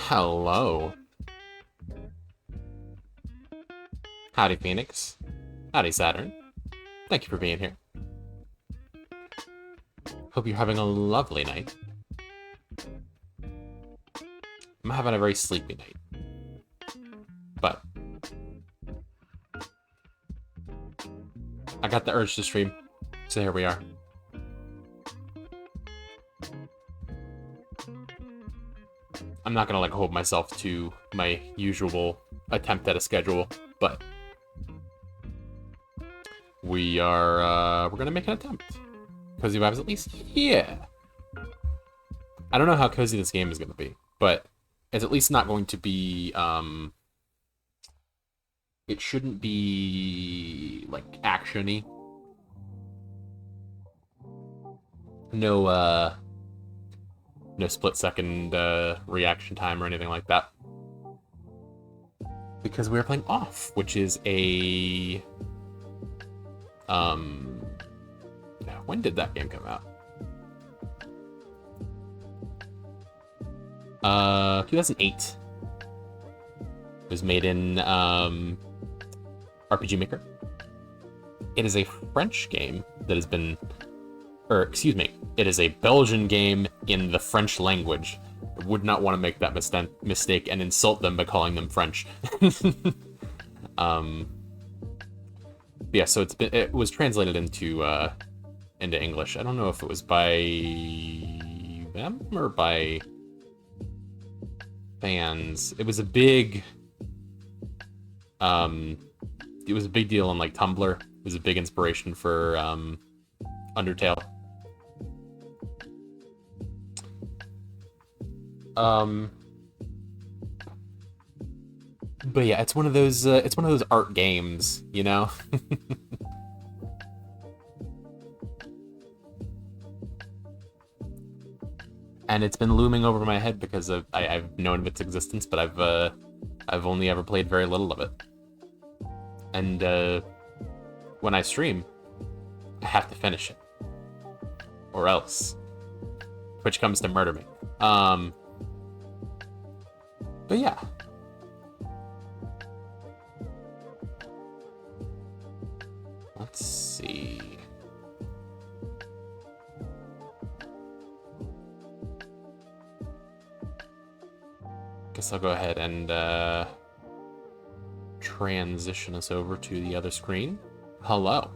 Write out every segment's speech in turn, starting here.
Hello. Howdy, Phoenix. Howdy, Saturn. Thank you for being here. Hope you're having a lovely night. I'm having a very sleepy night. But I got the urge to stream, so here we are. I'm not gonna hold myself to my usual attempt at a schedule, but we're gonna make an attempt. Cozy Vibes at least? Yeah. I don't know how cozy this game is gonna be, but it's at least not going to be, it shouldn't be, action-y. No split-second reaction time or anything like that. Because we're playing Off, which is a... when did that game come out? 2008. It was made in RPG Maker. It is a French game that has been... it is a Belgian game in the French language. I would not want to make that mistake and insult them by calling them French. Yeah, so it was translated into English. I don't know if it was by them or by fans. It was a big deal on Tumblr. It was a big inspiration for Undertale. But yeah, it's one of those art games, you know? And it's been looming over my head because I've known of its existence, but I've only ever played very little of it. And when I stream, I have to finish it, or else Twitch comes to murder me. But yeah. Let's see. Guess I'll go ahead and transition us over to the other screen. Hello.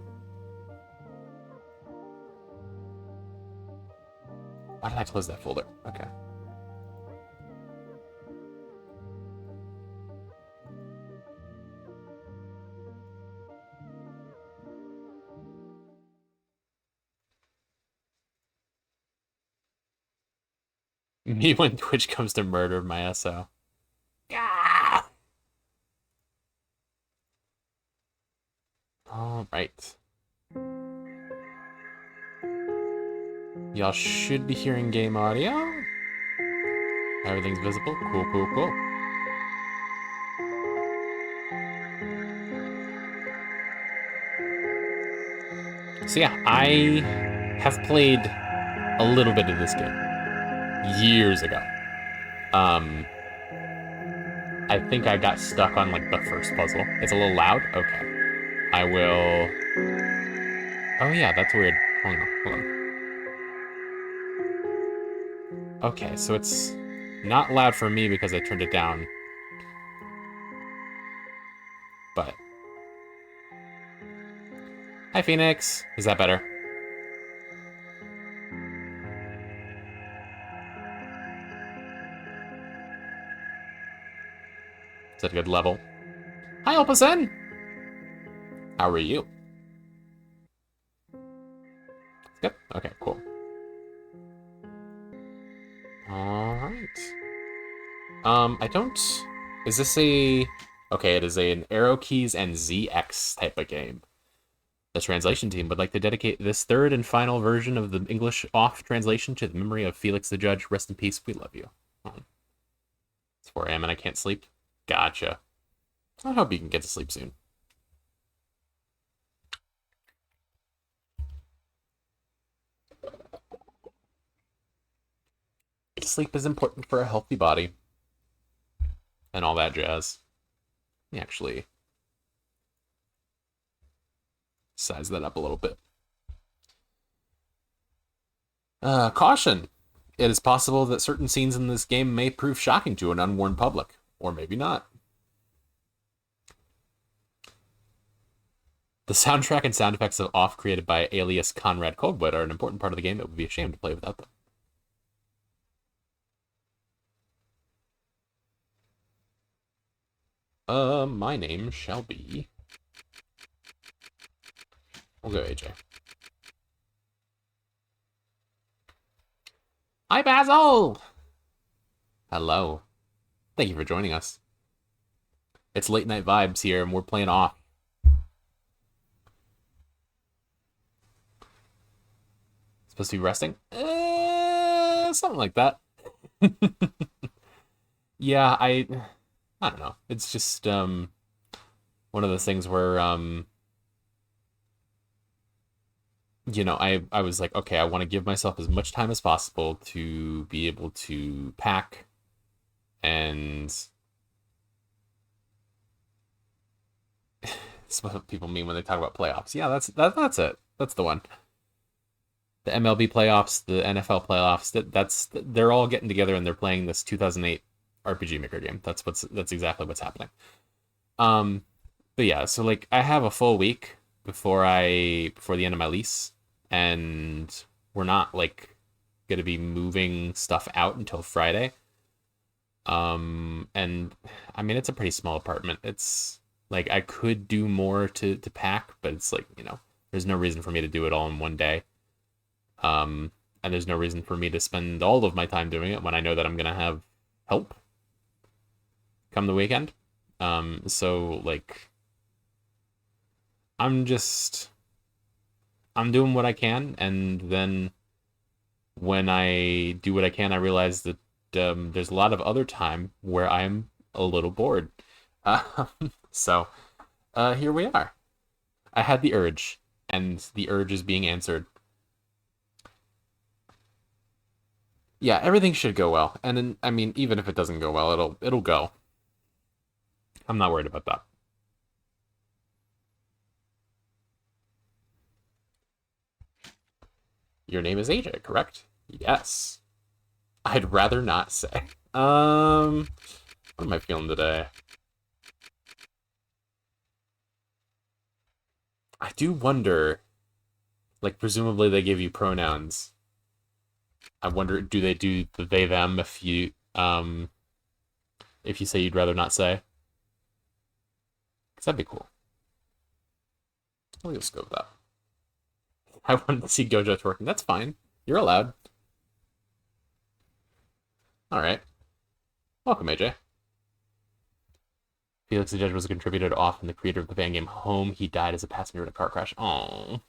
Why did I close that folder? Okay. Me when Twitch comes to murder my SO. Ah! All right. Y'all should be hearing game audio. Everything's visible. Cool, cool, cool. So yeah, I have played a little bit of this game years ago. I think I got stuck on the first puzzle. It's a little loud. Okay. I will... Oh yeah, that's weird. Hold on. Okay, so it's not loud for me because I turned it down. But... Hi, Phoenix. Is that better? It's at a good level. Hi, Elpison! How are you? Good? Okay, cool. Alright. I don't... Is this a... Okay, it is an arrow keys and ZX type of game. The translation team would like to dedicate this third and final version of the English off translation to the memory of Felix the Judge. Rest in peace. We love you. It's 4 a.m. and I can't sleep. Gotcha. I hope you can get to sleep soon. Sleep is important for a healthy body. And all that jazz. Let me actually size that up a little bit. Caution. It is possible that certain scenes in this game may prove shocking to an unwarned public. Or maybe not. The soundtrack and sound effects of Off created by alias Conrad Coldwood are an important part of the game. It would be a shame to play without them. My name shall be... We'll go AJ. Hi, Basil! Hello. Thank you for joining us. It's late night vibes here, and we're playing Off. Supposed to be resting? Something like that. Yeah, I don't know. It's just one of those things where you know, I was like, okay, I want to give myself as much time as possible to be able to pack and that's what people mean when they talk about playoffs. Yeah, that's it. That's the one. The MLB playoffs, the NFL playoffs, they're all getting together and they're playing this 2008 RPG Maker game. That's exactly what's happening. But yeah, so like I have a full week before the end of my lease, and we're not like gonna be moving stuff out until Friday. And I mean it's a pretty small apartment. It's like I could do more to pack, but it's like, you know, there's no reason for me to do it all in one day. And there's no reason for me to spend all of my time doing it when I know that I'm gonna have help come the weekend. So like I'm doing what I can, and then when I do what I can, I realize that there's a lot of other time where I'm a little bored. So here we are. I had the urge, and the urge is being answered. Yeah, everything should go well, and then I mean, even if it doesn't go well, it'll go. I'm not worried about that. Your name is AJ, correct? Yes. I'd rather not say. What am I feeling today? I do wonder, like, presumably they give you pronouns. I wonder, do they do the they, them if you say you'd rather not say? Because that'd be cool. I'll just go with that. I wanted to see Gojo twerking. That's fine. You're allowed. Alright. Welcome, AJ. Felix the Judge was a contributor to Off and the creator of the fan game Home. He died as a passenger in a car crash. Oh,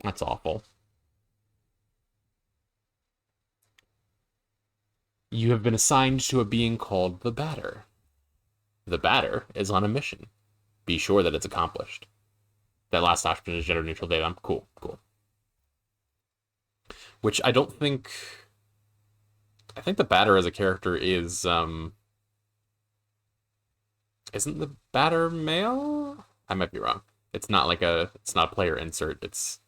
that's awful. You have been assigned to a being called the Batter. The Batter is on a mission. Be sure that it's accomplished. That last option is gender neutral data. Cool. Which I don't think... I think the Batter as a character is, isn't the Batter male? I might be wrong. It's not a player insert. It's...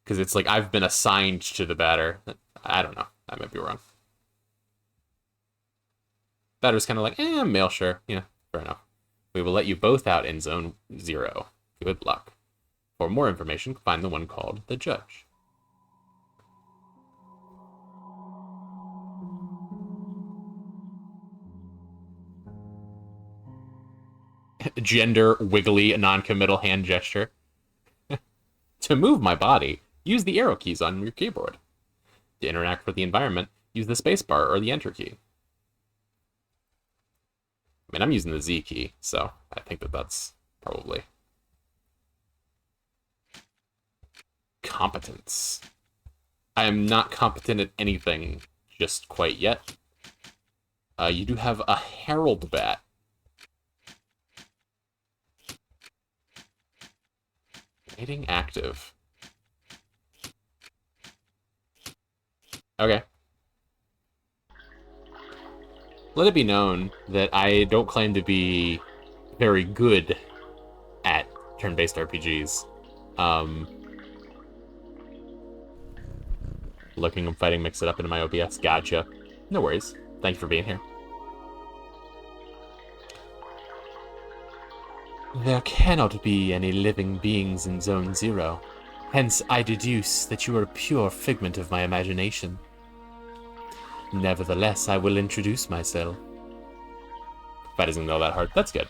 Because it's like, I've been assigned to the Batter. I don't know. I might be wrong. Batter's kind of like, male, sure. Yeah, fair enough. We will let you both out in Zone 0. Good luck. For more information, find the one called the Judge. Gender wiggly non-committal hand gesture. To move my body, use the arrow keys on your keyboard. To interact with the environment, use the spacebar or the enter key. I mean, I'm using the Z key, so I think that that's probably... Competence. I am not competent at anything just quite yet. You do have a Herald Bat. Rating active. Okay. Let it be known that I don't claim to be very good at turn-based RPGs. Looking and fighting, mix it up into my OBS. Gotcha. No worries. Thank you for being here. There cannot be any living beings in Zone Zero. Hence, I deduce that you are a pure figment of my imagination. Nevertheless, I will introduce myself. That isn't all that hard. That's good.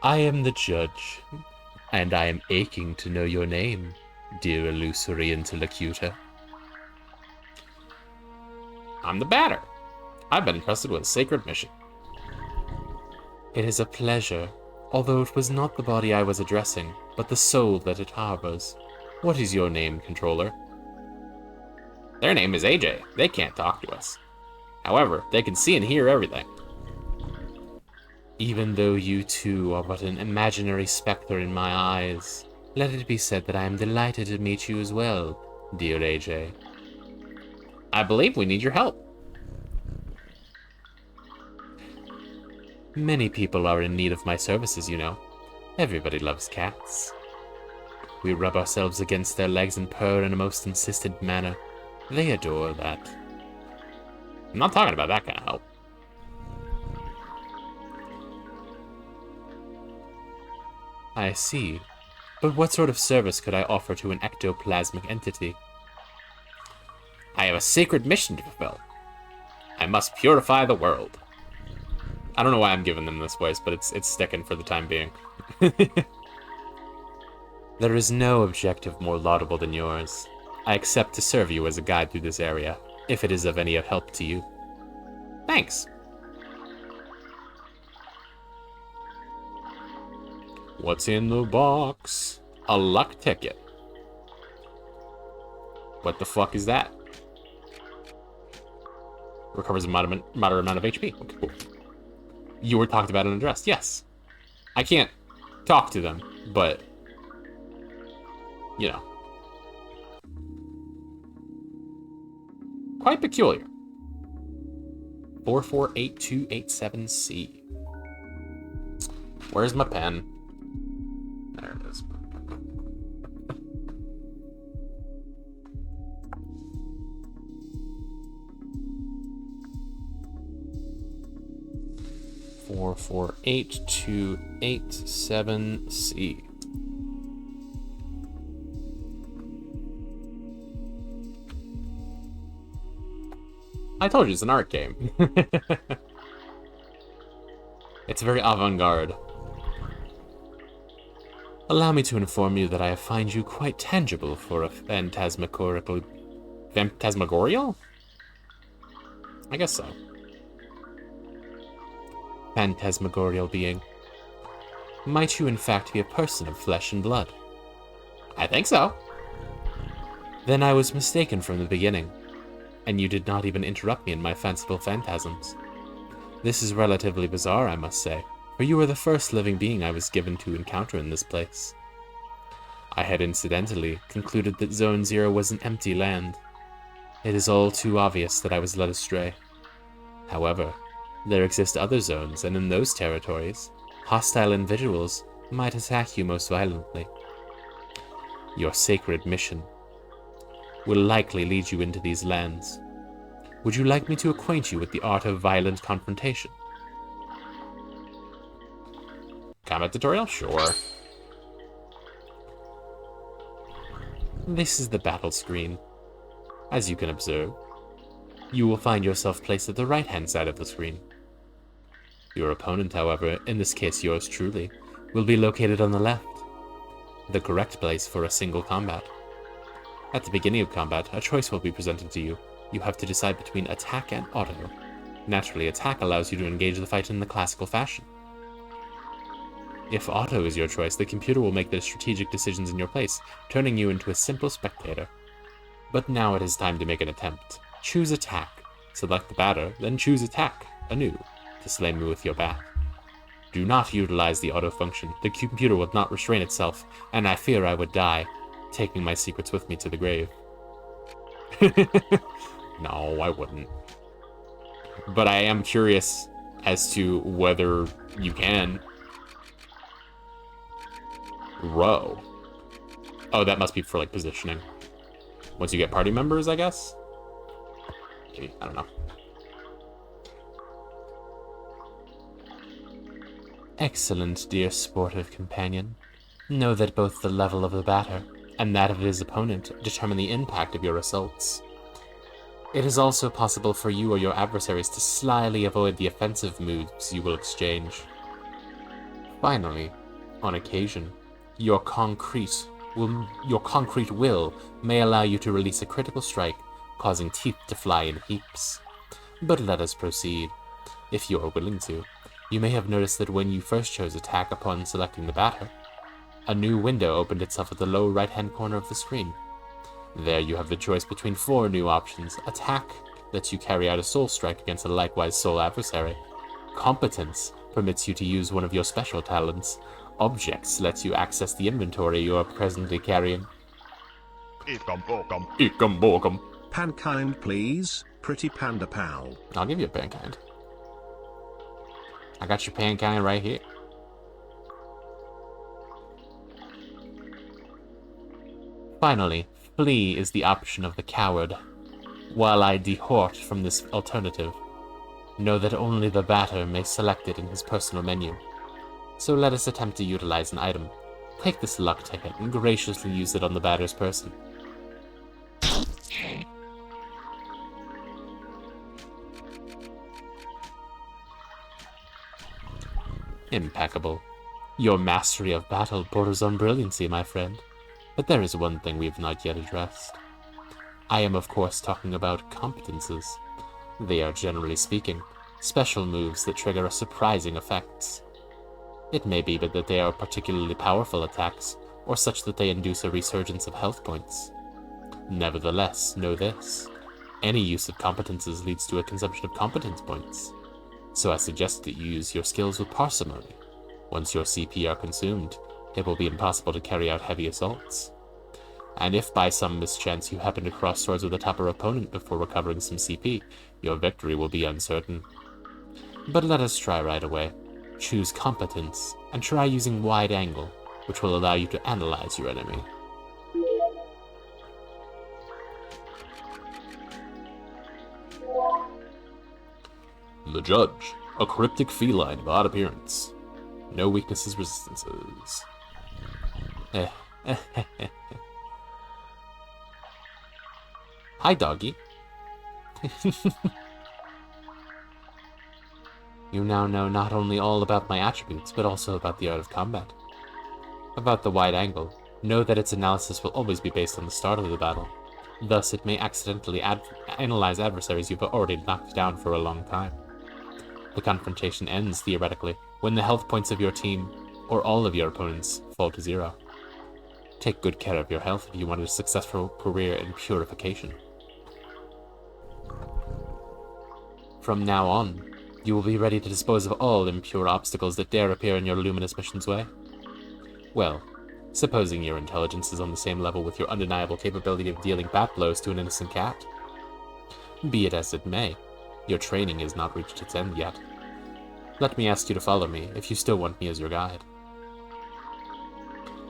I am the judge, and I am aching to know your name, dear illusory interlocutor. I'm the Batter. I've been entrusted with a sacred mission. It is a pleasure, although it was not the body I was addressing, but the soul that it harbors. What is your name, Controller? Their name is AJ. They can't talk to us. However, they can see and hear everything. Even though you two are but an imaginary specter in my eyes, let it be said that I am delighted to meet you as well, dear AJ. I believe we need your help. Many people are in need of my services, you know. Everybody loves cats. We rub ourselves against their legs and purr in a most insistent manner. They adore that. I'm not talking about that kind of help. I see. But what sort of service could I offer to an ectoplasmic entity? I have a sacred mission to fulfill. I must purify the world. I don't know why I'm giving them this voice, but it's sticking for the time being. There is no objective more laudable than yours. I accept to serve you as a guide through this area, if it is of any help to you. Thanks. What's in the box? A luck ticket. What the fuck is that? Recovers a moderate amount of HP. Okay, cool. You were talked about and addressed. Yes. I can't talk to them, but... you know. Quite peculiar. 448287C. Where's my pen? There it is. Four, 8287C. I told you, it's an art game. It's very avant-garde. Allow me to inform you that I find you quite tangible for a phantasmagorical... Phantasmagorial? I guess so. Phantasmagorial being. Might you in fact be a person of flesh and blood? I think so. Then I was mistaken from the beginning. And you did not even interrupt me in my fanciful phantasms. This is relatively bizarre, I must say, for you are the first living being I was given to encounter in this place. I had incidentally concluded that Zone Zero was an empty land. It is all too obvious that I was led astray. However, there exist other zones, and in those territories, hostile individuals might attack you most violently. Your sacred mission will likely lead you into these lands. Would you like me to acquaint you with the art of violent confrontation? Combat tutorial? Sure. This is the battle screen. As you can observe, you will find yourself placed at the right-hand side of the screen. Your opponent, however, in this case yours truly, will be located on the left, the correct place for a single combat. At the beginning of combat, a choice will be presented to you. You have to decide between attack and auto. Naturally, attack allows you to engage the fight in the classical fashion. If auto is your choice, the computer will make the strategic decisions in your place, turning you into a simple spectator. But now it is time to make an attempt. Choose attack. Select the batter, then choose attack, anew, to slay me with your bat. Do not utilize the auto function. The computer will not restrain itself, and I fear I would die, taking my secrets with me to the grave. No, I wouldn't. But I am curious as to whether you can. Row. Oh, that must be for, like, positioning. Once you get party members, I guess? Maybe, I don't know. Excellent, dear sportive companion. Know that both the level of the batter and that of his opponent determine the impact of your assaults. It is also possible for you or your adversaries to slyly avoid the offensive moves you will exchange. Finally, on occasion, your concrete will may allow you to release a critical strike, causing teeth to fly in heaps. But let us proceed. If you are willing to, you may have noticed that when you first chose attack upon selecting the batter, a new window opened itself at the low right-hand corner of the screen. There you have the choice between 4 new options. Attack lets you carry out a soul strike against a likewise soul adversary. Competence permits you to use one of your special talents. Objects lets you access the inventory you are presently carrying. Ikamborgum. Pankind, please. Pretty panda pal. I'll give you a pankind. I got your pankind right here. Finally, flee is the option of the coward. While I dehort from this alternative, know that only the batter may select it in his personal menu. So let us attempt to utilize an item. Take this luck ticket and graciously use it on the batter's person. Impeccable. Your mastery of battle borders on brilliancy, my friend. But there is one thing we have not yet addressed. I am, of course, talking about competences. They are, generally speaking, special moves that trigger surprising effects. It may be that they are particularly powerful attacks, or such that they induce a resurgence of health points. Nevertheless, know this. Any use of competences leads to a consumption of competence points. So I suggest that you use your skills with parsimony. Once your CP are consumed, it will be impossible to carry out heavy assaults. And if by some mischance you happen to cross swords with a tougher opponent before recovering some CP, your victory will be uncertain. But let us try right away. Choose competence, and try using wide angle, which will allow you to analyze your enemy. The Judge, a cryptic feline of odd appearance. No weaknesses, resistances. Hi, doggy. You now know not only all about my attributes, but also about the art of combat. About the wide angle, know that its analysis will always be based on the start of the battle. Thus, it may accidentally analyze adversaries you've already knocked down for a long time. The confrontation ends, theoretically, when the health points of your team, or all of your opponents, fall to 0. Take good care of your health if you want a successful career in purification. From now on, you will be ready to dispose of all impure obstacles that dare appear in your luminous mission's way. Well, supposing your intelligence is on the same level with your undeniable capability of dealing bat blows to an innocent cat. Be it as it may, your training has not reached its end yet. Let me ask you to follow me, if you still want me as your guide.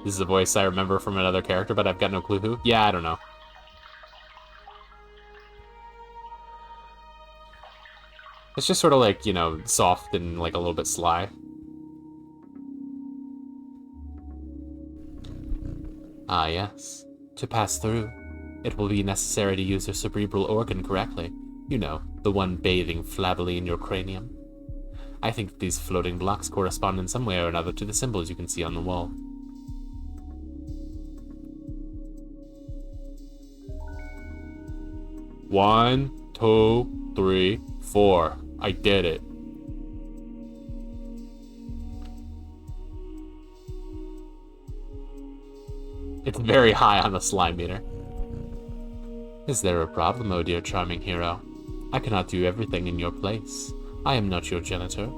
This is a voice I remember from another character, but I've got no clue who. Yeah, I don't know. It's just sort of like, you know, soft and like a little bit sly. Ah, yes. To pass through, it will be necessary to use your cerebral organ correctly. You know, the one bathing flabbily in your cranium. I think that these floating blocks correspond in some way or another to the symbols you can see on the wall. One, two, three, four. I did it. It's very high on the slime meter. Is there a problem, oh dear charming hero? I cannot do everything in your place. I am not your janitor,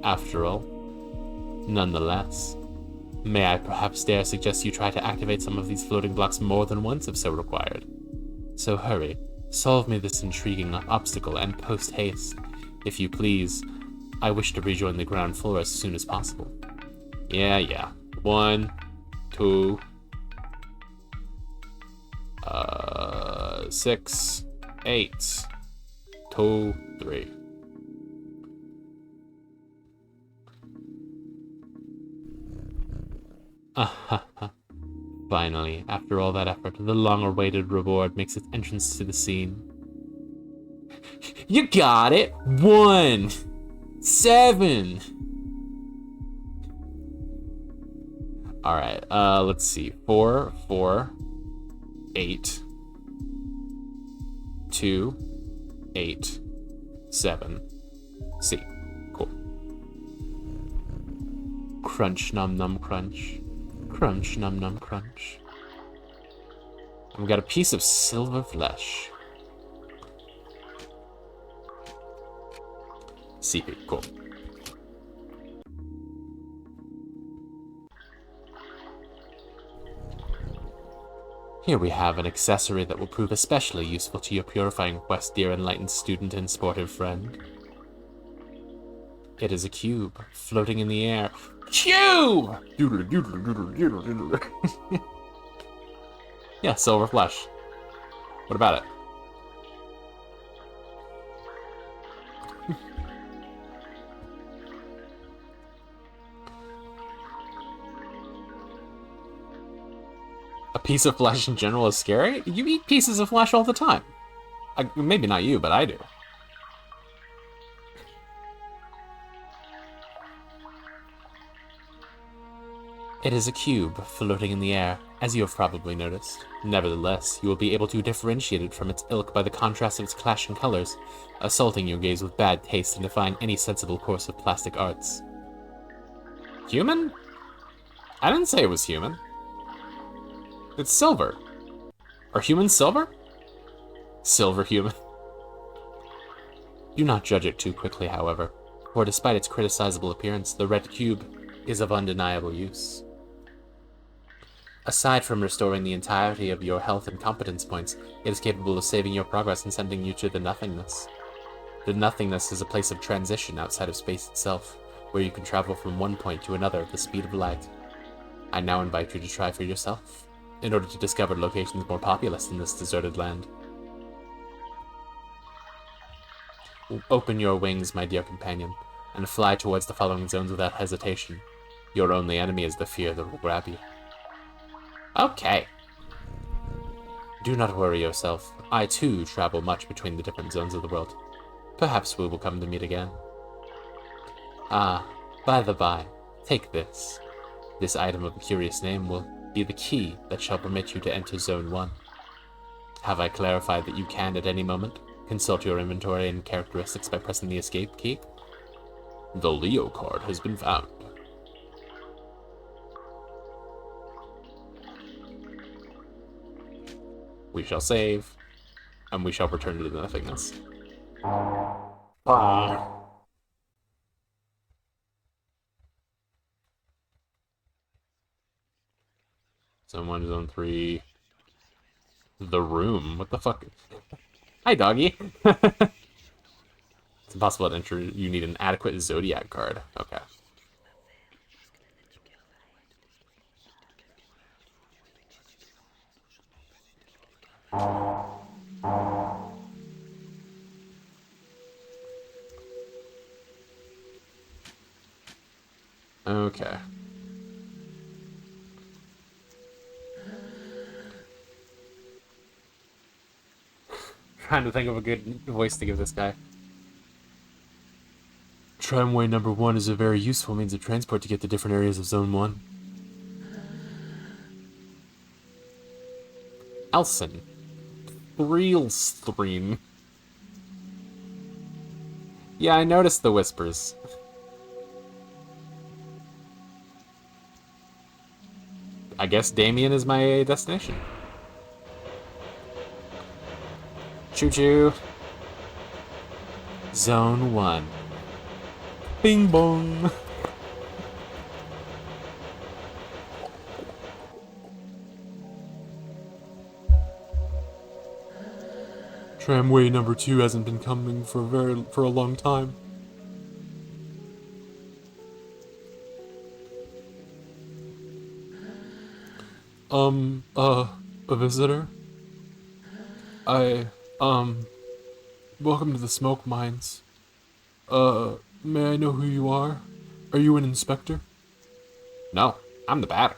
after all. Nonetheless, may I perhaps dare suggest you try to activate some of these floating blocks more than once if so required. So hurry, solve me this intriguing obstacle and post-haste. If you please, I wish to rejoin the ground floor as soon as possible. Yeah. 1, 2, 6, 8, 2, 3. Finally, after all that effort, the long-awaited reward makes its entrance to the scene. You got it! 1, 7. Alright, let's see. 4, 4, 8, 2, 8, 7. C. Cool. Crunch, num num crunch. Crunch, num num crunch. And we got a piece of silver flesh. CP, cool. Here we have an accessory that will prove especially useful to your purifying quest, dear enlightened student and sportive friend. It is a cube, floating in the air. Cube! Yeah, silver flesh. What about it? A piece of flesh in general is scary? You eat pieces of flesh all the time. Maybe not you, but I do. It is a cube floating in the air, as you have probably noticed. Nevertheless, you will be able to differentiate it from its ilk by the contrast of its clashing colors, assaulting your gaze with bad taste and defying any sensible course of plastic arts. Human? I didn't say it was human. It's silver. Are humans silver? Silver human. Do not judge it too quickly, however, for despite its criticizable appearance, the red cube is of undeniable use. Aside from restoring the entirety of your health and competence points, it is capable of saving your progress and sending you to the nothingness. The nothingness is a place of transition outside of space itself, where you can travel from one point to another at the speed of light. I now invite you to try for yourself, in order to discover locations more populous in this deserted land. Open your wings, my dear companion, and fly towards the following zones without hesitation. Your only enemy is the fear that will grab you. Okay. Do not worry yourself. I too travel much between the different zones of the world. Perhaps we will come to meet again. Ah, by the by, take this. This item of a curious name will be the key that shall permit you to enter Zone 1. Have I clarified that you can, at any moment, consult your inventory and characteristics by pressing the escape key? The Leo card has been found. We shall save, and we shall return to the nothingness. Zone 1, Zone 3. The room. What the fuck? Hi, doggy. It's impossible to enter. You need an adequate Zodiac card. Okay. Okay. Trying to think of a good voice to give this guy. Tramway number 1 is a very useful means of transport to get to different areas of Zone 1. Elson. Real stream. Yeah, I noticed the whispers. I guess Damien is my destination. Choo-choo. Zone 1. Bing bong. Tramway number 2 hasn't been coming for a long time. A visitor? Welcome to the smoke mines. May I know who you are? Are you an inspector? No, I'm the batter.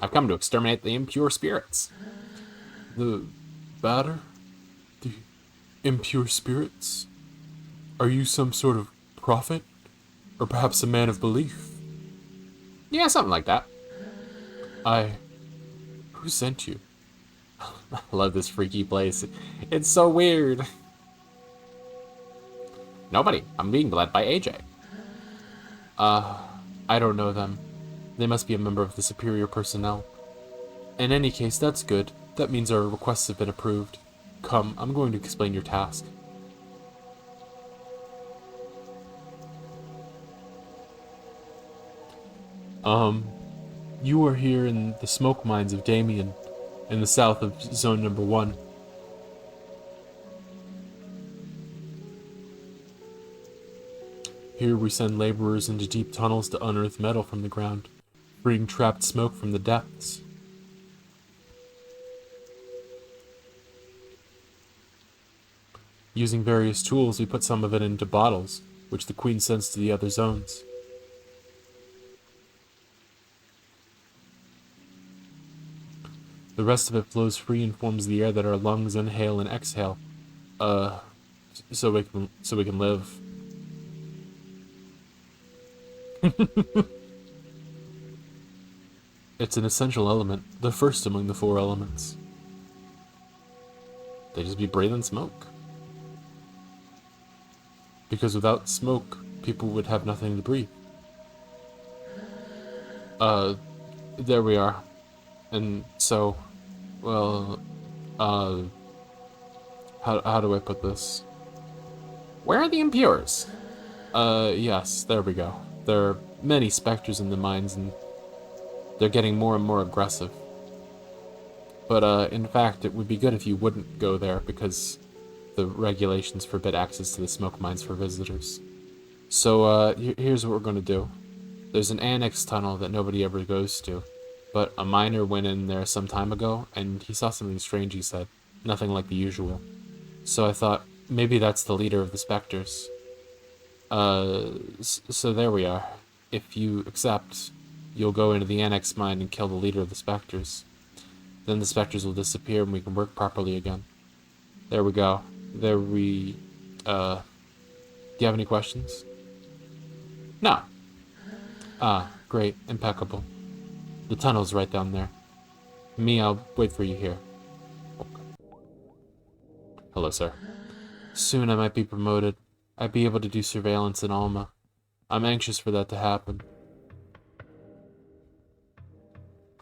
I've come to exterminate the impure spirits. The batter? The impure spirits? Are you some sort of prophet? Or perhaps a man of belief? Yeah, something like that. Who sent you? I love this freaky place. It's so weird. Nobody. I'm being led by AJ. I don't know them. They must be a member of the superior personnel. In any case, that's good. That means our requests have been approved. Come, I'm going to explain your task. You are here in the smoke mines of Damien, in the south of Zone number 1. Here we send laborers into deep tunnels to unearth metal from the ground, freeing trapped smoke from the depths. Using various tools, we put some of it into bottles, which the Queen sends to the other zones. The rest of it flows free and forms the air that our lungs inhale and exhale, so we can live. It's an essential element, the first among the 4 elements. They just be breathing smoke. Because without smoke, people would have nothing to breathe. There we are. And so, well, how do I put this? Where are the impures? Yes, there we go. There are many specters in the mines, and they're getting more and more aggressive. But, in fact, it would be good if you wouldn't go there, because the regulations forbid access to the smoke mines for visitors. So, here's what we're gonna do. There's an annex tunnel that nobody ever goes to. But a miner went in there some time ago, and he saw something strange, he said. Nothing like the usual. So I thought, maybe that's the leader of the Spectres. So there we are. If you accept, you'll go into the annex mine and kill the leader of the Spectres. Then the Spectres will disappear and we can work properly again. There we go. Do you have any questions? No. Ah, great. Impeccable. The tunnel's right down there. Me, I'll wait for you here. Okay. Hello, sir. Soon I might be promoted. I'd be able to do surveillance in Alma. I'm anxious for that to happen.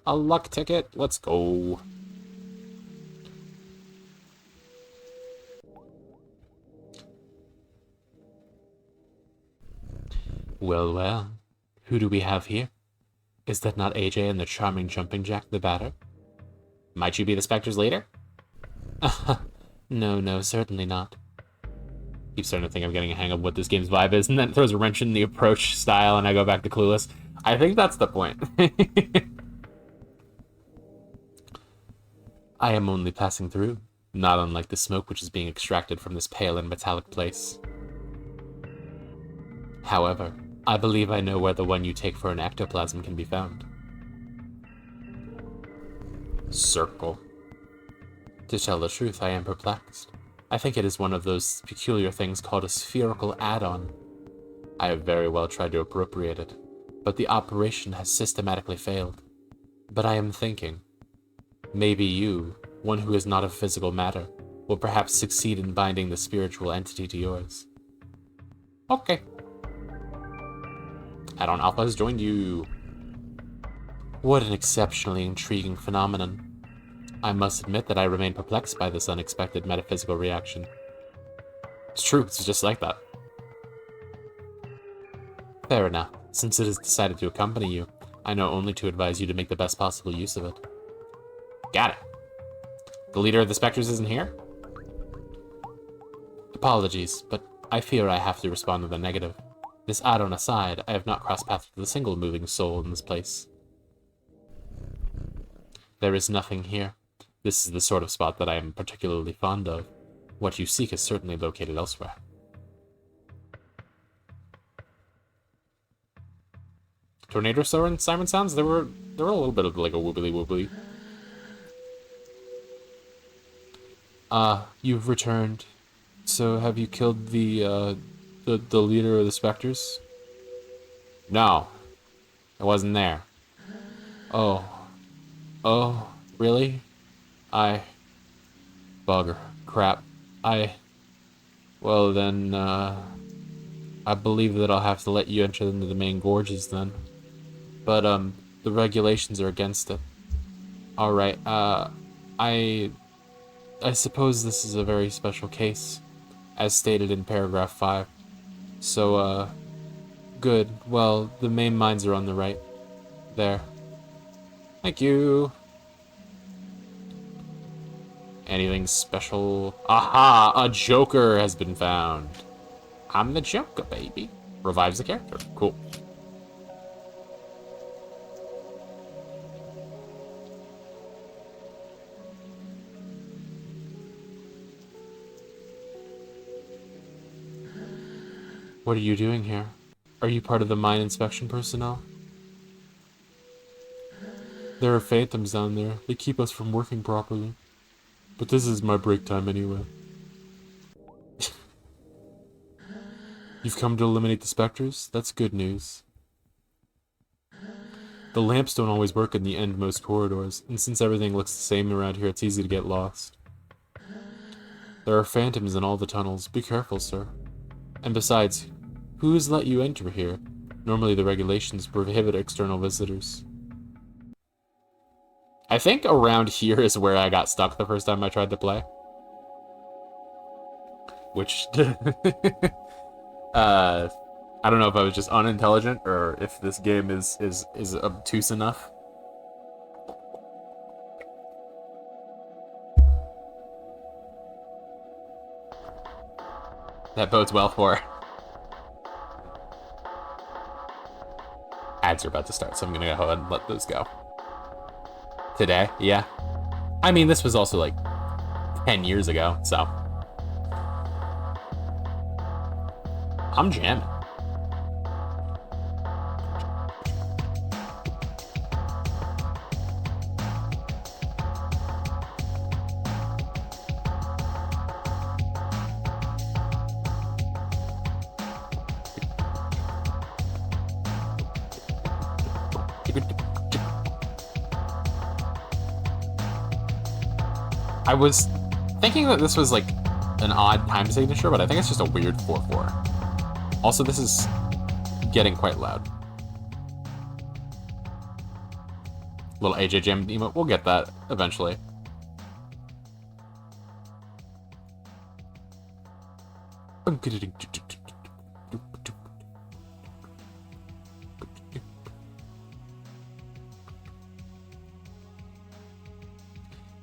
A luck ticket? Let's go. Well, well. Who do we have here? Is that not AJ and the charming Jumping Jack the Batter? Might you be the Spectre's leader? No, certainly not. Keep starting to think I'm getting a hang of what this game's vibe is, and then it throws a wrench in the approach style, and I go back to Clueless. I think that's the point. I am only passing through, not unlike the smoke which is being extracted from this pale and metallic place. However, I believe I know where the one you take for an ectoplasm can be found. Circle. To tell the truth, I am perplexed. I think it is one of those peculiar things called a spherical add-on. I have very well tried to appropriate it, but the operation has systematically failed. But I am thinking, maybe you, one who is not of physical matter, will perhaps succeed in binding the spiritual entity to yours. Okay. Add-on Alpha has joined you. What an exceptionally intriguing phenomenon. I must admit that I remain perplexed by this unexpected metaphysical reaction. It's true, it's just like that. Fair enough. Since it has decided to accompany you, I know only to advise you to make the best possible use of it. Got it. The leader of the Spectres isn't here? Apologies, but I fear I have to respond with a negative. This add-on aside, I have not crossed paths with a single moving soul in this place. There is nothing here. This is the sort of spot that I am particularly fond of. What you seek is certainly located elsewhere. Tornado siren sounds? There were a little bit of like a woobly woobly. You've returned. So have you killed the leader of the Spectres? No. I wasn't there. Oh. Oh, really? Bugger. Crap. Well then, I believe that I'll have to let you enter into the main gorges then. But, the regulations are against it. Alright, I suppose this is a very special case, as stated in paragraph 5. So, good. Well, the main mines are on the right. There. Thank you. Anything special? Aha! A Joker has been found. I'm the Joker, baby. Revives the character. Cool. What are you doing here? Are you part of the mine inspection personnel? There are phantoms down there. They keep us from working properly. But this is my break time anyway. You've come to eliminate the Spectres? That's good news. The lamps don't always work in the endmost corridors, and since everything looks the same around here, it's easy to get lost. There are phantoms in all the tunnels. Be careful, sir. And besides, who has let you enter here? Normally the regulations prohibit external visitors. I think around here is where I got stuck the first time I tried to play. Which, I don't know if I was just unintelligent or if this game is obtuse enough. That bodes well for. Ads are about to start, so I'm gonna go ahead and let those go. Today, yeah. I mean, this was also like 10 years ago, so. I'm jamming. I was thinking that this was like an odd time signature, but I think it's just a weird 4/4. Also, this is getting quite loud. Little AJ Jam emote, we'll get that eventually.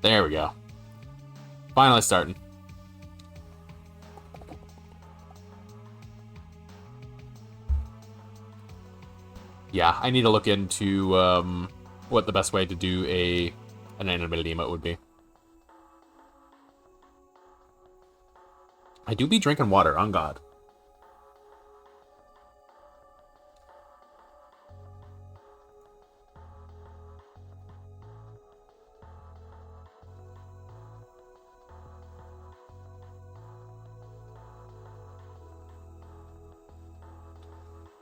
There we go. Finally starting. Yeah, I need to look into what the best way to do an animated emote would be. I do be drinking water, on God.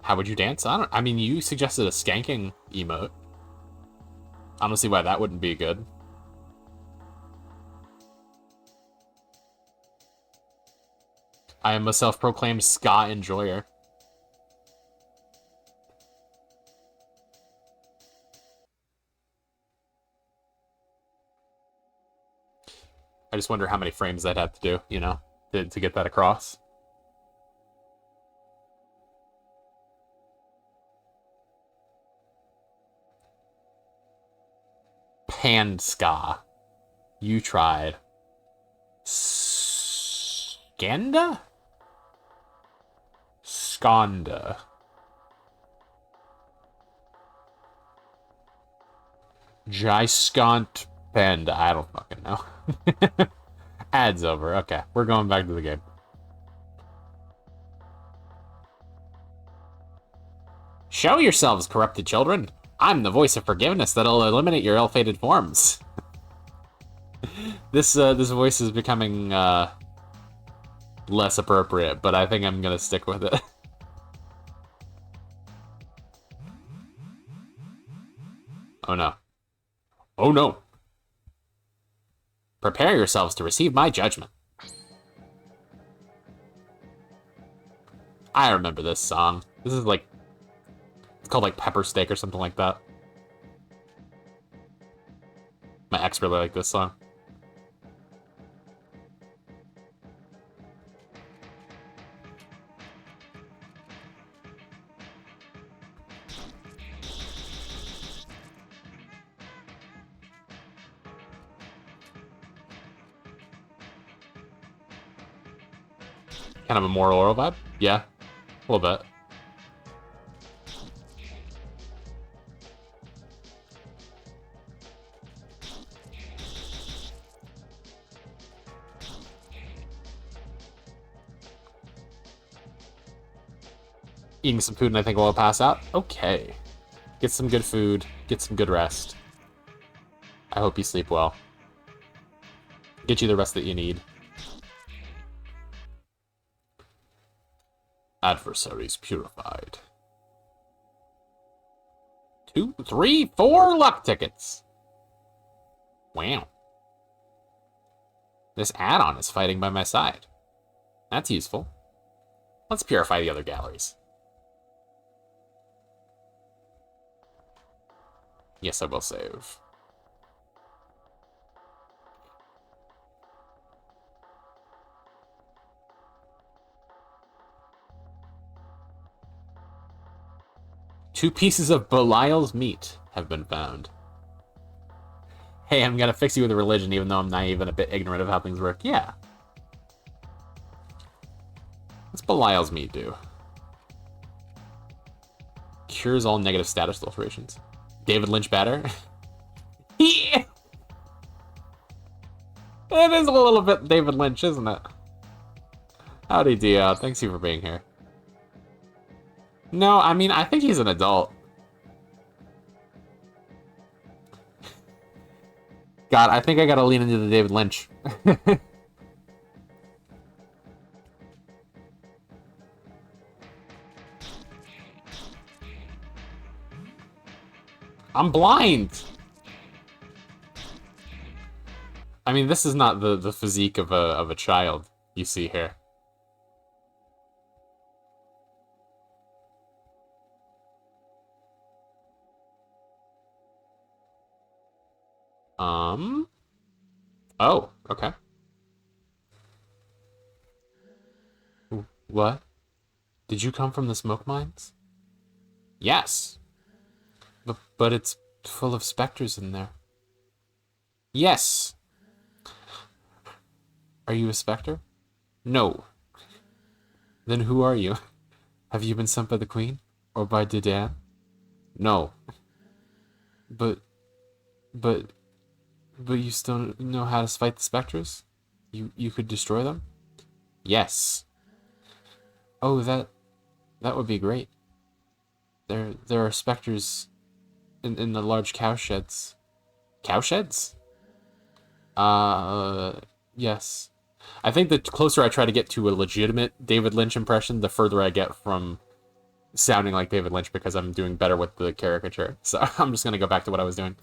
How would you dance? I mean, you suggested a skanking emote. I don't see why that wouldn't be good. I am a self-proclaimed ska enjoyer. I just wonder how many frames I'd have to do, you know, to get that across. Pan ska. You tried. Skanda? Skanda. Giscont Panda. I don't fucking know. Ad's over. Okay, we're going back to the game. Show yourselves, corrupted children. I'm the voice of forgiveness that'll eliminate your ill-fated forms. This voice is becoming less appropriate, but I think I'm gonna stick with it. Oh no. Oh no. Prepare yourselves to receive my judgment. I remember this song. This is like, it's called like Pepper Steak or something like that. My ex really liked this song. Kind of a moral oral vibe? Yeah, a little bit. Eating some food and I think we'll pass out. Okay. Get some good food. Get some good rest. I hope you sleep well. Get you the rest that you need. Adversaries purified. 2, 3, 4 luck tickets. Wow. This add-on is fighting by my side. That's useful. Let's purify the other galleries. Yes, I will save. Two pieces of Belial's meat have been found. Hey, I'm gonna fix you with a religion even though I'm naive and a bit ignorant of how things work. Yeah. What's Belial's meat do? Cures all negative status alterations. David Lynch batter? Yeah. It is a little bit David Lynch, isn't it? Howdy, Dio. Thanks you for being here. No, I mean, I think he's an adult. God, I think I gotta lean into the David Lynch. I'm blind! I mean, this is not the physique of a child you see here. Oh, okay. What? Did you come from the smoke mines? Yes. But it's full of specters in there. Yes. Are you a specter? No. Then who are you? Have you been sent by the Queen? Or by Dedan? No. But you still know how to fight the specters? You could destroy them? Yes. Oh, that would be great. There are specters in the large cow sheds. Cow sheds? Yes. I think the closer I try to get to a legitimate David Lynch impression, the further I get from sounding like David Lynch because I'm doing better with the caricature. So I'm just gonna go back to what I was doing.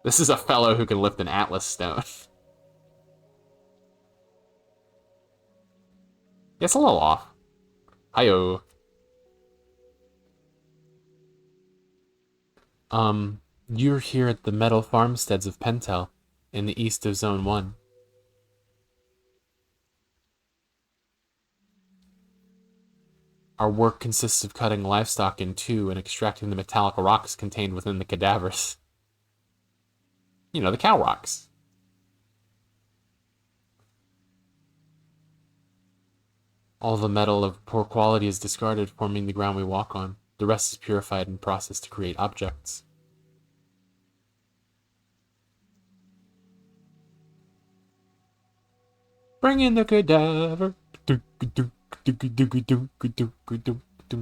This is a fellow who can lift an Atlas stone. It's a little off. Hi-yo. You're here at the metal farmsteads of Pentel, in the east of Zone 1. Our work consists of cutting livestock in two and extracting the metallic rocks contained within the cadavers. You know, the cow rocks. All the metal of poor quality is discarded, forming the ground we walk on. The rest is purified and processed to create objects. Bring in the cadaver.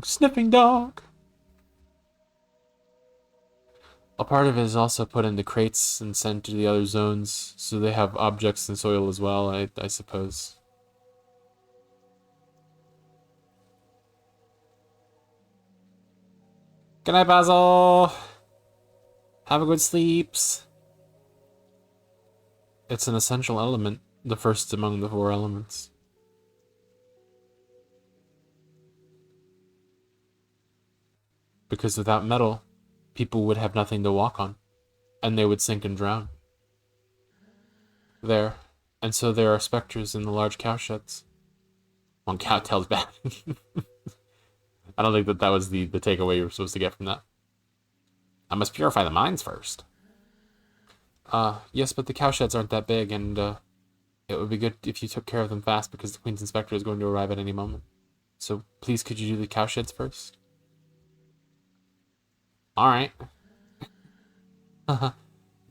Sniffing dog. A part of it is also put into crates and sent to the other zones, so they have objects in soil as well, I suppose. Good night, Basil. Have a good sleeps. It's an essential element, the first among the four elements. Because without metal, people would have nothing to walk on, and they would sink and drown. There, and so there are specters in the large cowsheds. One cow tells back. I don't think that was the takeaway you were supposed to get from that. I must purify the mines first. Yes, but the cowsheds aren't that big, and it would be good if you took care of them fast because the Queen's Inspector is going to arrive at any moment. So please, could you do the cowsheds first? Alright.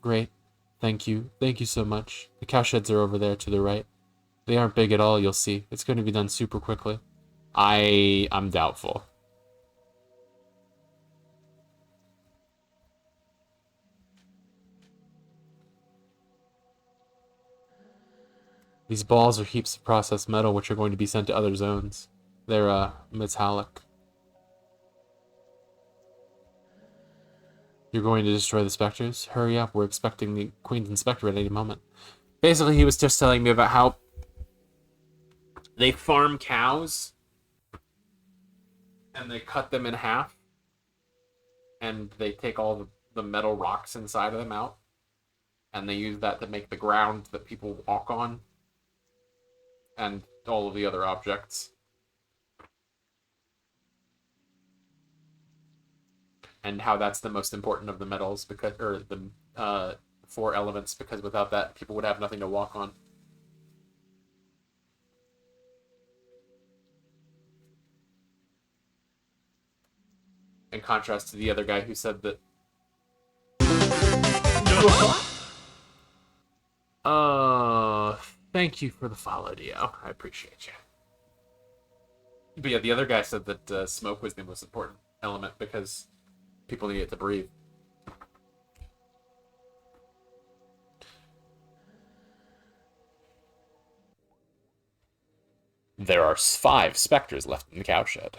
Great. Thank you. Thank you so much. The cowsheds are over there to the right. They aren't big at all, you'll see. It's going to be done super quickly. I'm doubtful. These balls are heaps of processed metal which are going to be sent to other zones. They're, metallic. You're going to destroy the specters? Hurry up, we're expecting the Queen's Inspector at any moment. Basically, he was just telling me about how they farm cows and they cut them in half and they take all the metal rocks inside of them out and they use that to make the ground that people walk on and all of the other objects. And how that's the most important of the metals, because, or the four elements, because without that, people would have nothing to walk on. In contrast to the other guy who said that. Thank you for the follow, Dio. I appreciate you. But yeah, the other guy said that smoke was the most important element because people need it to breathe. There are 5 specters left in the cowshed.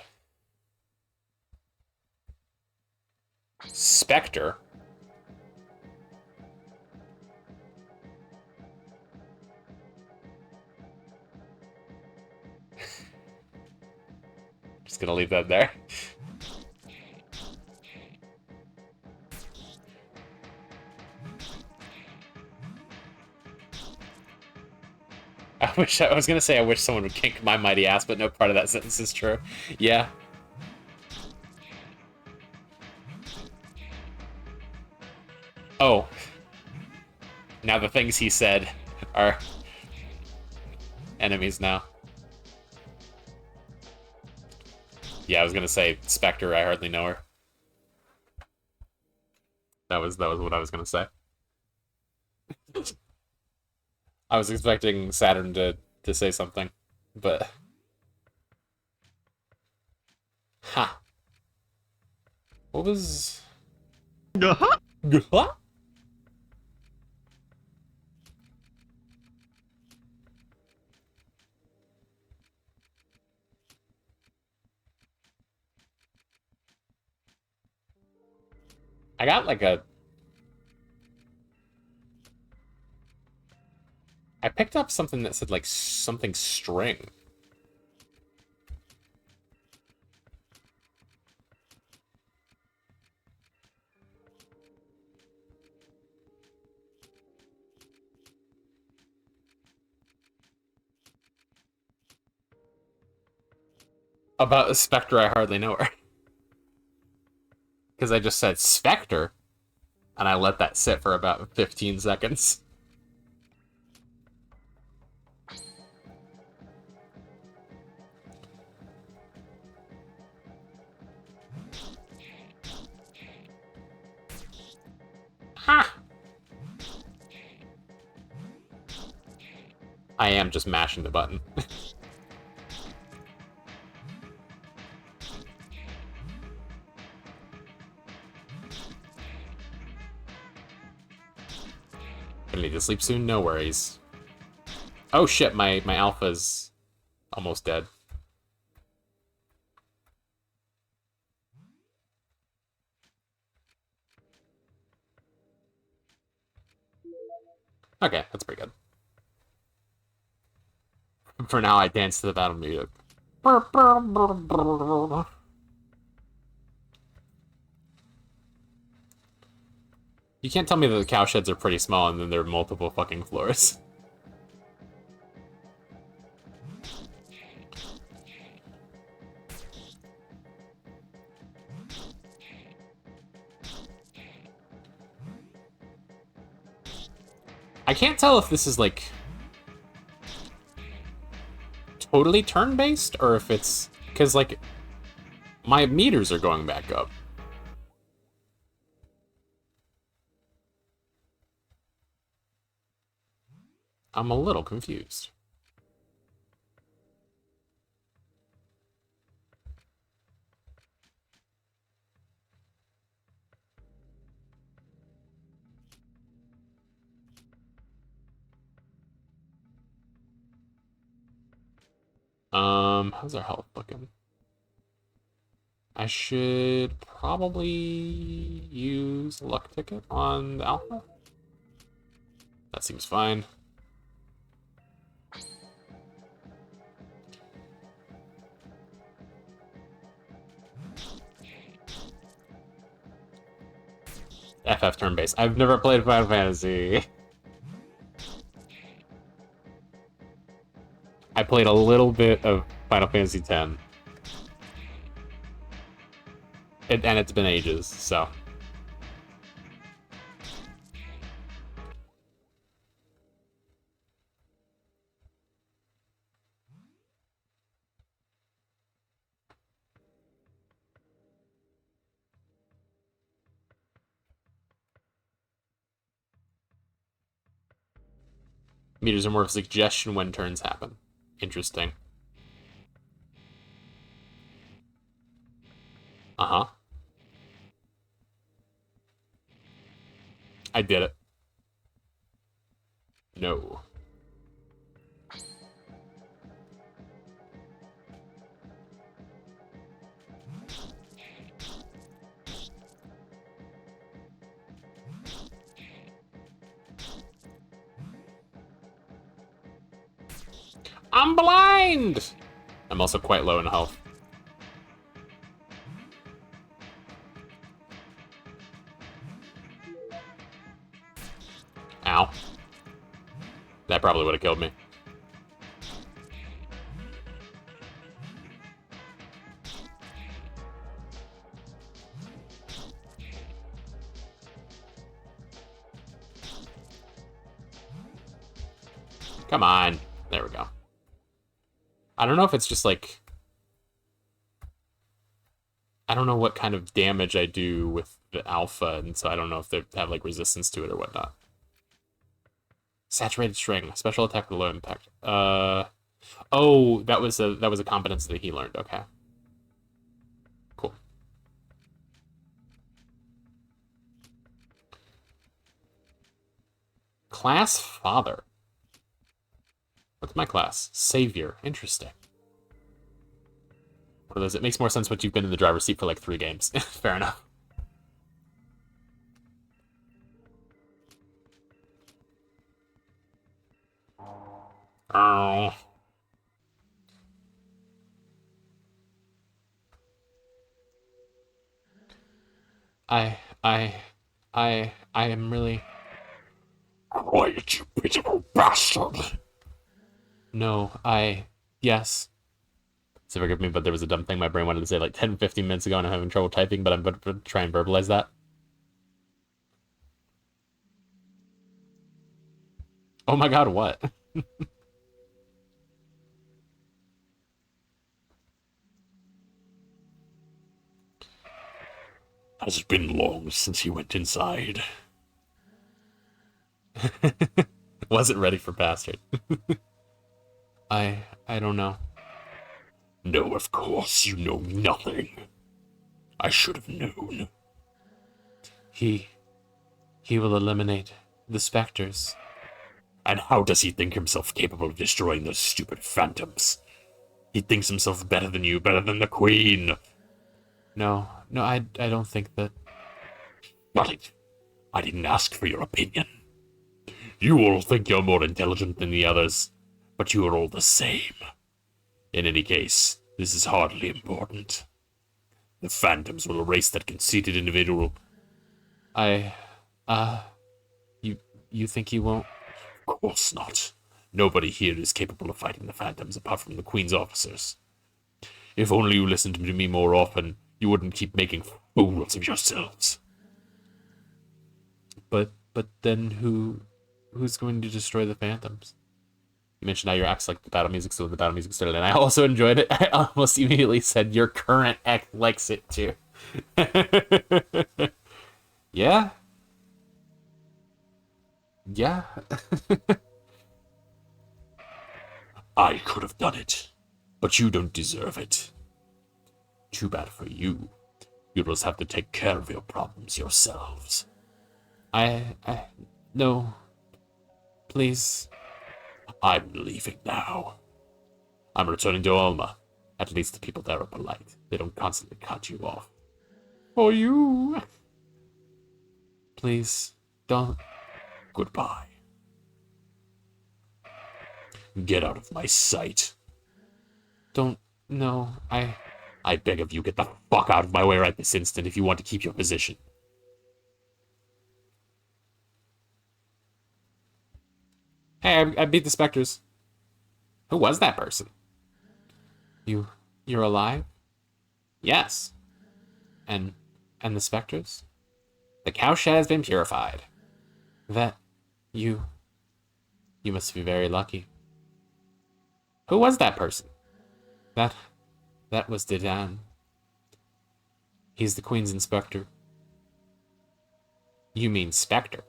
Spectre? Just gonna leave that there. I was gonna say I wish someone would kick my mighty ass, but no part of that sentence is true. Yeah. Oh. Now the things he said are enemies now. Yeah, I was gonna say Spectre, I hardly know her. That was what I was gonna say. I was expecting Saturn to say something, but ha. What was? Huh? I got like a... I picked up something that said like something string. About a Spectre, I hardly know her. Because I just said Spectre, and I let that sit for about 15 seconds. Ha! I am just mashing the button. Gonna need to sleep soon, no worries. Oh shit, my alpha's almost dead. Okay, that's pretty good. For now, I dance to the battle music. You can't tell me that the cow sheds are pretty small and then there are multiple fucking floors. I can't tell if this is like totally turn-based or if it's because like my meters are going back up. I'm a little confused. How's our health looking? I should probably use luck ticket on the alpha. That seems fine. FF turn based. I've never played Final Fantasy. I played a little bit of Final Fantasy X. And it's been ages, so. Meters are more of a suggestion when turns happen. Interesting. Uh-huh. I did it. No. I'm blind! I'm also quite low in health. Ow. That probably would have killed me. Come on. There we go. I don't know if it's just like... I don't know what kind of damage I do with the alpha, and so I don't know if they have like resistance to it or whatnot. Saturated string, special attack with low impact. Oh, that was a competence that he learned. Okay. Cool. Class father. What's my class? Savior. Interesting. One of those. It makes more sense when you've been in the driver's seat for like 3 games. Fair enough. Oh. I, I, I am really... Quiet, you pitiful bastard! No, yes. So forgive me, but there was a dumb thing my brain wanted to say like 10, 15 minutes ago, and I'm having trouble typing, but I'm going to try and verbalize that. Oh my god, what? Has been long since he went inside. Wasn't ready for bastard. I don't know. No, of course you know nothing. I should have known. He will eliminate the specters. And how does he think himself capable of destroying those stupid phantoms? He thinks himself better than you, better than the Queen. No, I don't think that. But I didn't ask for your opinion. You all think you're more intelligent than the others, but you are all the same. In any case, this is hardly important. The phantoms will erase that conceited individual. You think he won't? Of course not. Nobody here is capable of fighting the phantoms apart from the Queen's officers. If only you listened to me more often, you wouldn't keep making fools of yourselves. But then who's going to destroy the phantoms? You mentioned how your ex liked the battle music, so the battle music started, and I also enjoyed it. I almost immediately said your current ex likes it too. Yeah. Yeah. I could have done it, but you don't deserve it. Too bad for you. You'll just have to take care of your problems yourselves. No. Please. I'm leaving now. I'm returning to Alma. At least the people there are polite. They don't constantly cut you off. For you. Please, don't. Goodbye. Get out of my sight. Don't. No, I beg of you, get the fuck out of my way right this instant if you want to keep your position. Hey, I beat the specters. Who was that person? You're alive? Yes. And the specters? The cowshed has been purified. That you must be very lucky. Who was that person? That was Dedan. He's the Queen's inspector. You mean Spectre?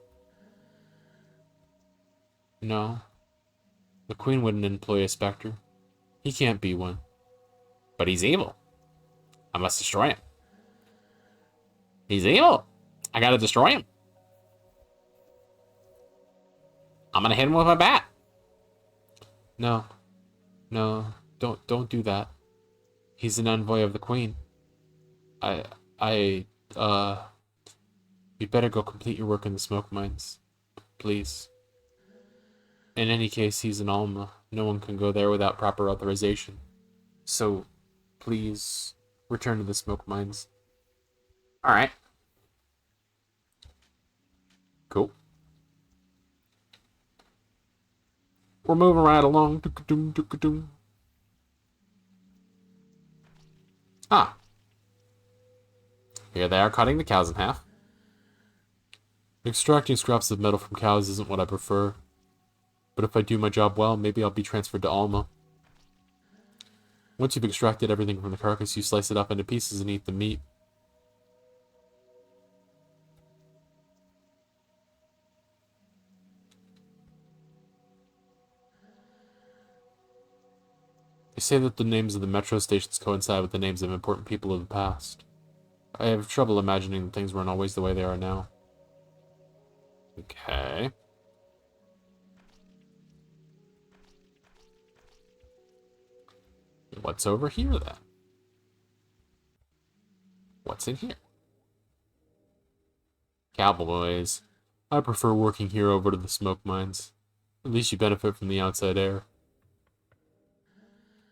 No. The Queen wouldn't employ a Spectre. He can't be one. But he's evil. I must destroy him. He's evil. I gotta destroy him. I'm gonna hit him with my bat. No. No. Don't do that. He's an envoy of the Queen. You'd better go complete your work in the smoke mines. Please. In any case, he's an Alma. No one can go there without proper authorization. So, please, return to the smoke mines. Alright. Cool. We're moving right along. Ah. Here they are cutting the cows in half. Extracting scraps of metal from cows isn't what I prefer. But if I do my job well, maybe I'll be transferred to Alma. Once you've extracted everything from the carcass, you slice it up into pieces and eat the meat. They say that the names of the metro stations coincide with the names of important people of the past. I have trouble imagining that things weren't always the way they are now. Okay. What's over here, then? What's in here? Cowboys. I prefer working here over to the smoke mines. At least you benefit from the outside air.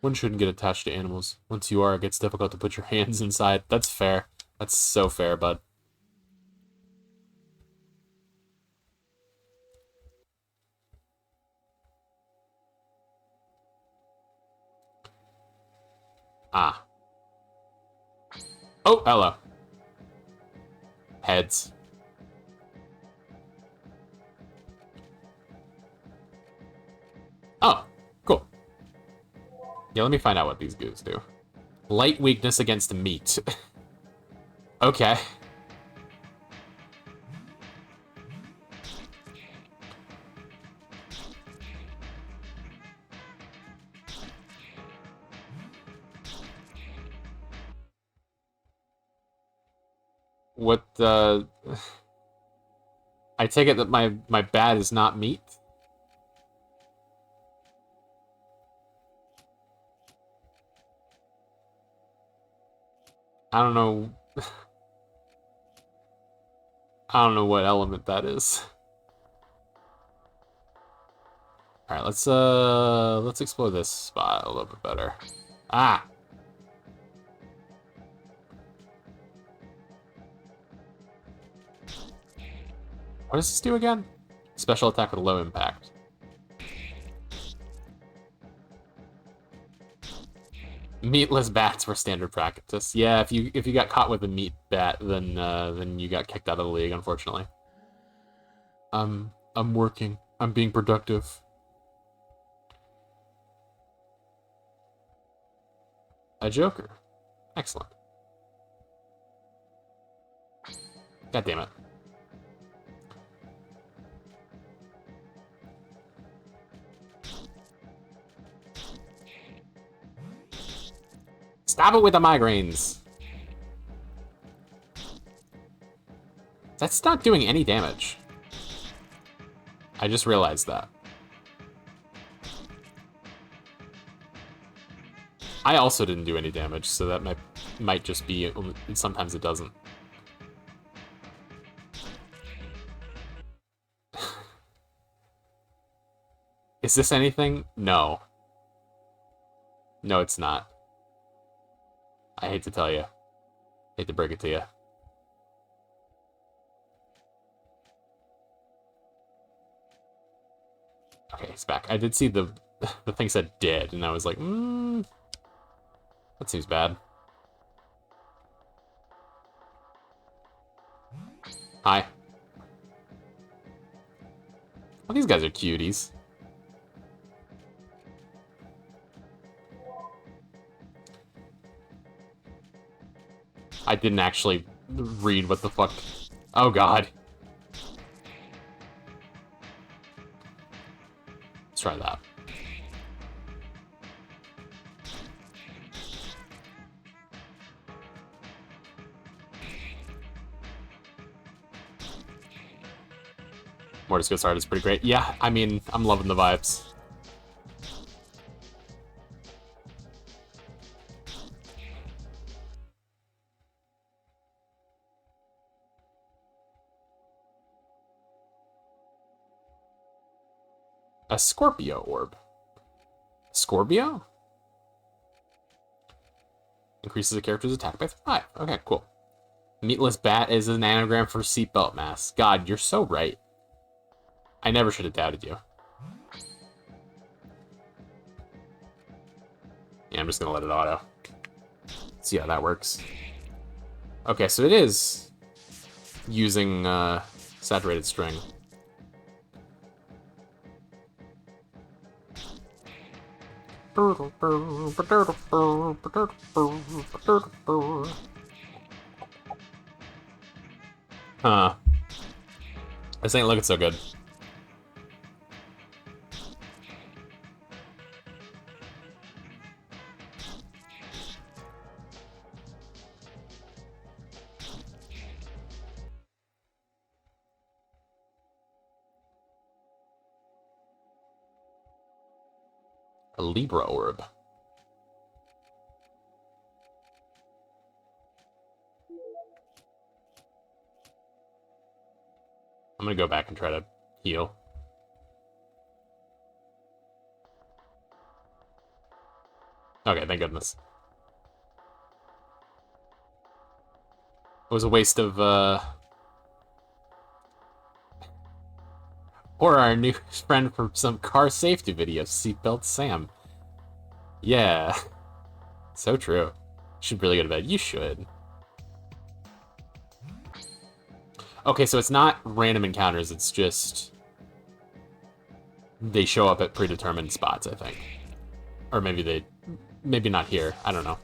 One shouldn't get attached to animals. Once you are, it gets difficult to put your hands inside. That's fair. That's so fair, bud. Ah. Oh, hello. Heads. Oh, cool. Yeah, let me find out what these goos do. Light weakness against meat. Okay. What, I take it that my bat is not meat? I don't know. I don't know what element that is. Alright, let's explore this spot a little bit better. Ah! What does this do again? Special attack with low impact. Meatless bats were standard practice. Yeah, if you got caught with a meat bat, then you got kicked out of the league, unfortunately. I'm working. I'm being productive. A Joker. Excellent. God damn it. Stop it with the migraines. That's not doing any damage. I just realized that. I also didn't do any damage, so that might just be, sometimes it doesn't. Is this anything? No. No, it's not. I hate to tell you. Hate to break it to you. Okay, it's back. I did see the thing said dead, and I was like, that seems bad. Hi. Well, these guys are cuties. I didn't actually read what the fuck. Oh god. Let's try that. Mortis Ghost Art is pretty great. Yeah, I mean, I'm loving the vibes. A Scorpio orb. Scorpio? Increases a character's attack by 5. Okay, cool. Meatless bat is an anagram for seatbelt mask. God, you're so right. I never should have doubted you. Yeah, I'm just gonna let it auto. See how that works. Okay, so it is using saturated string. Huh. This ain't looking so good. A Libra orb. I'm gonna go back and try to heal. Okay, thank goodness. It was a waste of, or our new friend from some car safety video, Seatbelt Sam. Yeah. So true. Should really go to bed. You should. Okay, so it's not random encounters, it's just... they show up at predetermined spots, I think. Or maybe they... maybe not here. I don't know.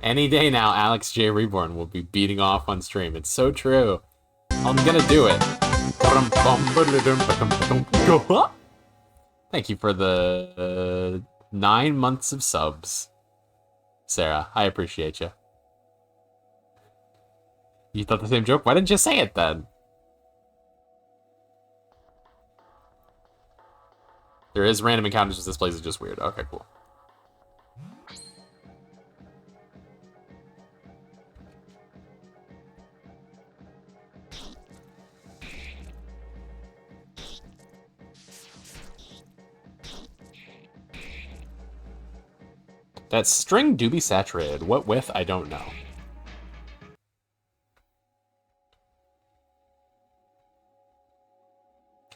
Any day now, Alex J. Reborn will be beating off on stream. It's so true. I'm gonna do it. Thank you for the 9 months of subs, Sarah. I appreciate you. You thought the same joke? Why didn't you say it then? There is random encounters. This place is just weird. Okay, cool. That string do be saturated. What with? I don't know.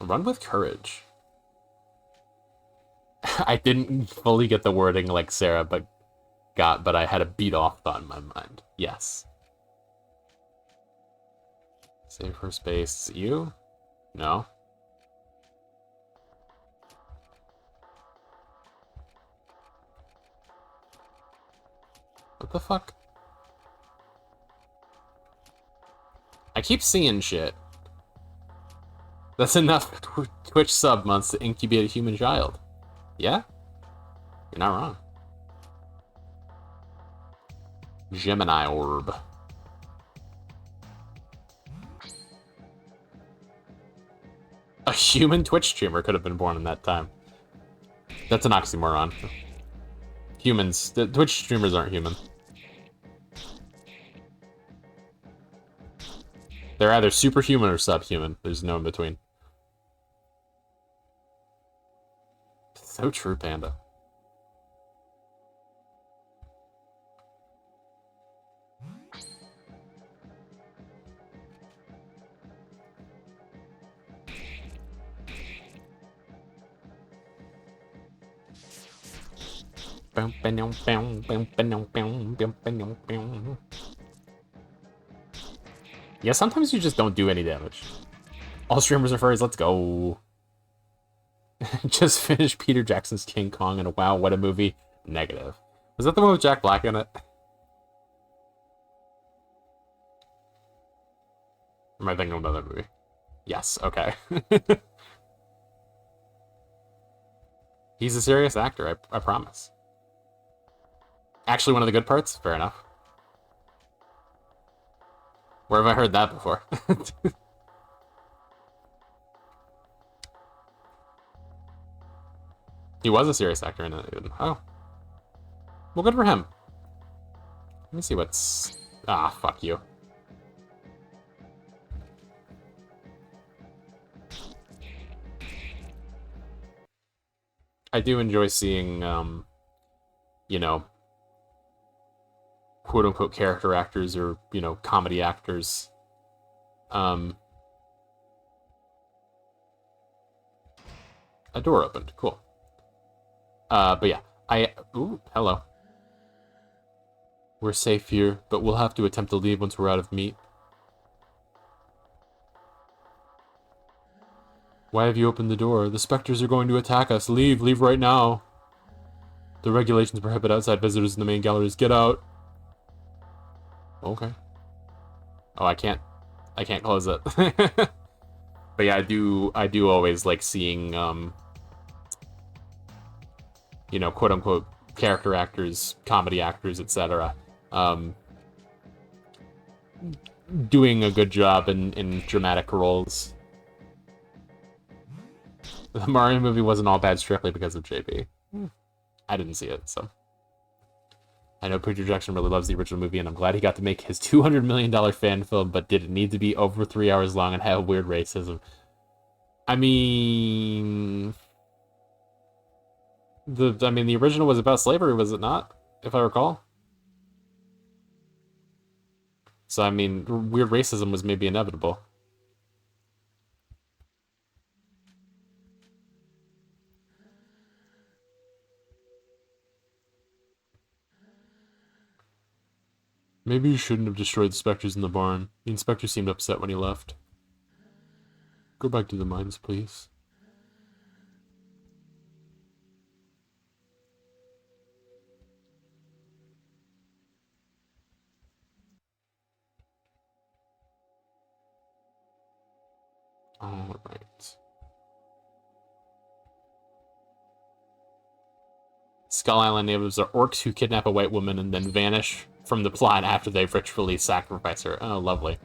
Run with courage. I didn't fully get the wording like Sarah, but I had a beat off thought in my mind. Yes. Save for space. You? No. What the fuck? I keep seeing shit. That's enough Twitch sub months to incubate a human child. Yeah? You're not wrong. Gemini orb. A human Twitch streamer could have been born in that time. That's an oxymoron. Humans. The Twitch streamers aren't human. They're either superhuman or subhuman. There's no in between. So true, Panda. Yeah, sometimes you just don't do any damage. All streamers are furries, let's go. Just finished Peter Jackson's King Kong, and wow, what a movie. Negative. Was that the one with Jack Black in it? Or am I thinking of another movie? Yes, okay. He's a serious actor, I promise. Actually, one of the good parts? Fair enough. Where have I heard that before? He was a serious actor in it. Oh. Well, good for him. Let me see what's... Ah, fuck you. I do enjoy seeing, you know, quote-unquote character actors or, you know, comedy actors. A door opened. Cool. But yeah, ooh, hello. We're safe here, but we'll have to attempt to leave once we're out of meat. Why have you opened the door? The specters are going to attack us. Leave right now. The regulations prohibit outside visitors in the main galleries. Get out. Okay. Oh, I can't close it. But yeah, I do always like seeing, you know, quote unquote character actors, comedy actors, etc. Doing a good job in dramatic roles. The Mario movie wasn't all bad strictly because of JB. I didn't see it, so. I know Peter Jackson really loves the original movie, and I'm glad he got to make his $200 million fan film, but did it need to be over 3 hours long and have weird racism? I mean... the original was about slavery, was it not? If I recall. So, I mean, weird racism was maybe inevitable. Maybe you shouldn't have destroyed the specters in the barn. The inspector seemed upset when he left. Go back to the mines, please. Alright. Skull Island natives are orcs who kidnap a white woman and then vanish from the plot after they've ritually sacrificed her. Oh, lovely.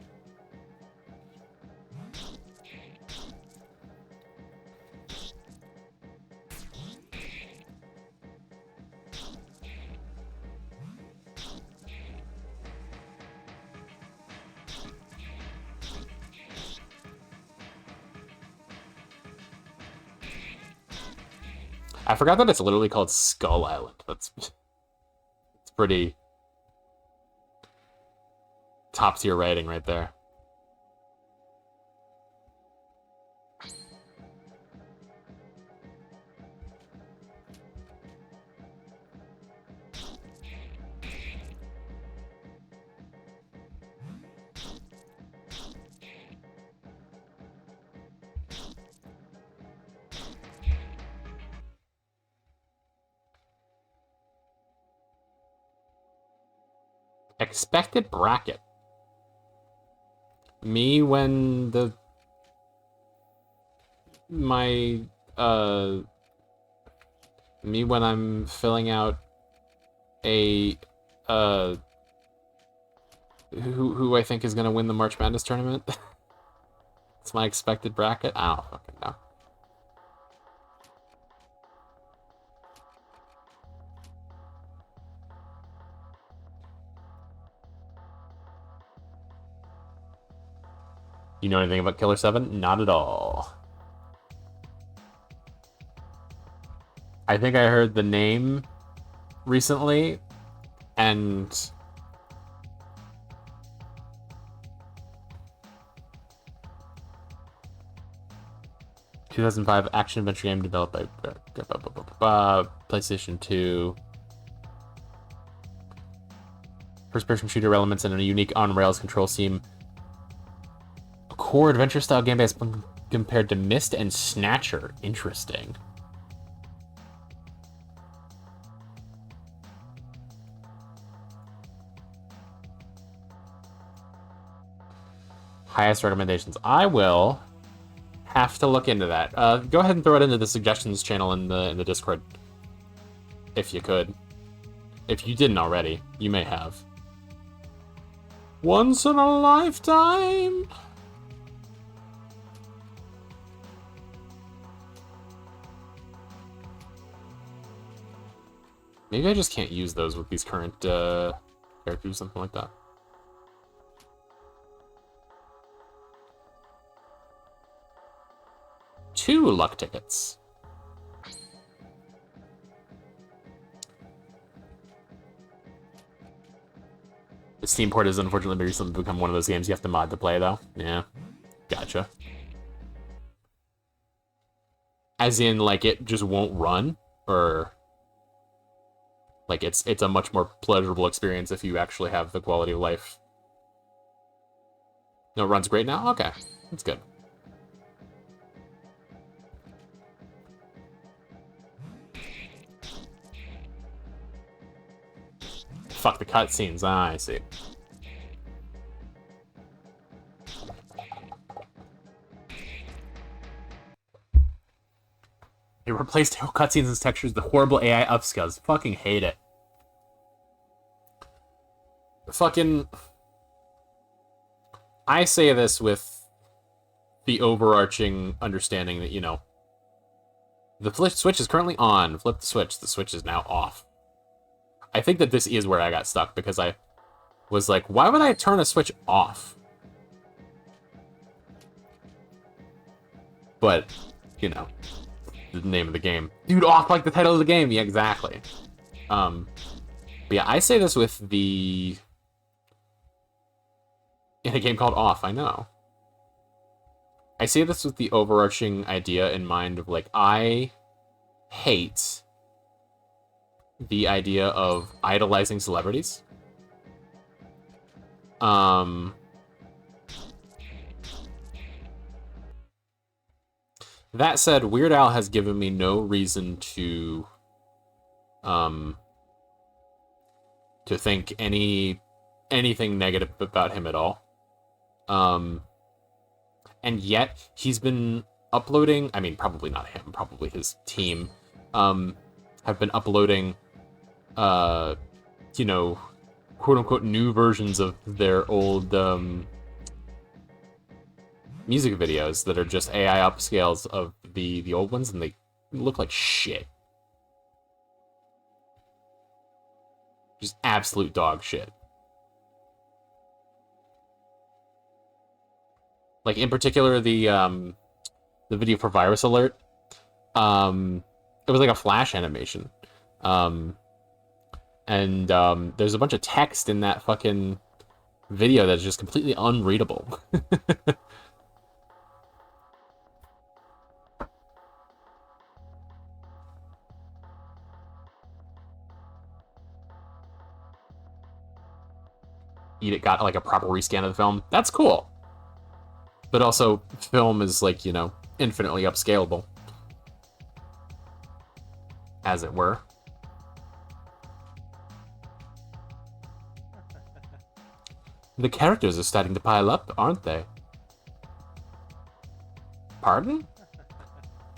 I forgot that it's literally called Skull Island. It's pretty top tier writing right there. Expected bracket. Me when me when I'm filling out a who I think is gonna win the March Madness tournament. It's my expected bracket. I don't fucking know. You know anything about Killer 7? Not at all. I think I heard the name recently, and ...2005 action-adventure game developed by PlayStation 2. First-person shooter elements and a unique on-rails control scheme. Core adventure-style gameplay as compared to Myst and Snatcher. Interesting. Highest recommendations. I will have to look into that. Go ahead and throw it into the suggestions channel in the Discord, if you could. If you didn't already, you may have. Once in a lifetime. Maybe I just can't use those with these current characters, something like that. Two luck tickets. The Steam port has unfortunately recently become one of those games you have to mod to play, though. Yeah, gotcha. As in, like, it just won't run, or like it's a much more pleasurable experience if you actually have the quality of life. No, it runs great now? Okay, that's good. Fuck the cutscenes. Ah, I see. It replaced cutscenes and textures with horrible AI upscales. Fucking hate it. Fucking... I say this with the overarching understanding that, you know, the switch is currently on. Flip the switch is now off. I think that this is where I got stuck, because I was like, why would I turn a Switch off? But, you know, the name of the game. Dude, off like the title of the game. Yeah, exactly. But yeah, I say this with the... In a game called Off, I know. I say this with the overarching idea in mind of, like, I hate the idea of idolizing celebrities. That said, Weird Al has given me no reason to think anything negative about him at all. And yet he's been uploading, I mean, probably not him, probably his team, have been uploading, you know, quote-unquote new versions of their old music videos that are just AI upscales of the old ones, and they look like shit. Just absolute dog shit. Like, in particular, the video for Virus Alert, it was like a Flash animation. And there's a bunch of text in that fucking video that's just completely unreadable. It got like a proper rescan of the film. That's cool. But also, film is, like, you know, infinitely upscalable, as it were. The characters are starting to pile up, aren't they? Pardon?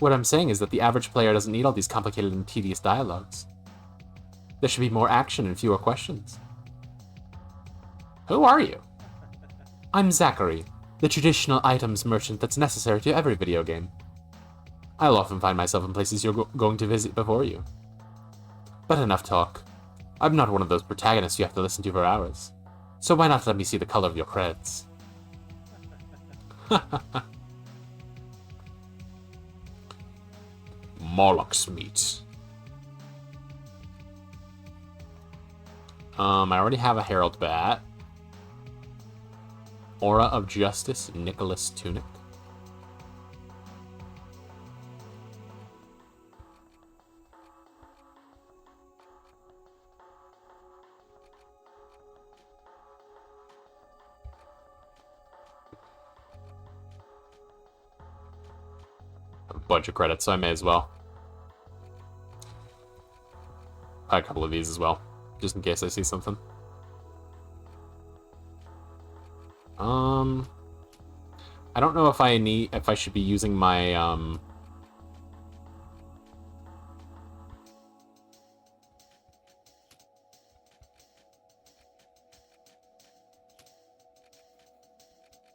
What I'm saying is that the average player doesn't need all these complicated and tedious dialogues. There should be more action and fewer questions. Who are you? I'm Zachary, the traditional items merchant that's necessary to every video game. I'll often find myself in places you're going to visit before you. But enough talk. I'm not one of those protagonists you have to listen to for hours. So why not let me see the color of your creds? Morlock's meat. I already have a Herald Bat. Aura of Justice, Nicholas Tunic. A bunch of credits, so I may as well. Buy a couple of these as well, just in case I see something. I don't know if I should be using my,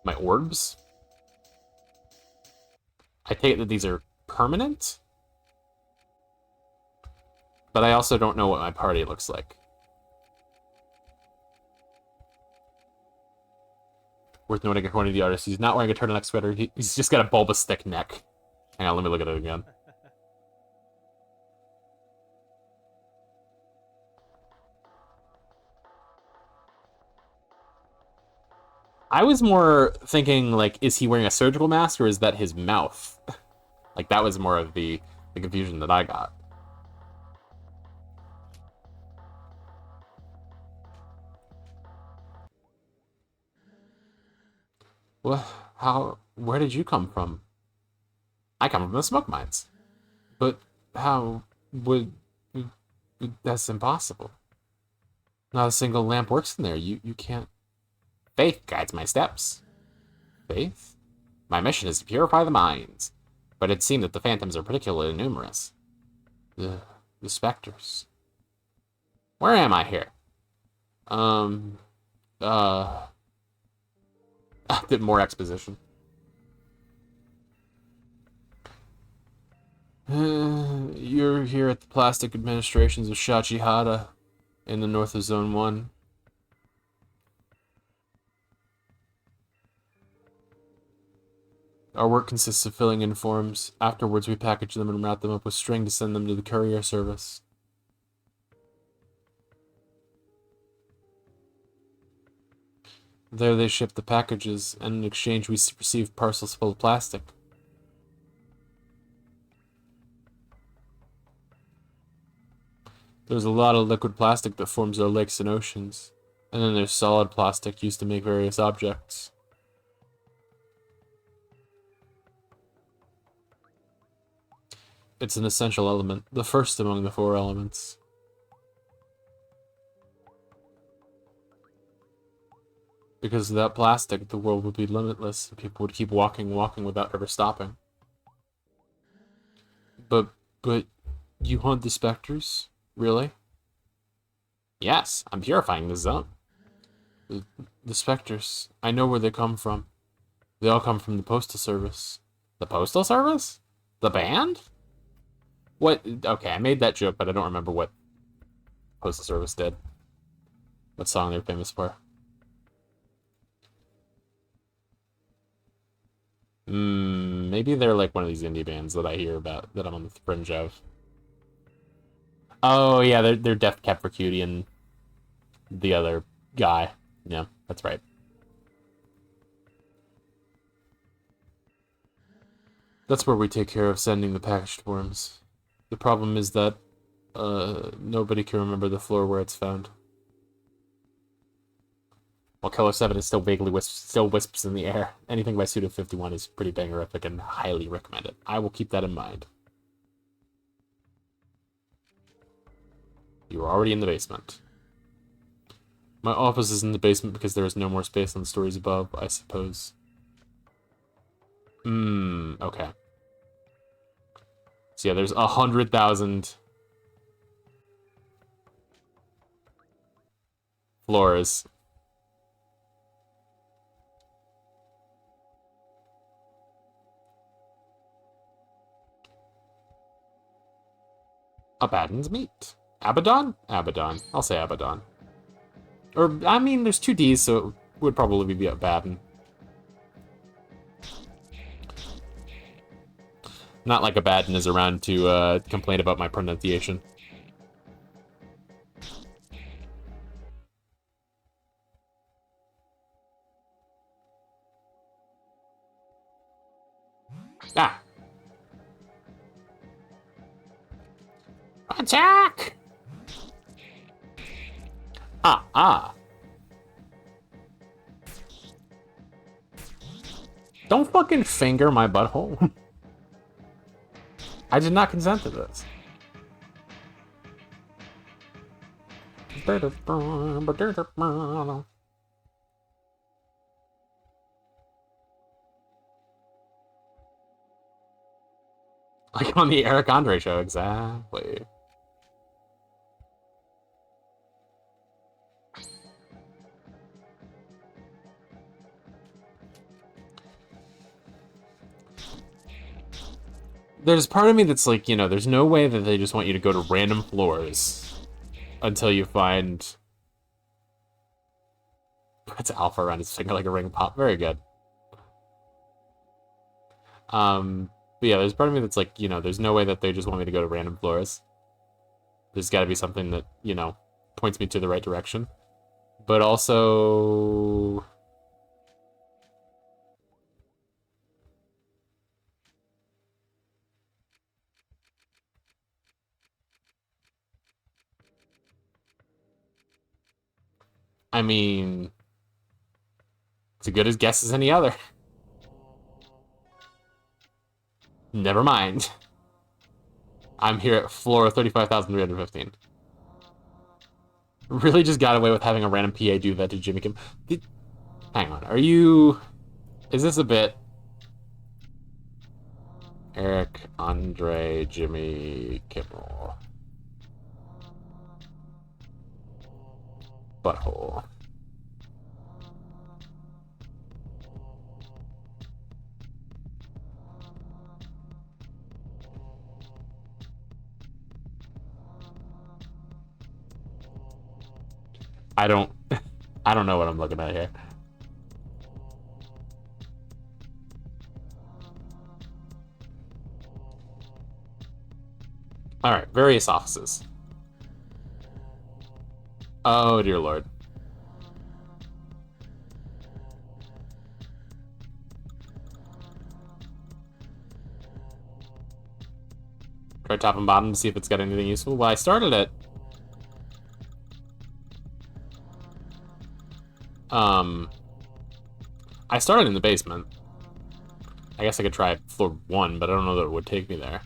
my orbs. I take it that these are permanent, but I also don't know what my party looks like. Worth noting, according to the artist, he's not wearing a turtleneck sweater. He's just got a bulbous thick neck. Hang on, let me look at it again. I was more thinking, like, is he wearing a surgical mask or is that his mouth? Like, that was more of the confusion that I got. Well, where did you come from? I come from the smoke mines. But how would... That's impossible. Not a single lamp works in there. You can't... Faith guides my steps. Faith? My mission is to purify the mines. But it seemed that the phantoms are particularly numerous. The specters. Where am I here? Did more exposition. You're here at the plastic administrations of Shachihara. in the north of Zone 1. Our work consists of filling in forms. Afterwards, we package them and wrap them up with string to send them to the courier service. There they ship the packages, and in exchange we receive parcels full of plastic. There's a lot of liquid plastic that forms our lakes and oceans, and then there's solid plastic used to make various objects. It's an essential element, the first among the 4 elements. Because without plastic, the world would be limitless, and people would keep walking without ever stopping. But you hunt the specters? Really? Yes, I'm purifying the zone. The specters, I know where they come from. They all come from the Postal Service. The Postal Service? The band? What? Okay, I made that joke, but I don't remember what Postal Service did. What song they're famous for. Maybe they're like one of these indie bands that I hear about, that I'm on the fringe of. Oh, yeah, they're Death Cab for Cutie and the other guy. Yeah, that's right. That's where we take care of sending the packaged forms. The problem is that, nobody can remember the floor where it's found. While Killer 7 is still vaguely wisps in the air, anything by Suda51 is pretty bangerific and highly recommended. I will keep that in mind. You are already in the basement. My office is in the basement because there is no more space on the stories above, I suppose. Okay. So yeah, there's 100,000 floors. Abaddon's meat. Abaddon? Abaddon. I'll say Abaddon. Or, I mean, there's 2 Ds, so it would probably be Abaddon. Not like Abaddon is around to complain about my pronunciation. Ah! Attack! Ah. Don't fucking finger my butthole. I did not consent to this. Like on the Eric Andre show, exactly. There's part of me that's like, you know, there's no way that they just want you to go to random floors until you find... Puts alpha around his finger like a ring pop. Very good. But yeah, there's part of me that's like, you know, there's no way that they just want me to go to random floors. There's got to be something that, you know, points me to the right direction. But also... I mean... It's as good as guess as any other. Never mind. I'm here at floor 35,315. Really just got away with having a random PA do that to Jimmy Kim. Hang on, are you... Is this a bit? Eric, Andre, Jimmy Kimmel. Butthole. I don't... I don't know what I'm looking at here. Alright, various offices. Oh, dear lord. Try top and bottom to see if it's got anything useful. Well, I started it. I started in the basement. I guess I could try floor 1, but I don't know that it would take me there.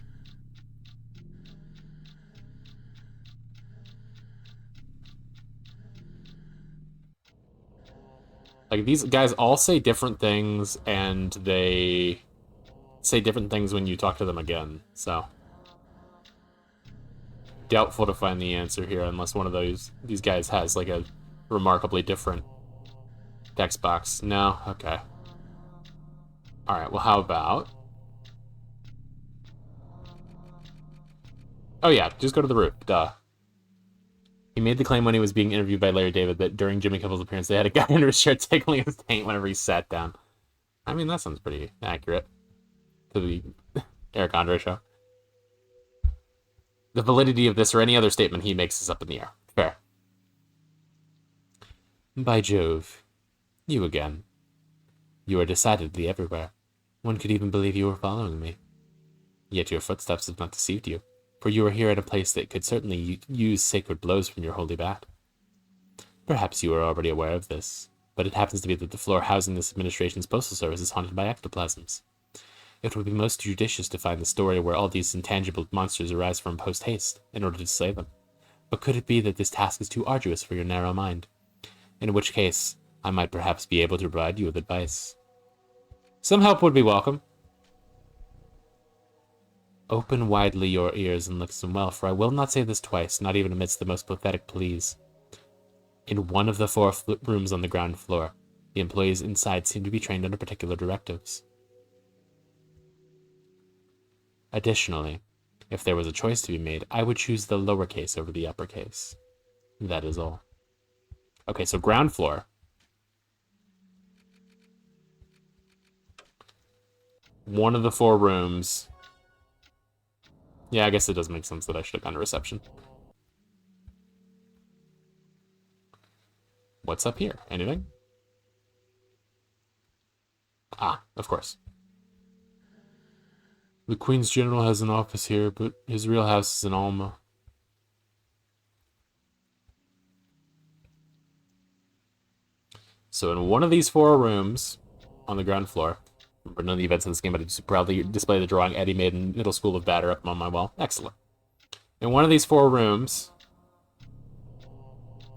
Like, these guys all say different things, and they say different things when you talk to them again, so... Doubtful to find the answer here, unless one of these guys has, like, a remarkably different text box. No? Okay. Alright, well, how about... Oh yeah, just go to the roof, duh. He made the claim when he was being interviewed by Larry David that during Jimmy Kimmel's appearance, they had a guy under his chair tickling his taint whenever he sat down. I mean, that sounds pretty accurate to the Eric Andre show. The validity of this or any other statement he makes is up in the air. Fair. By Jove. You again. You are decidedly everywhere. One could even believe you were following me. Yet your footsteps have not deceived you, for you are here at a place that could certainly use sacred blows from your holy bat. Perhaps you are already aware of this, but it happens to be that the floor housing this administration's postal service is haunted by ectoplasms. It would be most judicious to find the story where all these intangible monsters arise from post-haste, in order to slay them. But could it be that this task is too arduous for your narrow mind? In which case, I might perhaps be able to provide you with advice. Some help would be welcome. Open widely your ears and listen well, for I will not say this twice, not even amidst the most pathetic pleas. In one of the 4 rooms on the ground floor, the employees inside seem to be trained under particular directives. Additionally, if there was a choice to be made, I would choose the lowercase over the uppercase. That is all. Okay, so ground floor. One of the 4 rooms. Yeah, I guess it does make sense that I should have gone to reception. What's up here? Anything? Ah, of course. The Queen's General has an office here, but his real house is in Alma. So in one of these 4 rooms on the ground floor, remember none of the events in this game, but I just proudly display the drawing Eddie made in middle school of batter up on my wall. Excellent. In one of these 4 rooms,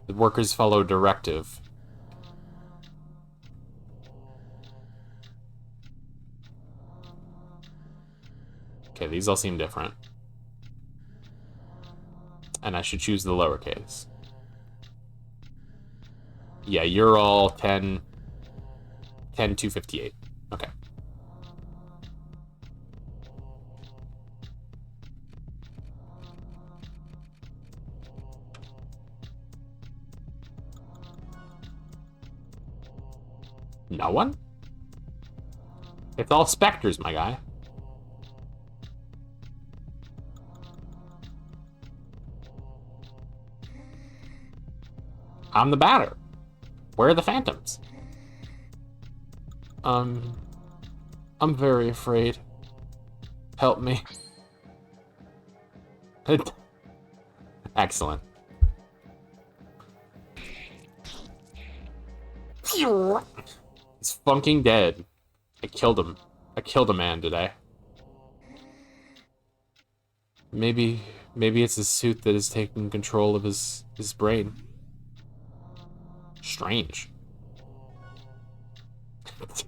the workers follow a directive. Okay, these all seem different. And I should choose the lowercase. Yeah, you're all 10-258. Okay. No one? It's all specters, my guy. I'm the batter. Where are the phantoms? I'm very afraid. Help me. Excellent. He's fucking dead. I killed him. I killed a man today. Maybe it's his suit that is taking control of his brain. Strange.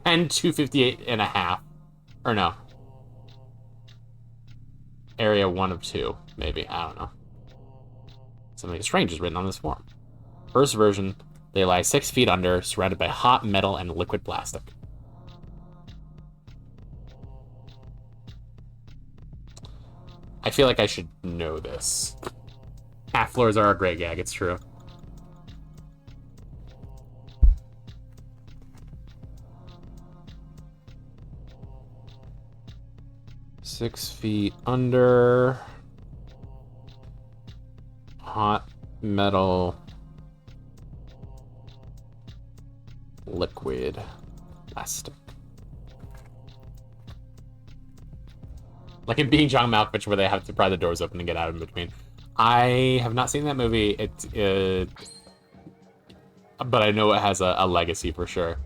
10-258 and a half. Or no. Area 1 of 2, maybe. I don't know. Something strange is written on this form. First version, they lie 6 feet under, surrounded by hot metal and liquid plastic. I feel like I should know this. Half floors are a great gag, it's true. 6 feet under. Hot metal. Liquid. Plastic. Like in Being John Malkovich, where they have to pry the doors open and get out in between. I have not seen that movie. But I know it has a legacy for sure.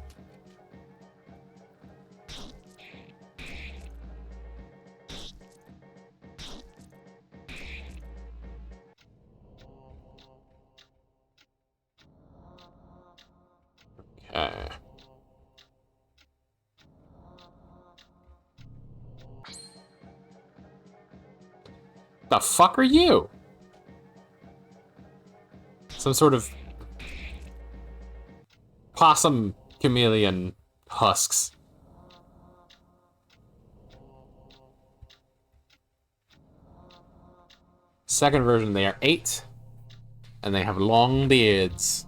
Okay. The fuck are you? Some sort of possum chameleon husks. Second version, they are 8, and they have long beards.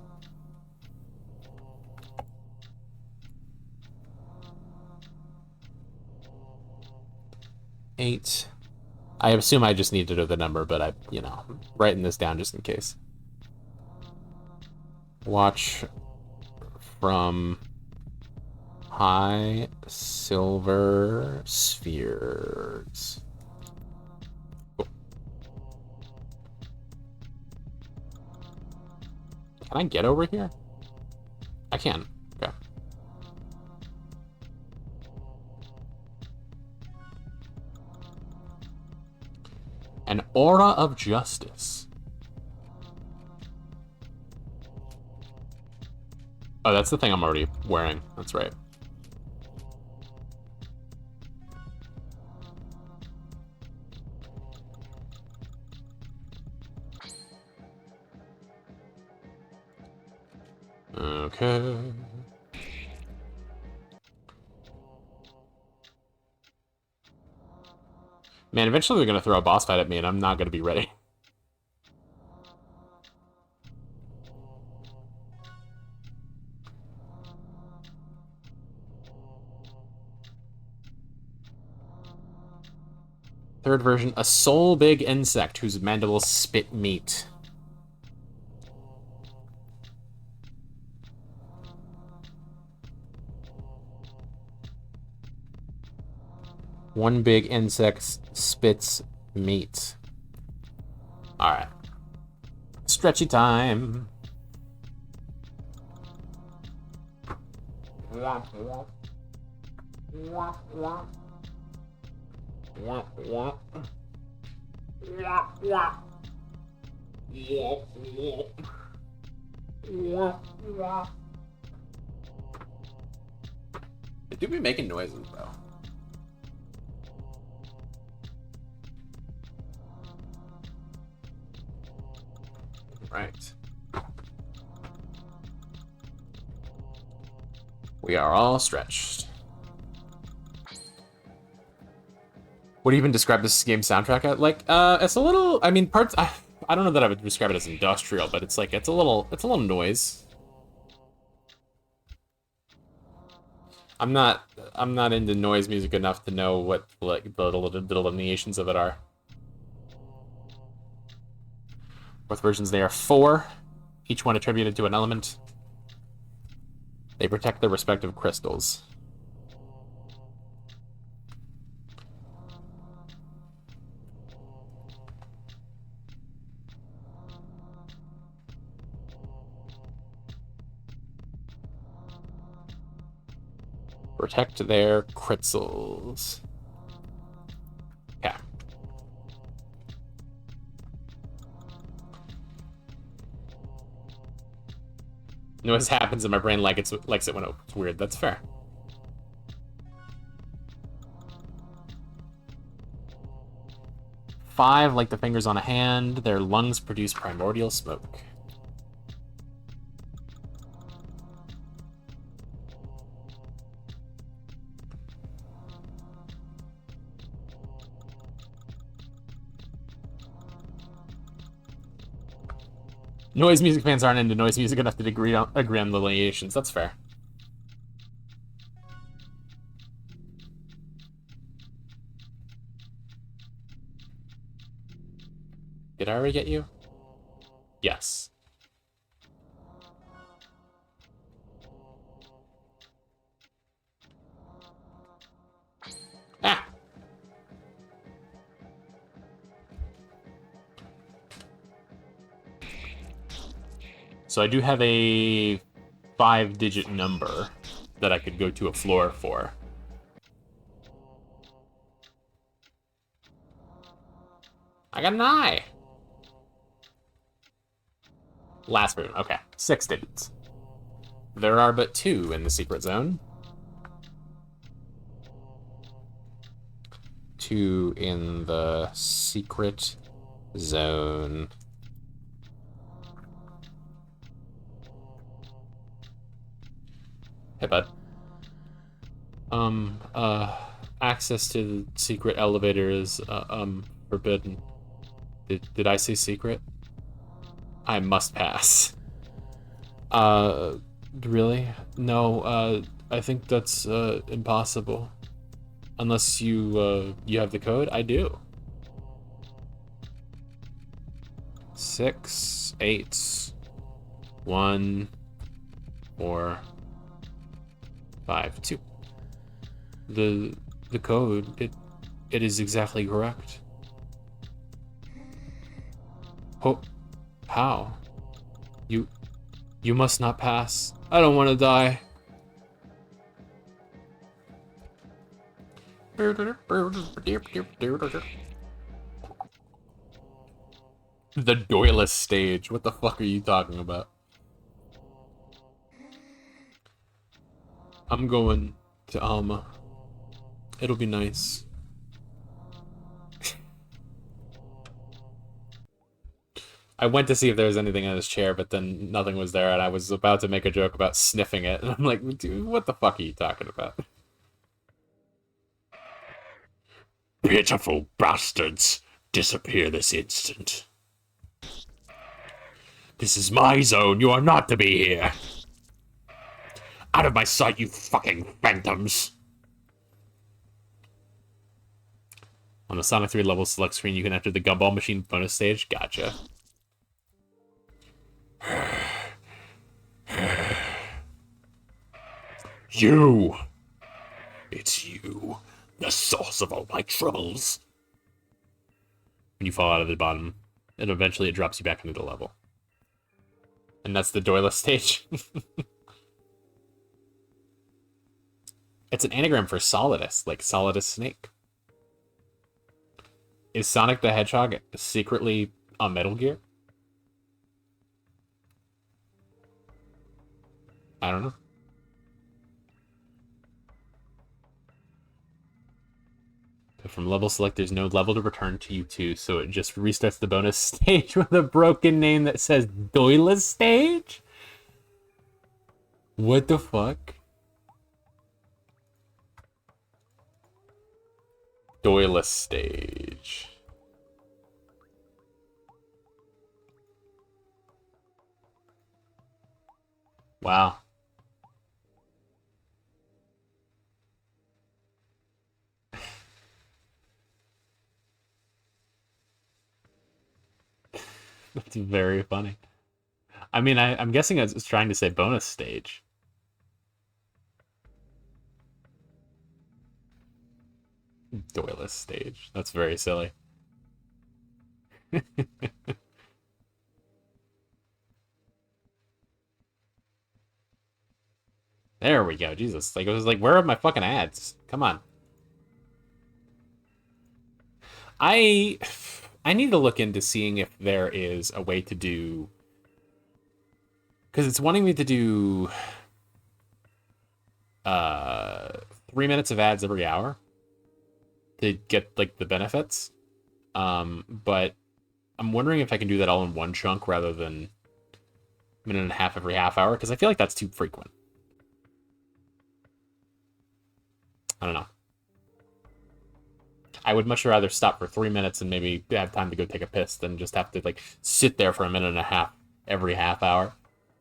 Eight. I assume I just need to know the number, but I'm writing this down just in case. Watch from high silver spheres. Cool. Can I get over here? I can. Okay. An aura of justice. Oh, that's the thing I'm already wearing. That's right. Okay. Man, eventually they're gonna throw a boss fight at me and I'm not gonna be ready. Third version, a soul big insect whose mandibles spit meat. One big insect spits meat. Alright. Stretchy time. They do be making noises though. Right. We are all stretched. Would you even describe this game soundtrack at? Like, it's a little, I mean, parts, I don't know that I would describe it as industrial, but it's like, it's a little noise. I'm not into noise music enough to know what, like, the delineations of it are. Both versions, they are 4, each one attributed to an element. They protect their respective crystals. Protect their crystals. Yeah. Noise happens and my brain likes it when it's weird. That's fair. Five, like the fingers on a hand, their lungs produce primordial smoke. Noise music fans aren't into noise music enough to agree on the lineations. That's fair. Did I already get you? Yes. Ah! So I do have a 5-digit number that I could go to a floor for. I got an eye! Last room, okay. 6 digits. There are but 2 in the secret zone. 2 in the secret zone. Hey, bud. Access to the secret elevator is, forbidden. Did I say secret? I must pass. Really? No, I think that's, impossible. Unless you have the code? I do. 6, 8, 1, 4, 5, 2. The code, it is exactly correct. Oh, how? You must not pass. I don't want to die. The Doyless stage. What the fuck are you talking about? I'm going to Alma. It'll be nice. I went to see if there was anything in his chair, but then nothing was there, and I was about to make a joke about sniffing it, and I'm like, dude, what the fuck are you talking about? Pitiful bastards! Disappear this instant. This is my zone. You are not to be here. Out of my sight, you fucking phantoms. On the Sonic 3 level select screen, you can enter the Gumball Machine bonus stage. Gotcha. You! It's you, the source of all my troubles. When you fall out of the bottom, and eventually it drops you back into the level. And that's the Doyless stage. It's an anagram for Solidus, like Solidus Snake. Is Sonic the Hedgehog secretly on Metal Gear? I don't know. But from level select, there's no level to return to you to, so it just restarts the bonus stage with a broken name that says Doyless stage? What the fuck? Doyless stage. Wow. That's very funny. I mean, I'm guessing it's trying to say bonus stage. Doyless stage. That's very silly. There we go. Jesus. Like, it was like, where are my fucking ads? Come on. I need to look into seeing if there is a way to do, because it's wanting me to do 3 minutes of ads every hour to get like the benefits. But I'm wondering if I can do that all in one chunk rather than a minute and a half every half hour, because I feel like that's too frequent. I don't know. I would much rather stop for 3 minutes and maybe have time to go take a piss than just have to like sit there for a minute and a half every half hour.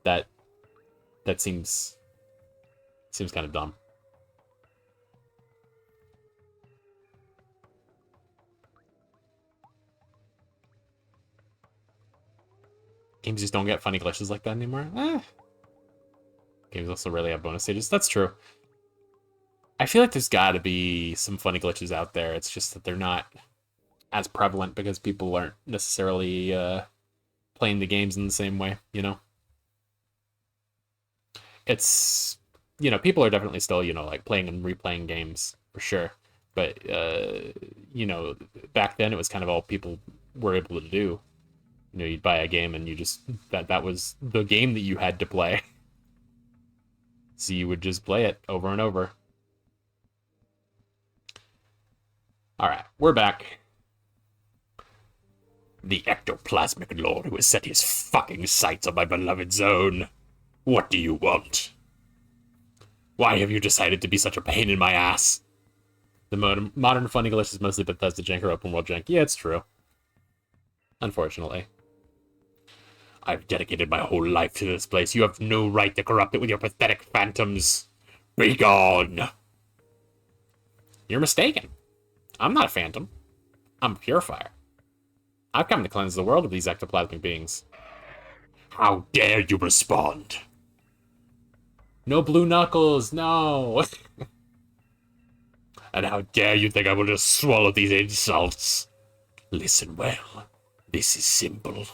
That seems kind of dumb. Games just don't get funny glitches like that anymore. Games also rarely have bonus stages. That's true. I feel like there's got to be some funny glitches out there. It's just that they're not as prevalent because people aren't necessarily playing the games in the same way, you know? It's, you know, people are definitely still, you know, like playing and replaying games for sure. But, you know, back then it was kind of all people were able to do. You know, you'd buy a game and you just, that was the game that you had to play. So you would just play it over and over. All right, we're back. The ectoplasmic lord who has set his fucking sights on my beloved zone. What do you want? Why have you decided to be such a pain in my ass? The modern funny glitch is mostly Bethesda jank or open world jank. Yeah, it's true. Unfortunately. I've dedicated my whole life to this place. You have no right to corrupt it with your pathetic phantoms. Be gone! You're mistaken. I'm not a phantom. I'm a purifier. I've come to cleanse the world of these ectoplasmic beings. How dare you respond? No blue knuckles, no! And how dare you think I will just swallow these insults? Listen well. This is simple.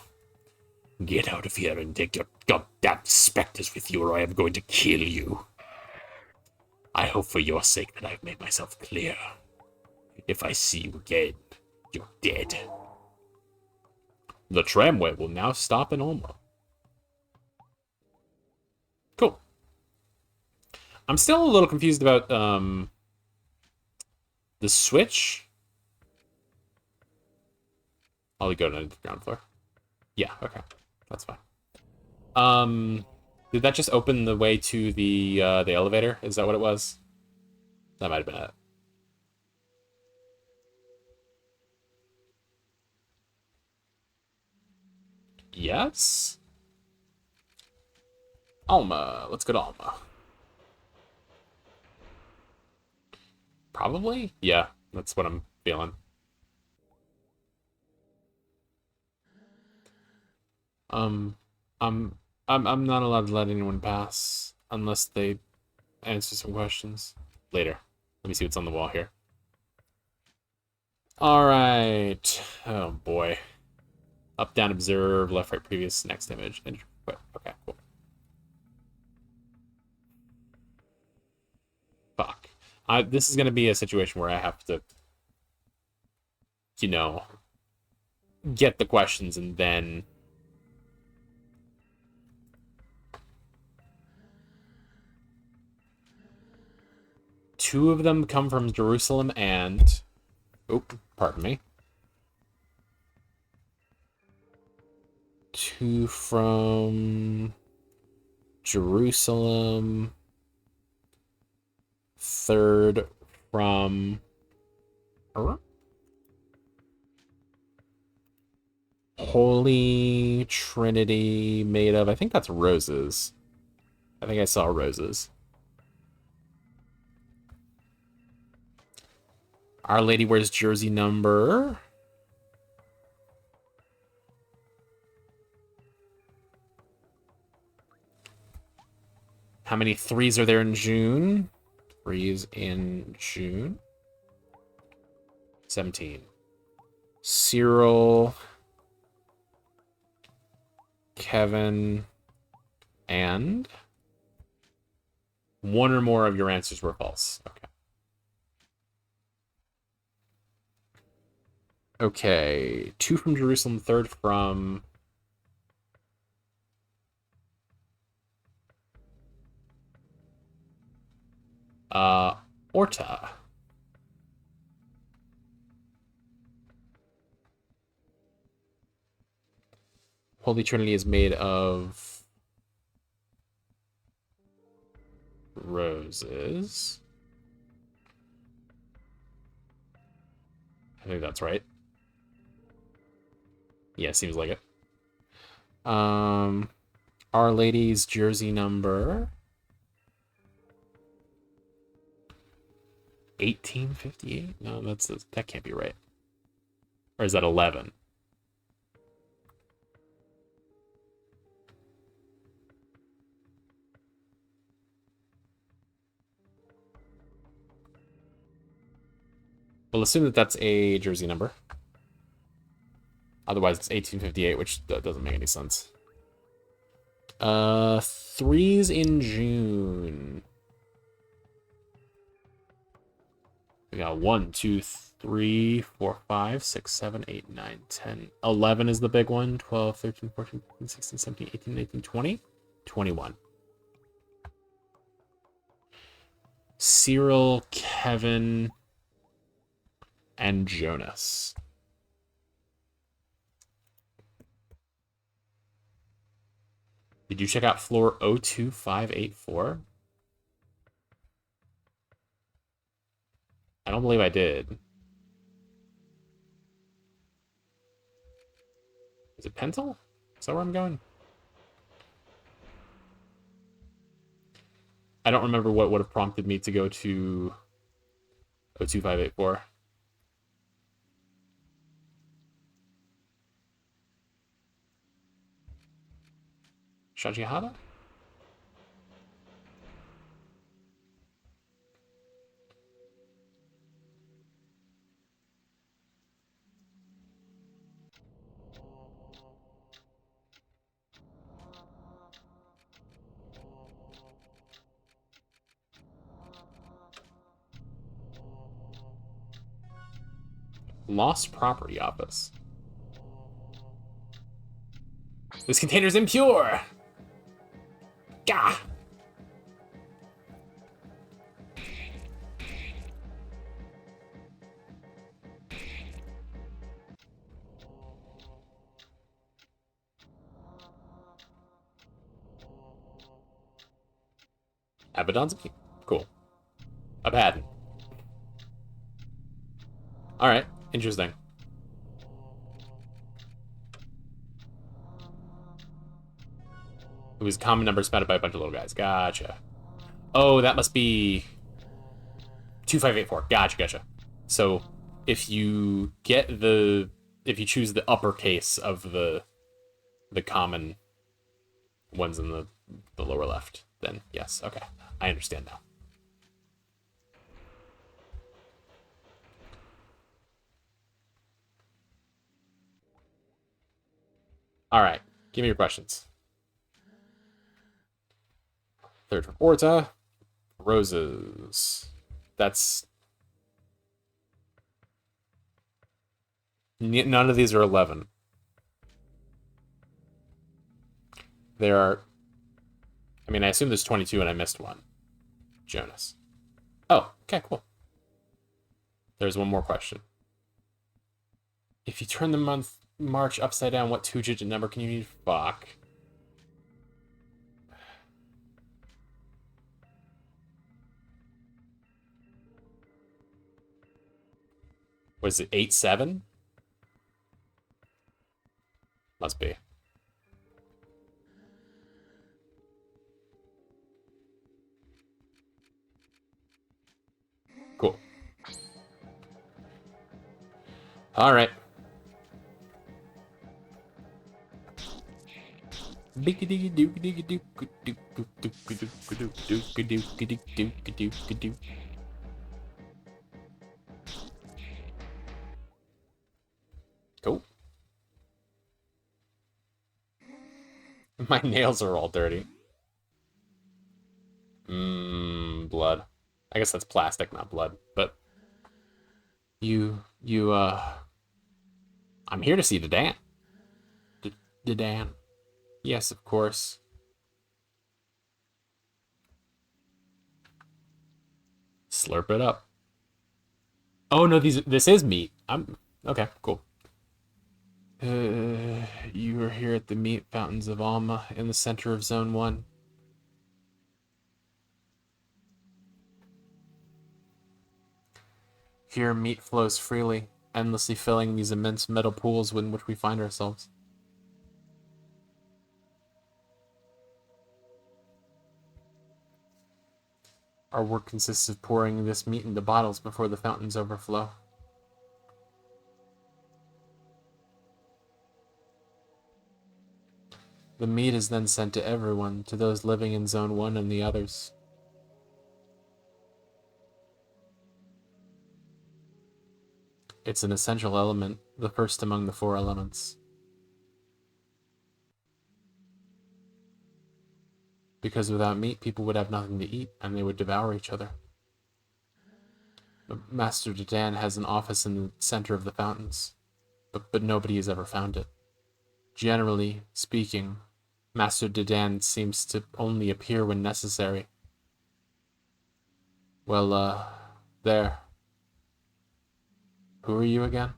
Get out of here and take your goddamn specters with you, or I am going to kill you. I hope for your sake that I've made myself clear. If I see you again, you're dead. The tramway will now stop in Ulmo. Cool. I'm still a little confused about the switch. I'll go to the ground floor. Yeah, okay. That's fine. Did that just open the way to the elevator? Is that what it was? That might have been it. Yes? Alma. Let's go to Alma. Probably? Yeah, that's what I'm feeling. I'm not allowed to let anyone pass unless they answer some questions. Later. Let me see what's on the wall here. Alright. Oh boy. Up, down, observe, left, right, previous, next image. Okay, cool. Fuck. This is gonna be a situation where I have to, you know, get the questions and then two of them come from Jerusalem and... Oh, pardon me. Two from Jerusalem. Third from... Holy Trinity made of... I think that's roses. I think I saw roses. Our Lady wears jersey number... How many threes are there in June? Threes in June. 17. Cyril, Kevin, and one or more of your answers were false. Okay. Okay. Two from Jerusalem, third from... Orta. Holy Trinity is made of roses. I think that's right. Yeah, seems like it. Our Lady's jersey number 1858? No, that can't be right. Or is that 11? We'll assume that that's a jersey number. Otherwise, it's 1858, which doesn't make any sense. Threes in June. We got 1, 2, 3, 4, 5, 6, 7, 8, 9, 10. 11 is the big one. 12, 13, 14, 15, 16, 17, 18, 19, 20. 21. Cyril, Kevin, and Jonas. Did you check out floor 02584? I don't believe I did. Is it Pentel? Is that where I'm going? I don't remember what would have prompted me to go to 02584. Shajihada? Lost Property Office. This container's impure! Gah! Abaddon's cool. Abaddon. Alright, interesting. It was a common number spouted by a bunch of little guys. Gotcha. Oh, that must be 2584. Gotcha. So if you choose the uppercase of the common ones in the lower left, then yes, okay. I understand now. Alright, give me your questions. Third from Orta. Roses. That's... None of these are 11. There are... I mean, I assume there's 22 and I missed one. Jonas. Oh, okay, cool. There's one more question. If you turn the month March upside down, what two-digit number can you need? Fuck. Was it 8-7? Must be. Cool. All right. Cool. My nails are all dirty. Blood. I guess that's plastic, not blood. But I'm here to see the Dan. The Dan. Yes, of course. Slurp it up. Oh no, this is meat. Okay, cool. You are here at the meat fountains of Alma in the center of Zone 1. Here, meat flows freely, endlessly filling these immense metal pools in which we find ourselves. Our work consists of pouring this meat into bottles before the fountains overflow. The meat is then sent to everyone, to those living in Zone 1 and the others. It's an essential element, the first among the four elements. Because without meat, people would have nothing to eat, and they would devour each other. Master Dedan has an office in the center of the fountains, but nobody has ever found it. Generally speaking, Master Dedan seems to only appear when necessary. Well, there. Who are you again?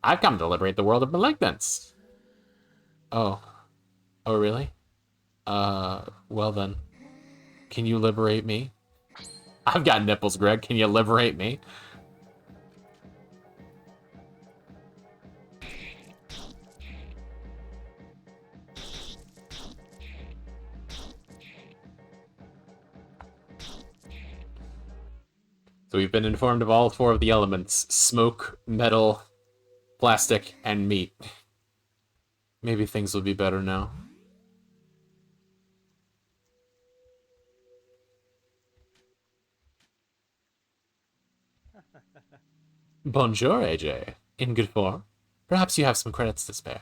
I've come to liberate the world of malignants. Oh. Oh, really? Well then. Can you liberate me? I've got nipples, Greg. Can you liberate me? So we've been informed of all four of the elements: smoke, metal, plastic, and meat. Maybe things will be better now. Bonjour, AJ. In good form? Perhaps you have some credits to spare.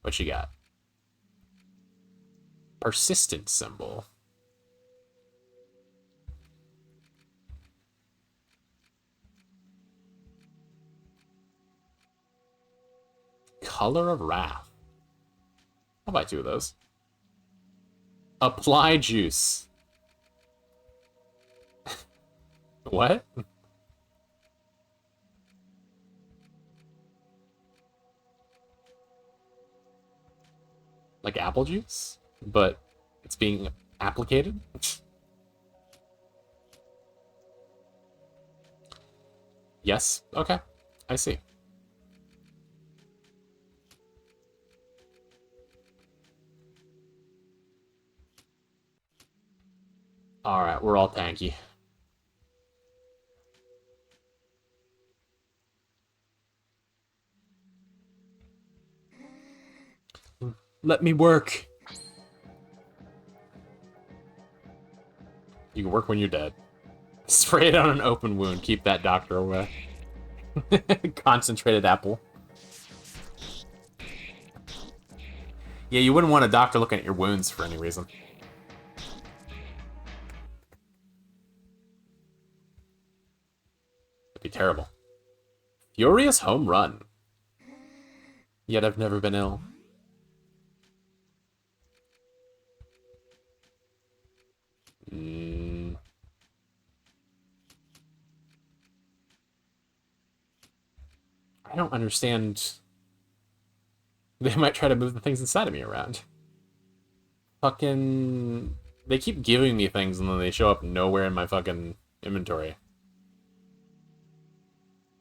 What you got? Persistent symbol. Color of Wrath. I'll buy 2 of those. Apply juice. What? Like apple juice? But it's being applicated? Yes? Okay. I see. Alright, we're all tanky. Let me work. You can work when you're dead. Spray it on an open wound. Keep that doctor away. Concentrated apple. Yeah, you wouldn't want a doctor looking at your wounds for any reason. It'd be terrible. Furious home run. Yet I've never been ill. I don't understand. They might try to move the things inside of me around. Fucking... They keep giving me things and then they show up nowhere in my fucking inventory.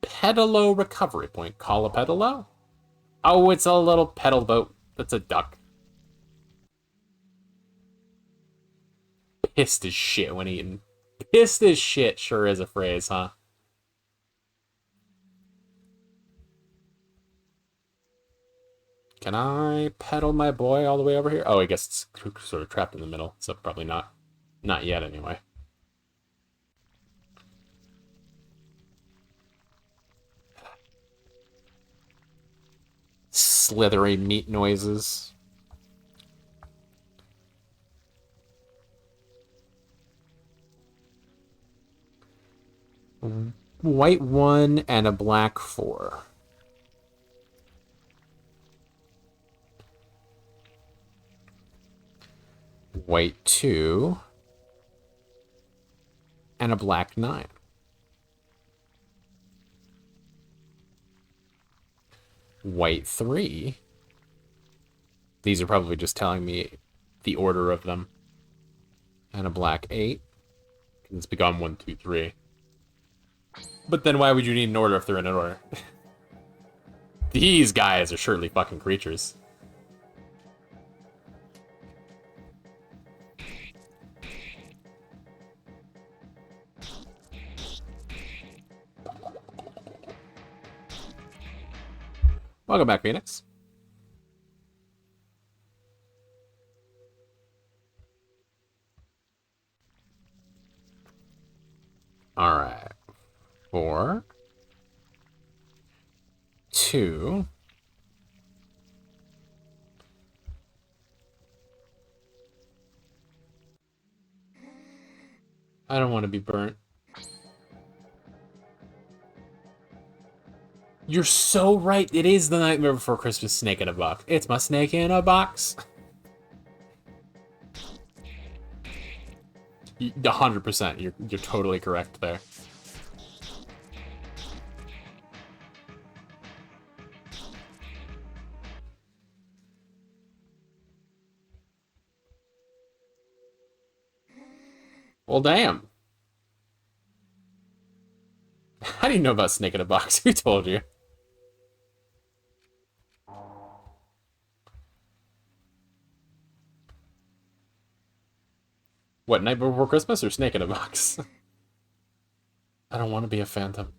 Pedalo recovery point. Call a pedalo? Oh, it's a little pedal boat. That's a duck. Pissed as shit when eating. Pissed as shit sure is a phrase, huh? Can I pedal my boy all the way over here? Oh, I guess it's sort of trapped in the middle, so probably not. Not yet, anyway. Slithery meat noises. White 1 and a black 4. White 2 and a black 9. White 3. These are probably just telling me the order of them. And a black 8. It's become 1, 2, 3. But then why would you need an order if they're in an order? These guys are surely fucking creatures. Welcome back, Phoenix. Alright. 4. 2. I don't want to be burnt. You're so right. It is the Nightmare Before Christmas snake in a box. It's my snake in a box. 100%. You're totally correct there. Well, damn. How do you know about snake in a box? Who told you? What, Night Before Christmas or Snake in a Box? I don't want to be a phantom.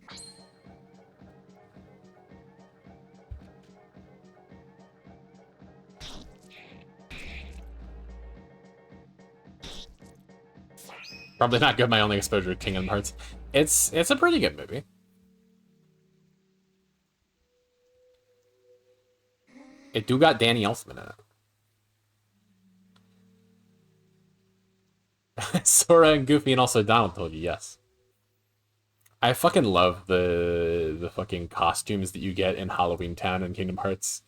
Probably not good, my only exposure to Kingdom Hearts. It's a pretty good movie. It do got Danny Elfman in it. Sora and Goofy and also Donald told you, yes. I fucking love the fucking costumes that you get in Halloween Town and Kingdom Hearts.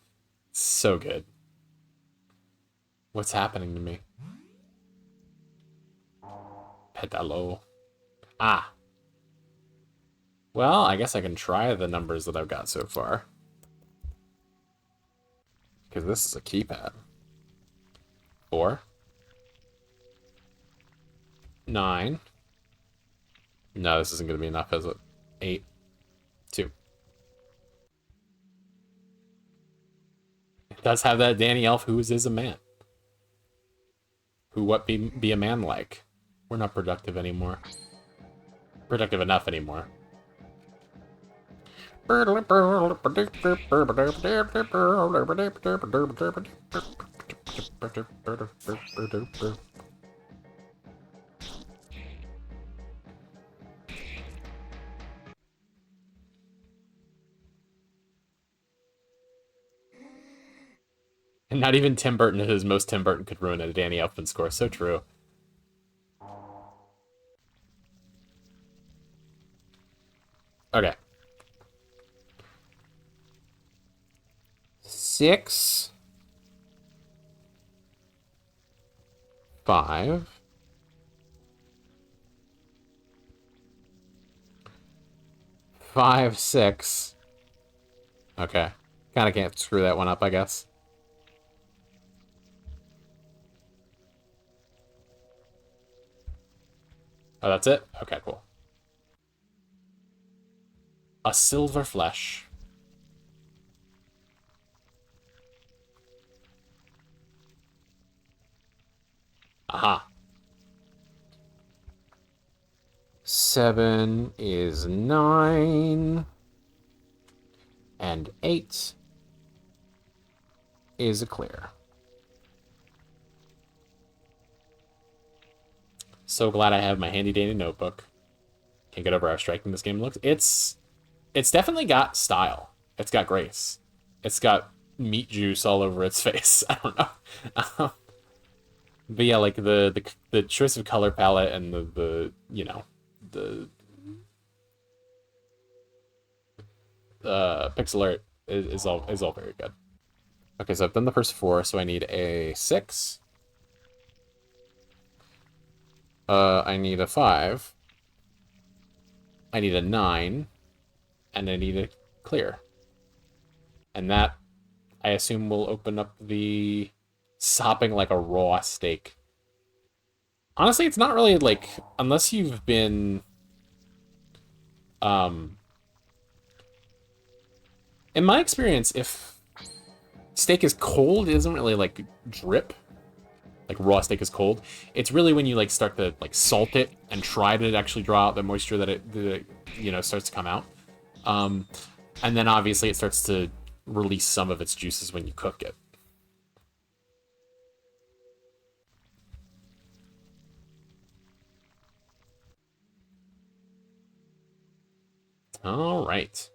So good. What's happening to me? Pedalo. Ah. Well, I guess I can try the numbers that I've got so far. Because this is a keypad. 4. 9. No, this isn't going to be enough, is it? 8. 2. It does have that Danny Elf, who is a man. Who what be a man like? We're not productive anymore. Productive enough anymore. And not even Tim Burton, at his most Tim Burton, could ruin a Danny Elfman score. So true. Okay. 6. 5. 5, 6. Okay. Kind of can't screw that one up, I guess. Oh, that's it? Okay, cool. A silver flesh. Aha. 7 is 9. And 8 is a clear. So glad I have my handy dandy notebook. Can't get over how striking this game looks. It's definitely got style. It's got grace. It's got meat juice all over its face. I don't know. But yeah, like the choice of color palette and the you know, the pixel art is all very good. Okay, so I've done the first 4, so I need a 6. I need a 5. I need a 9. And I need a clear. And that, I assume, will open up the sopping like a raw steak. Honestly, it's not really, like, unless you've been, in my experience, if steak is cold, it doesn't really, like, drip. Like, raw steak is cold. It's really when you, like, start to, like, salt it and try to actually draw out the moisture that it you know, starts to come out. And then, obviously, it starts to release some of its juices when you cook it. All right.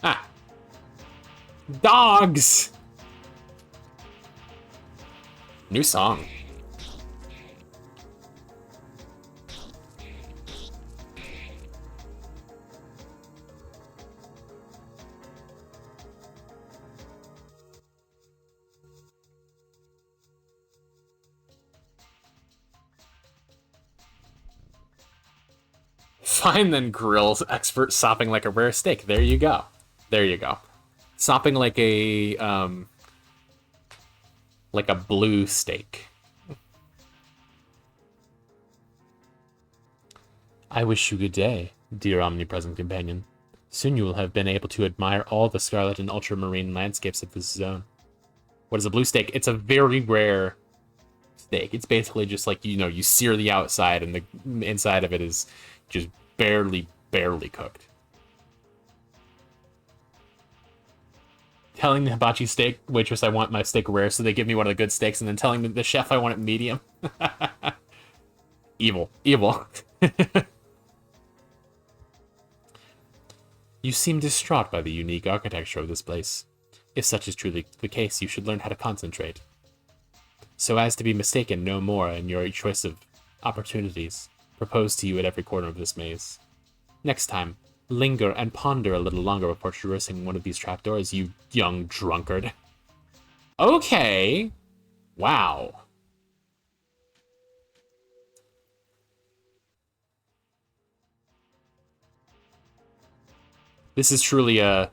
Ah. Dogs! New song. Fine then, grill expert sopping like a rare steak. There you go. There you go. Sopping like a blue steak. I wish you good day, dear omnipresent companion. Soon you will have been able to admire all the scarlet and ultramarine landscapes of this zone. What is a blue steak? It's a very rare steak. It's basically just like, you know, you sear the outside and the inside of it is just barely cooked. Telling the hibachi steak waitress I want my steak rare, so they give me one of the good steaks, and then telling the chef I want it medium. Evil. Evil. You seem distraught by the unique architecture of this place. If such is truly the case, you should learn how to concentrate, so as to be mistaken no more in your choice of opportunities proposed to you at every corner of this maze. Next time, linger and ponder a little longer before traversing one of these trapdoors, you young drunkard. Okay. Wow. This is truly a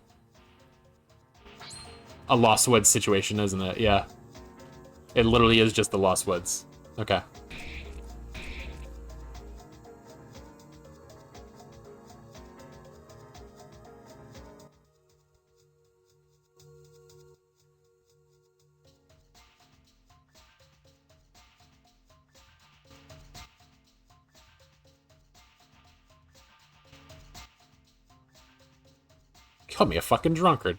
Lost Woods situation, isn't it? Yeah. It literally is just the Lost Woods. Okay. Call me a fucking drunkard.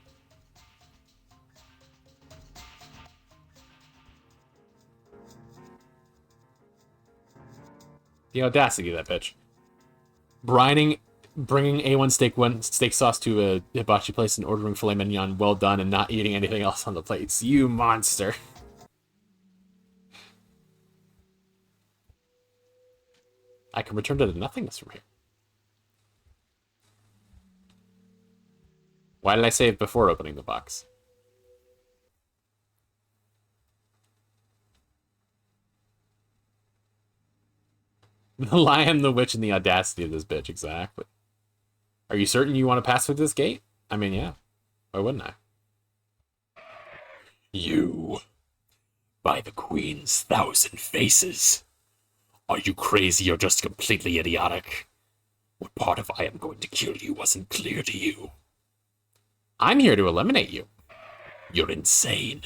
The audacity of that bitch. Bringing A1 steak sauce to a hibachi place and ordering filet mignon well done and not eating anything else on the plates. You monster. I can return to the nothingness from here. Why did I save before opening the box? The lion, the witch, and the audacity of this bitch, exactly. Are you certain you want to pass through this gate? I mean, yeah. Why wouldn't I? You, by the Queen's 1,000 faces. Are you crazy or just completely idiotic? What part of I am going to kill you wasn't clear to you? I'm here to eliminate you. You're insane.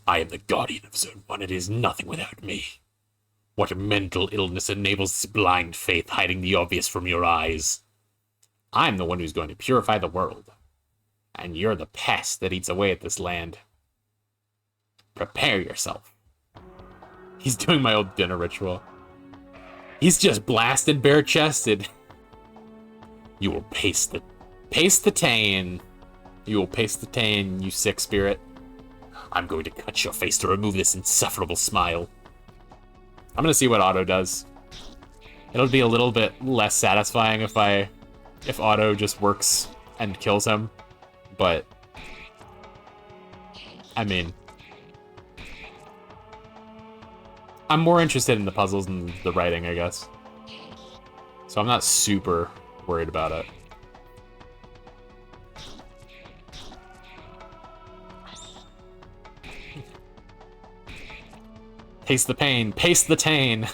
I am the guardian of Zone 1. It is nothing without me. What mental illness enables this blind faith hiding the obvious from your eyes? I'm the one who's going to purify the world. And you're the pest that eats away at this land. Prepare yourself. He's doing my old dinner ritual. He's just blasted bare-chested. You will paste the Tane. You will paste the Tane, you sick spirit. I'm going to cut your face to remove this insufferable smile. I'm gonna see what Otto does. It'll be a little bit less satisfying if Otto just works and kills him, but I mean, I'm more interested in the puzzles than the writing, I guess. So I'm not super worried about it. Taste the pain, paste the Tane.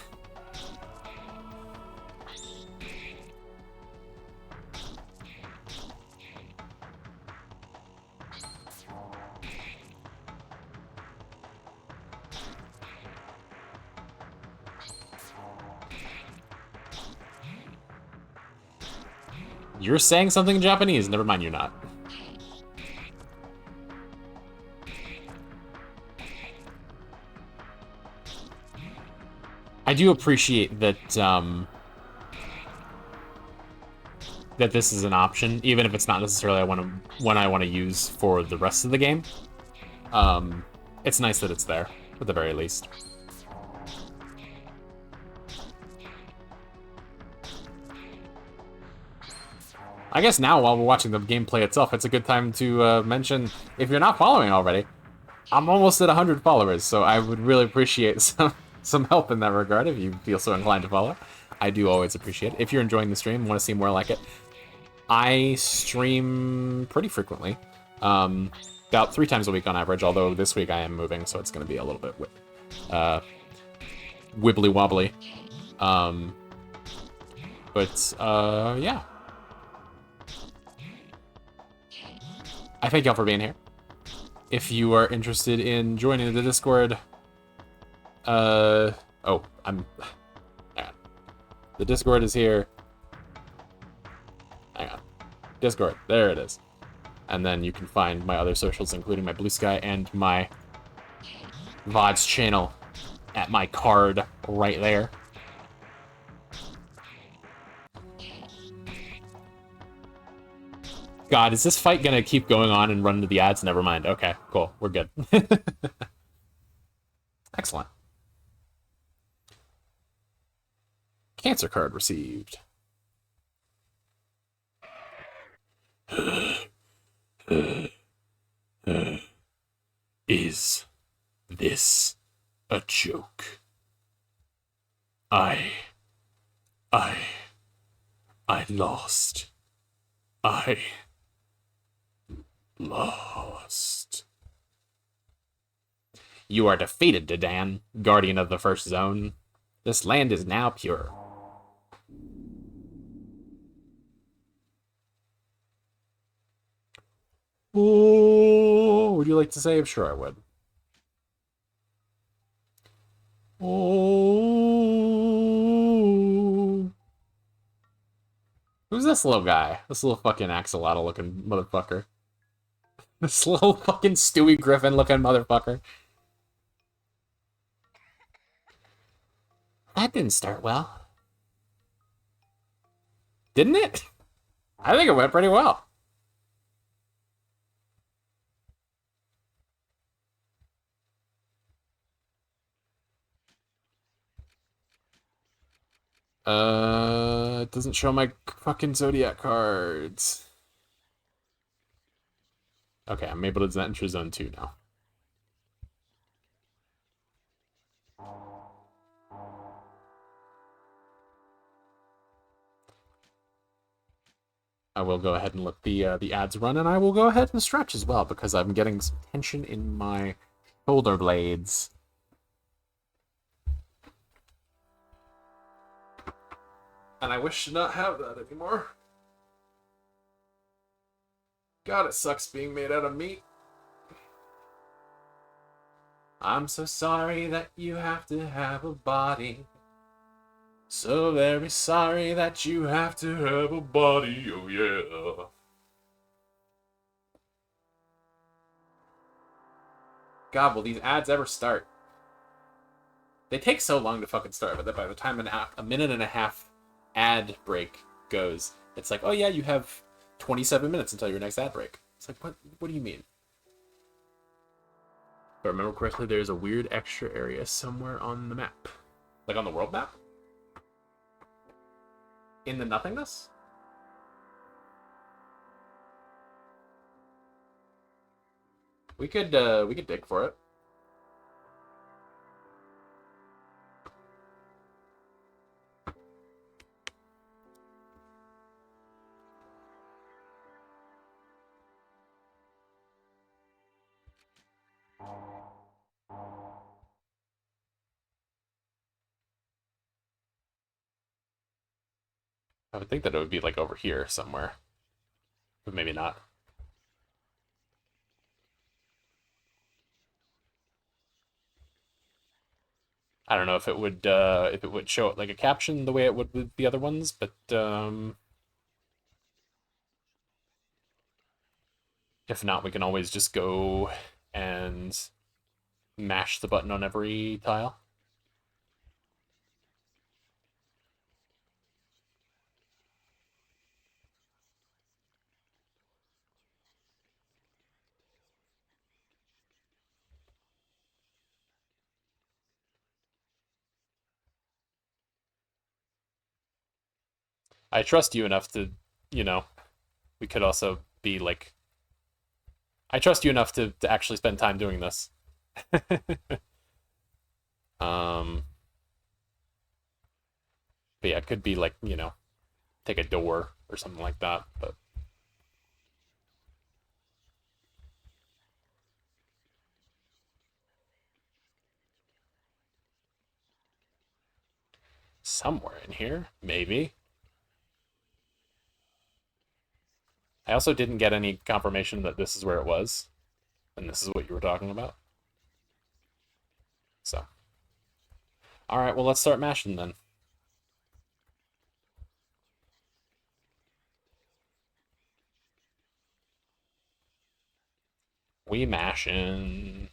You're saying something in Japanese. Never mind, you're not. I do appreciate that, that this is an option, even if it's not necessarily one I want to use for the rest of the game. It's nice that it's there, at the very least. I guess now, while we're watching the gameplay itself, it's a good time to mention, if you're not following already, I'm almost at 100 followers, so I would really appreciate some help in that regard if you feel so inclined to follow. I do always appreciate it. If you're enjoying the stream, want to see more like it, I stream pretty frequently, about 3 times a week on average, although this week I am moving, so it's going to be a little bit wibbly wobbly. Yeah. I thank y'all for being here. If you are interested in joining the Discord, hang on. The Discord is here. Hang on. Discord, there it is. And then you can find my other socials, including my Blue Sky and my VODs channel at my card right there. God, is this fight gonna keep going on and run into the ads? Never mind. Okay, cool. We're good. Excellent. Cancer card received. Is this a joke? I lost. I lost. You are defeated, Dadan, guardian of the first zone. This land is now pure. Oh, would you like to save? Sure, I would. Oh. Who's this little guy? This little fucking axolotl looking motherfucker. This little fucking Stewie Griffin looking motherfucker. That didn't start well. Didn't it? I think it went pretty well. It doesn't show my fucking Zodiac cards. Okay, I'm able to enter Zone 2 now. I will go ahead and let the ads run, and I will go ahead and stretch as well, because I'm getting some tension in my shoulder blades. And I wish to not have that anymore. God, it sucks being made out of meat. I'm so sorry that you have to have a body. So very sorry that you have to have a body, oh yeah. God, will these ads ever start? They take so long to fucking start, but by the time a minute and a half ad break goes, it's like, oh yeah, you have 27 minutes until your next ad break. It's like, what do you mean? If I remember correctly, there's a weird extra area somewhere on the map. Like on the world map? In the nothingness? We could dig for it. I would think that it would be like over here somewhere, but maybe not. I don't know if it would show it like a caption the way it would with the other ones, but if not, we can always just go and mash the button on every tile. I trust you enough to, you know, we could also be like, I trust you enough to actually spend time doing this. um, but yeah, it could be like, you know, take a door or something like that, but somewhere in here, maybe. I also didn't get any confirmation that this is where it was, and this is what you were talking about. So, all right, well, let's start mashing then. We mashing.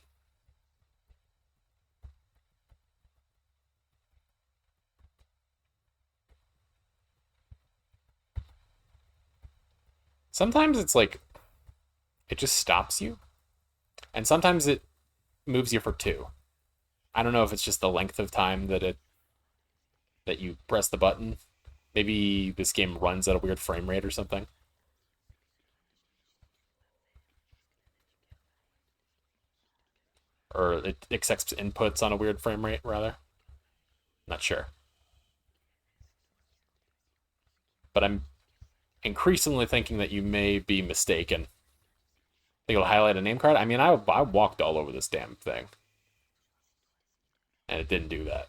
Sometimes it's like, it just stops you, and sometimes it moves you for 2. I don't know if it's just the length of time that you press the button. Maybe this game runs at a weird frame rate or something. Or it accepts inputs on a weird frame rate, rather. Not sure. But I'm increasingly thinking that you may be mistaken. Think it'll highlight a name card? I mean, I walked all over this damn thing. And it didn't do that.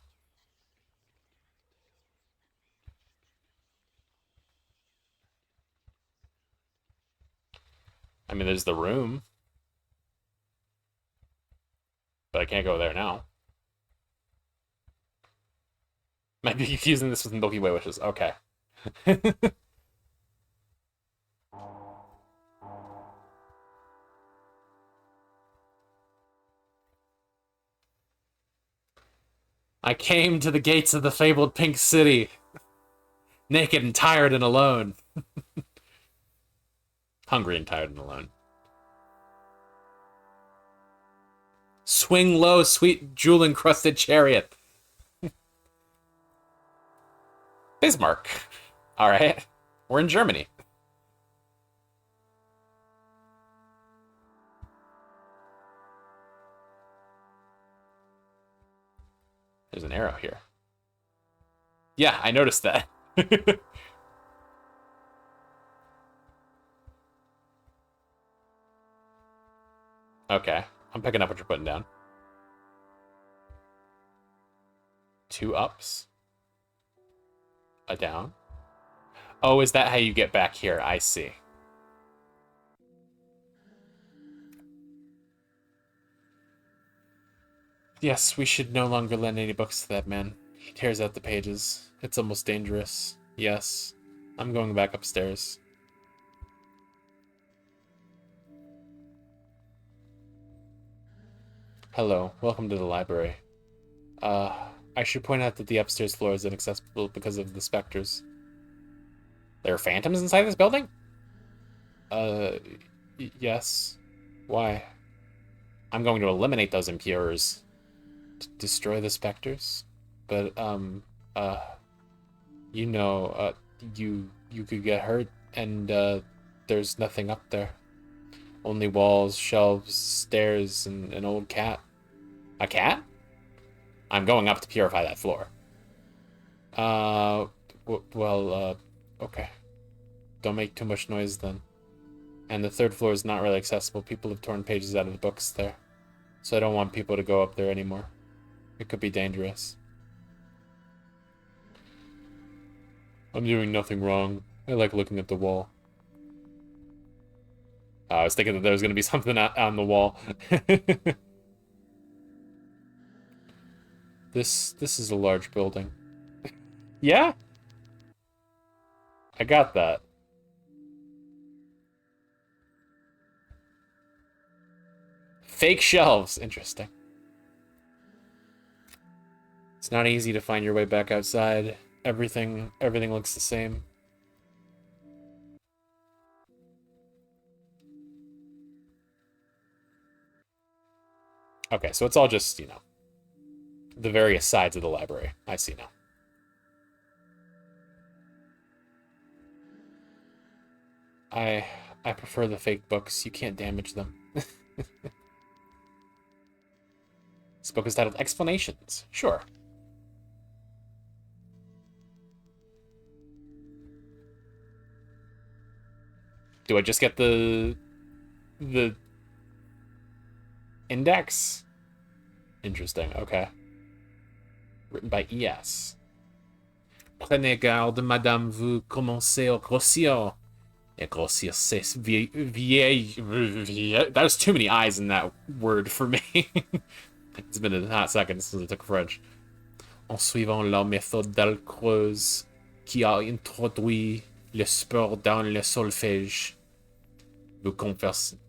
I mean, there's the room. But I can't go there now. Might be confusing this with Milky Way Wishes. Okay. I came to the gates of the fabled Pink City, naked and tired and alone. Hungry and tired and alone. Swing low, sweet jewel-encrusted chariot. Bismarck. All right. We're in Germany. There's an arrow here. Yeah, I noticed that. Okay. I'm picking up what you're putting down. 2 ups. A down. Oh, is that how you get back here? I see. Yes, we should no longer lend any books to that man. He tears out the pages. It's almost dangerous. Yes. I'm going back upstairs. Hello. Welcome to the library. I should point out that the upstairs floor is inaccessible because of the specters. There are phantoms inside this building? Yes. Why? I'm going to eliminate those impurers. Destroy the specters? But, you know, you could get hurt, and, there's nothing up there. Only walls, shelves, stairs, and an old cat. A cat? I'm going up to purify that floor. Okay. Don't make too much noise then. And the 3rd floor is not really accessible. People have torn pages out of the books there. So I don't want people to go up there anymore. It could be dangerous. I'm doing nothing wrong. I like looking at the wall. I was thinking that there was going to be something on the wall. This is a large building. Yeah? I got that. Fake shelves. Interesting. It's not easy to find your way back outside. Everything looks the same. Okay, so it's all just, you know, the various sides of the library. I see now. I prefer the fake books. You can't damage them. This book is titled Explanations. Sure. Do I just get the index? Interesting. Okay. Written by E.S. Prenez garde, madame, vous commencez à grossir. Et grossir, c'est vieille. There's too many I's in that word for me. It's been a hot second since I took French. En suivant la méthode Dalcroze, qui a introduit le sport dans le solfège, vous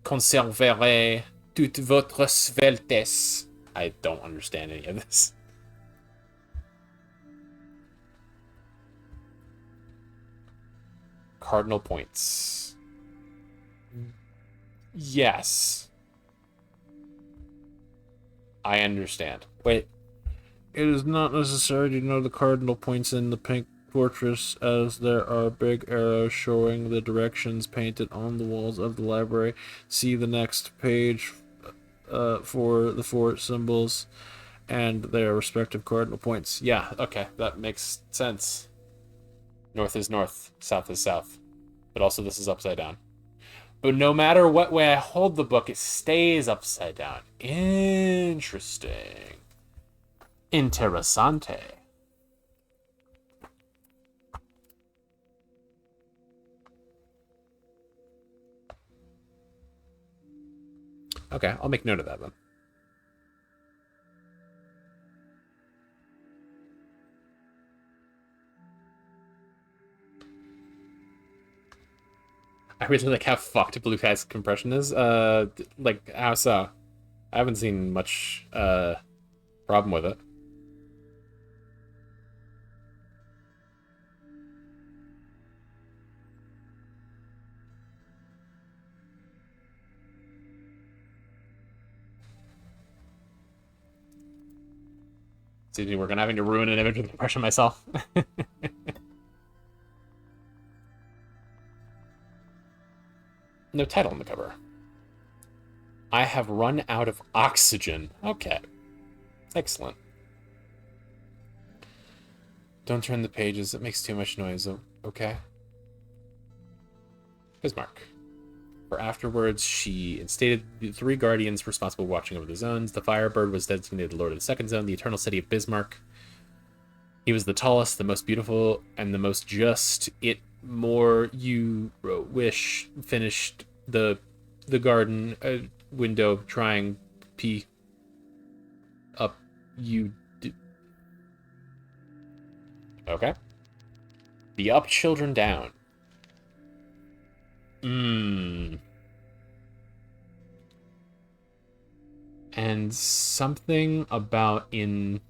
conserverez toute votre sveltesse. I don't understand any of this. Cardinal points. Yes. I understand. Wait. It is not necessary to know the cardinal points in the pink fortress, as there are big arrows showing the directions painted on the walls of the library. See the next page for the four symbols and their respective cardinal points. Yeah, okay, that makes sense. North is north, south is south. But also this is upside down. But no matter what way I hold the book, it stays upside down. Interesting. Interessante. Okay, I'll make note of that then. I really like how fucked Blue Sky's compression is. Like, how so? I haven't seen much, problem with it. See, we're gonna having to ruin an image with compression myself. No title on the cover. I have run out of oxygen. Okay. Excellent. Don't turn the pages. It makes too much noise. Okay. Bismarck. For afterwards, she instated the 3 guardians responsible for watching over the zones. The Firebird was designated the Lord of the Second Zone, the Eternal City of Bismarck. He was the tallest, the most beautiful, and the most just. It more you wish finished the garden window trying p up you okay. The up children down. And something about in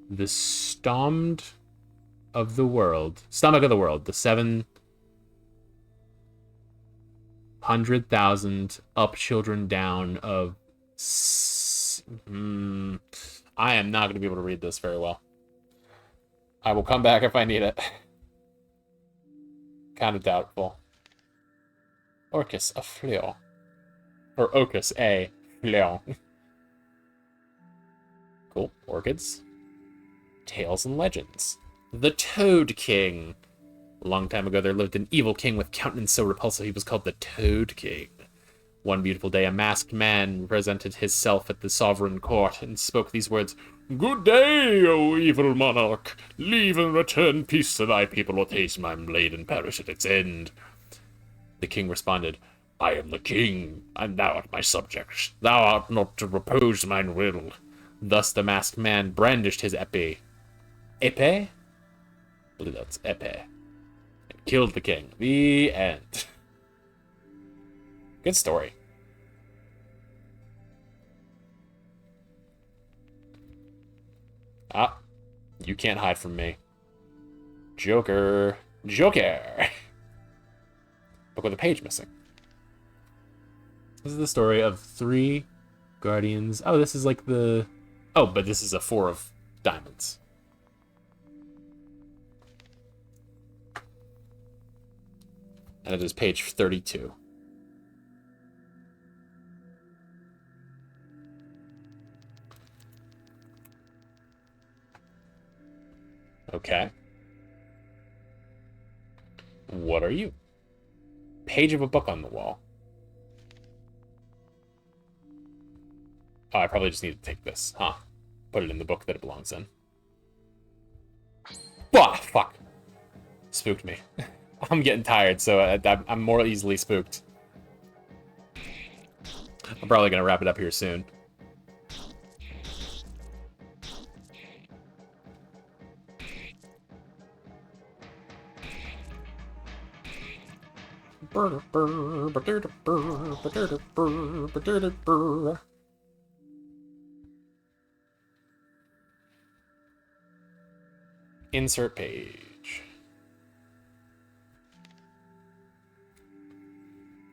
the stomach of the world, the 700,000 up children down of I am not going to be able to read this very well. I will come back if I need it. Kind of doubtful. Orcus a fleur. Or Orcus a fleur. Cool. Orchids. Tales and legends. The Toad King. A long time ago, there lived an evil king with countenance so repulsive he was called the Toad King. One beautiful day, a masked man presented himself at the sovereign court and spoke these words, "Good day, O evil monarch! Leave and return peace to thy people, or taste my blade and perish at its end." The king responded, "I am the king, and thou art my subject. Thou art not to repose mine will." Thus the masked man brandished his épée. Épée? I believe that's épée. And killed the king. The end. Good story. Ah, you can't hide from me. Joker. Joker! Book with a page missing. This is the story of 3 guardians. Oh, this is like the... Oh, but this is a 4 of diamonds. And it is page 32. Okay. What are you? Page of a book on the wall. Oh, I probably just need to take this, huh? Put it in the book that it belongs in. Ah, fuck. Spooked me. I'm getting tired, so I'm more easily spooked. I'm probably gonna wrap it up here soon. Insert page.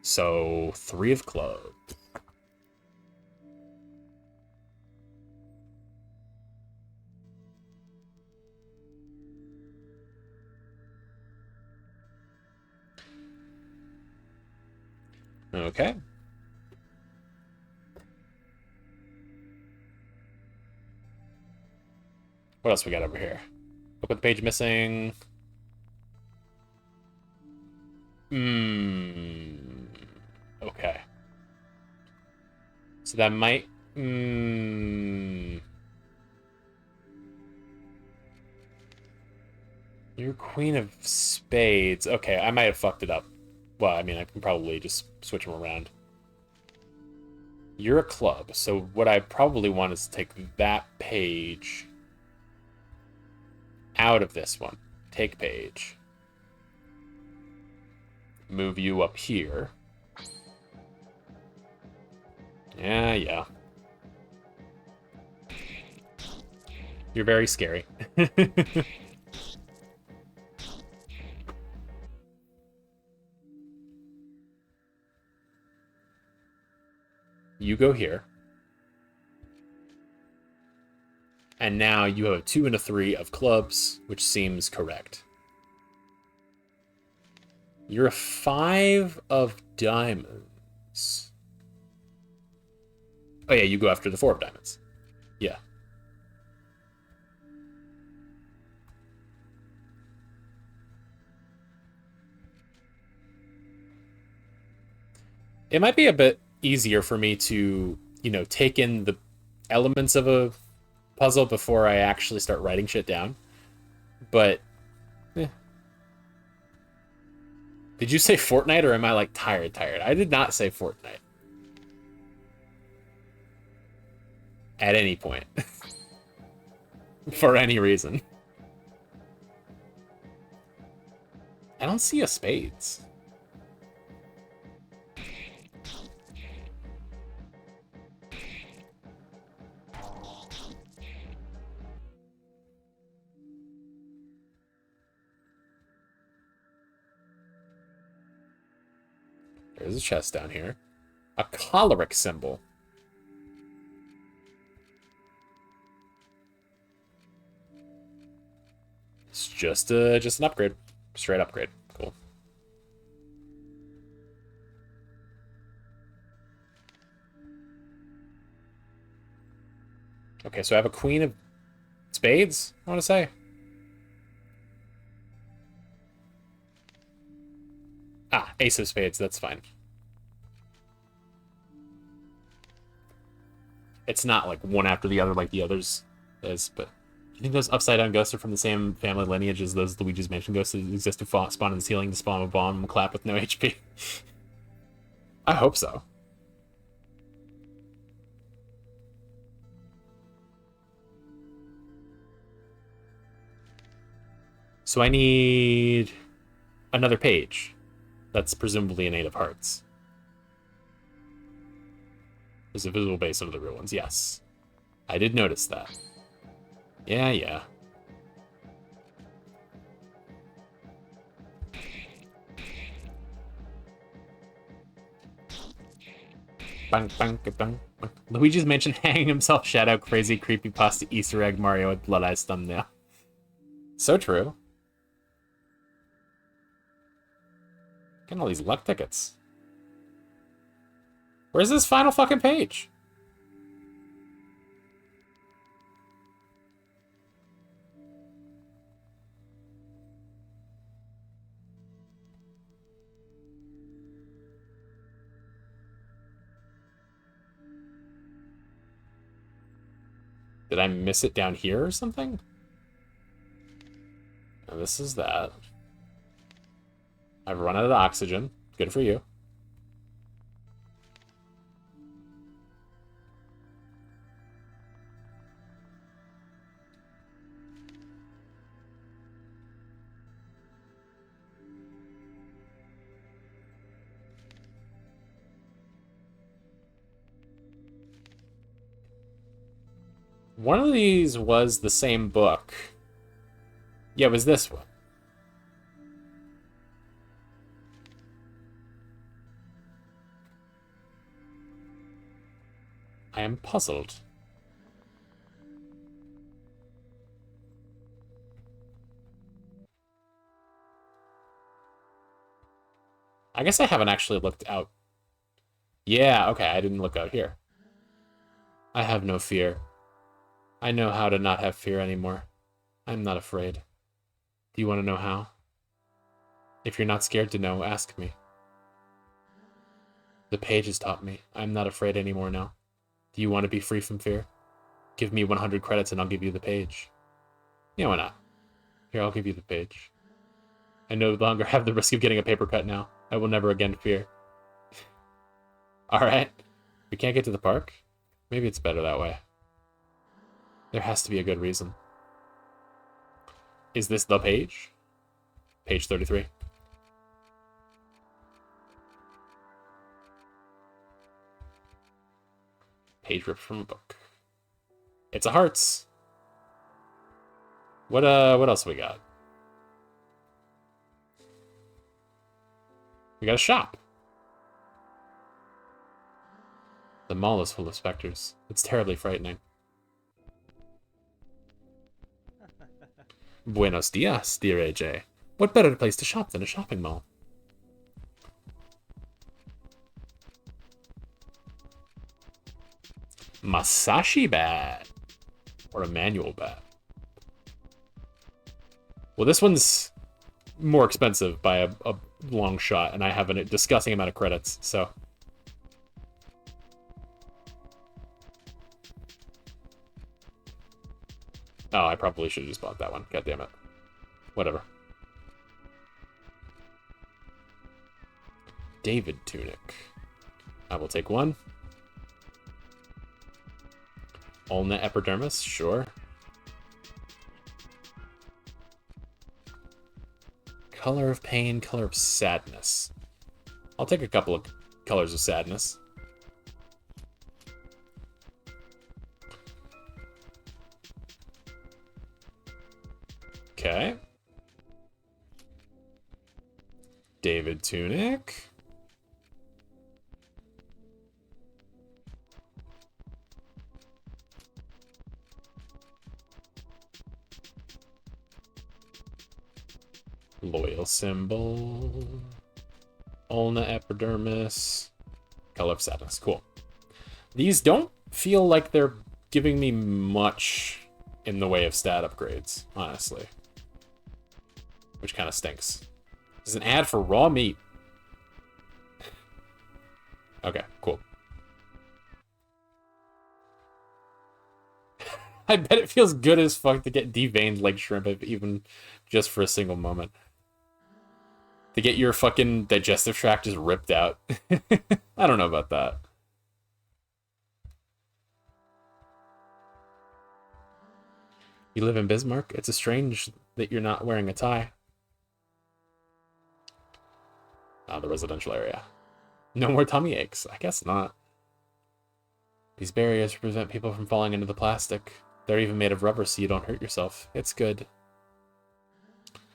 So, 3 of clubs. Okay. What else we got over here? Book with the page missing. Okay. So that might... You're Queen of Spades. Okay, I might have fucked it up. Well, I mean, I can probably just switch them around. You're a club, so what I probably want is to take that page out of this one. Take page. Move you up here. Yeah. You're very scary. You go here. And now you have a 2 and a 3 of clubs, which seems correct. You're a 5 of diamonds. Oh yeah, you go after the 4 of diamonds. Yeah. It might be a bit easier for me to, you know, take in the elements of a puzzle before I actually start writing shit down. But, Did you say Fortnite, or am I, like, tired? I did not say Fortnite. At any point. For any reason. I don't see a spades. There's a chest down here. A choleric symbol. It's just an upgrade. Straight upgrade. Cool. Okay, so I have a queen of spades, I want to say. Ah, ace of spades, that's fine. It's not like one after the other like the others is, but you think those upside down ghosts are from the same family lineage as those Luigi's Mansion ghosts that exist to spawn in the ceiling to spawn a bomb and clap with no HP? I hope so. So I need another page. That's presumably an 8 of hearts. There's a visual base of the real ones, yes. I did notice that. Yeah. Bang, bang, bang, bang. Luigi's Mansion hanging himself, shout out crazy creepypasta Easter egg Mario with blood eyes thumbnail. So true. Getting all these luck tickets. Where's this final fucking page? Did I miss it down here or something? Now this is that. I've run out of oxygen. Good for you. One of these was the same book. Yeah, it was this one. I am puzzled. I guess I haven't actually looked out. Yeah, okay, I didn't look out here. I have no fear. I know how to not have fear anymore. I'm not afraid. Do you want to know how? If you're not scared to know, ask me. The page has taught me. I'm not afraid anymore now. Do you want to be free from fear? Give me 100 credits and I'll give you the page. Yeah, why not? Here, I'll give you the page. I no longer have the risk of getting a paper cut now. I will never again fear. Alright. We can't get to the park? Maybe it's better that way. There has to be a good reason. Is this the page? Page 33. Page ripped from a book. It's a hearts. What else we got? We got a shop. The mall is full of specters. It's terribly frightening. Buenos dias, dear AJ. What better place to shop than a shopping mall? Masashi bat. Or a manual bat. Well, this one's more expensive by a long shot, and I have a disgusting amount of credits, so... Oh, I probably should have just bought that one. God damn it. Whatever. David tunic. I will take one. Ulna epidermis, sure. Color of pain, color of sadness. I'll take a couple of colors of sadness. Okay. David tunic. Loyal symbol. Ulna epidermis. Color of sadness. Cool. These don't feel like they're giving me much in the way of stat upgrades, honestly. Which kind of stinks. There's an ad for raw meat. Okay, cool. I bet it feels good as fuck to get deveined like shrimp, even just for a single moment. To get your fucking digestive tract just ripped out. I don't know about that. You live in Bismarck? It's a strange that you're not wearing a tie. Ah, the residential area. No more tummy aches. I guess not. These barriers prevent people from falling into the plastic. They're even made of rubber so you don't hurt yourself. It's good.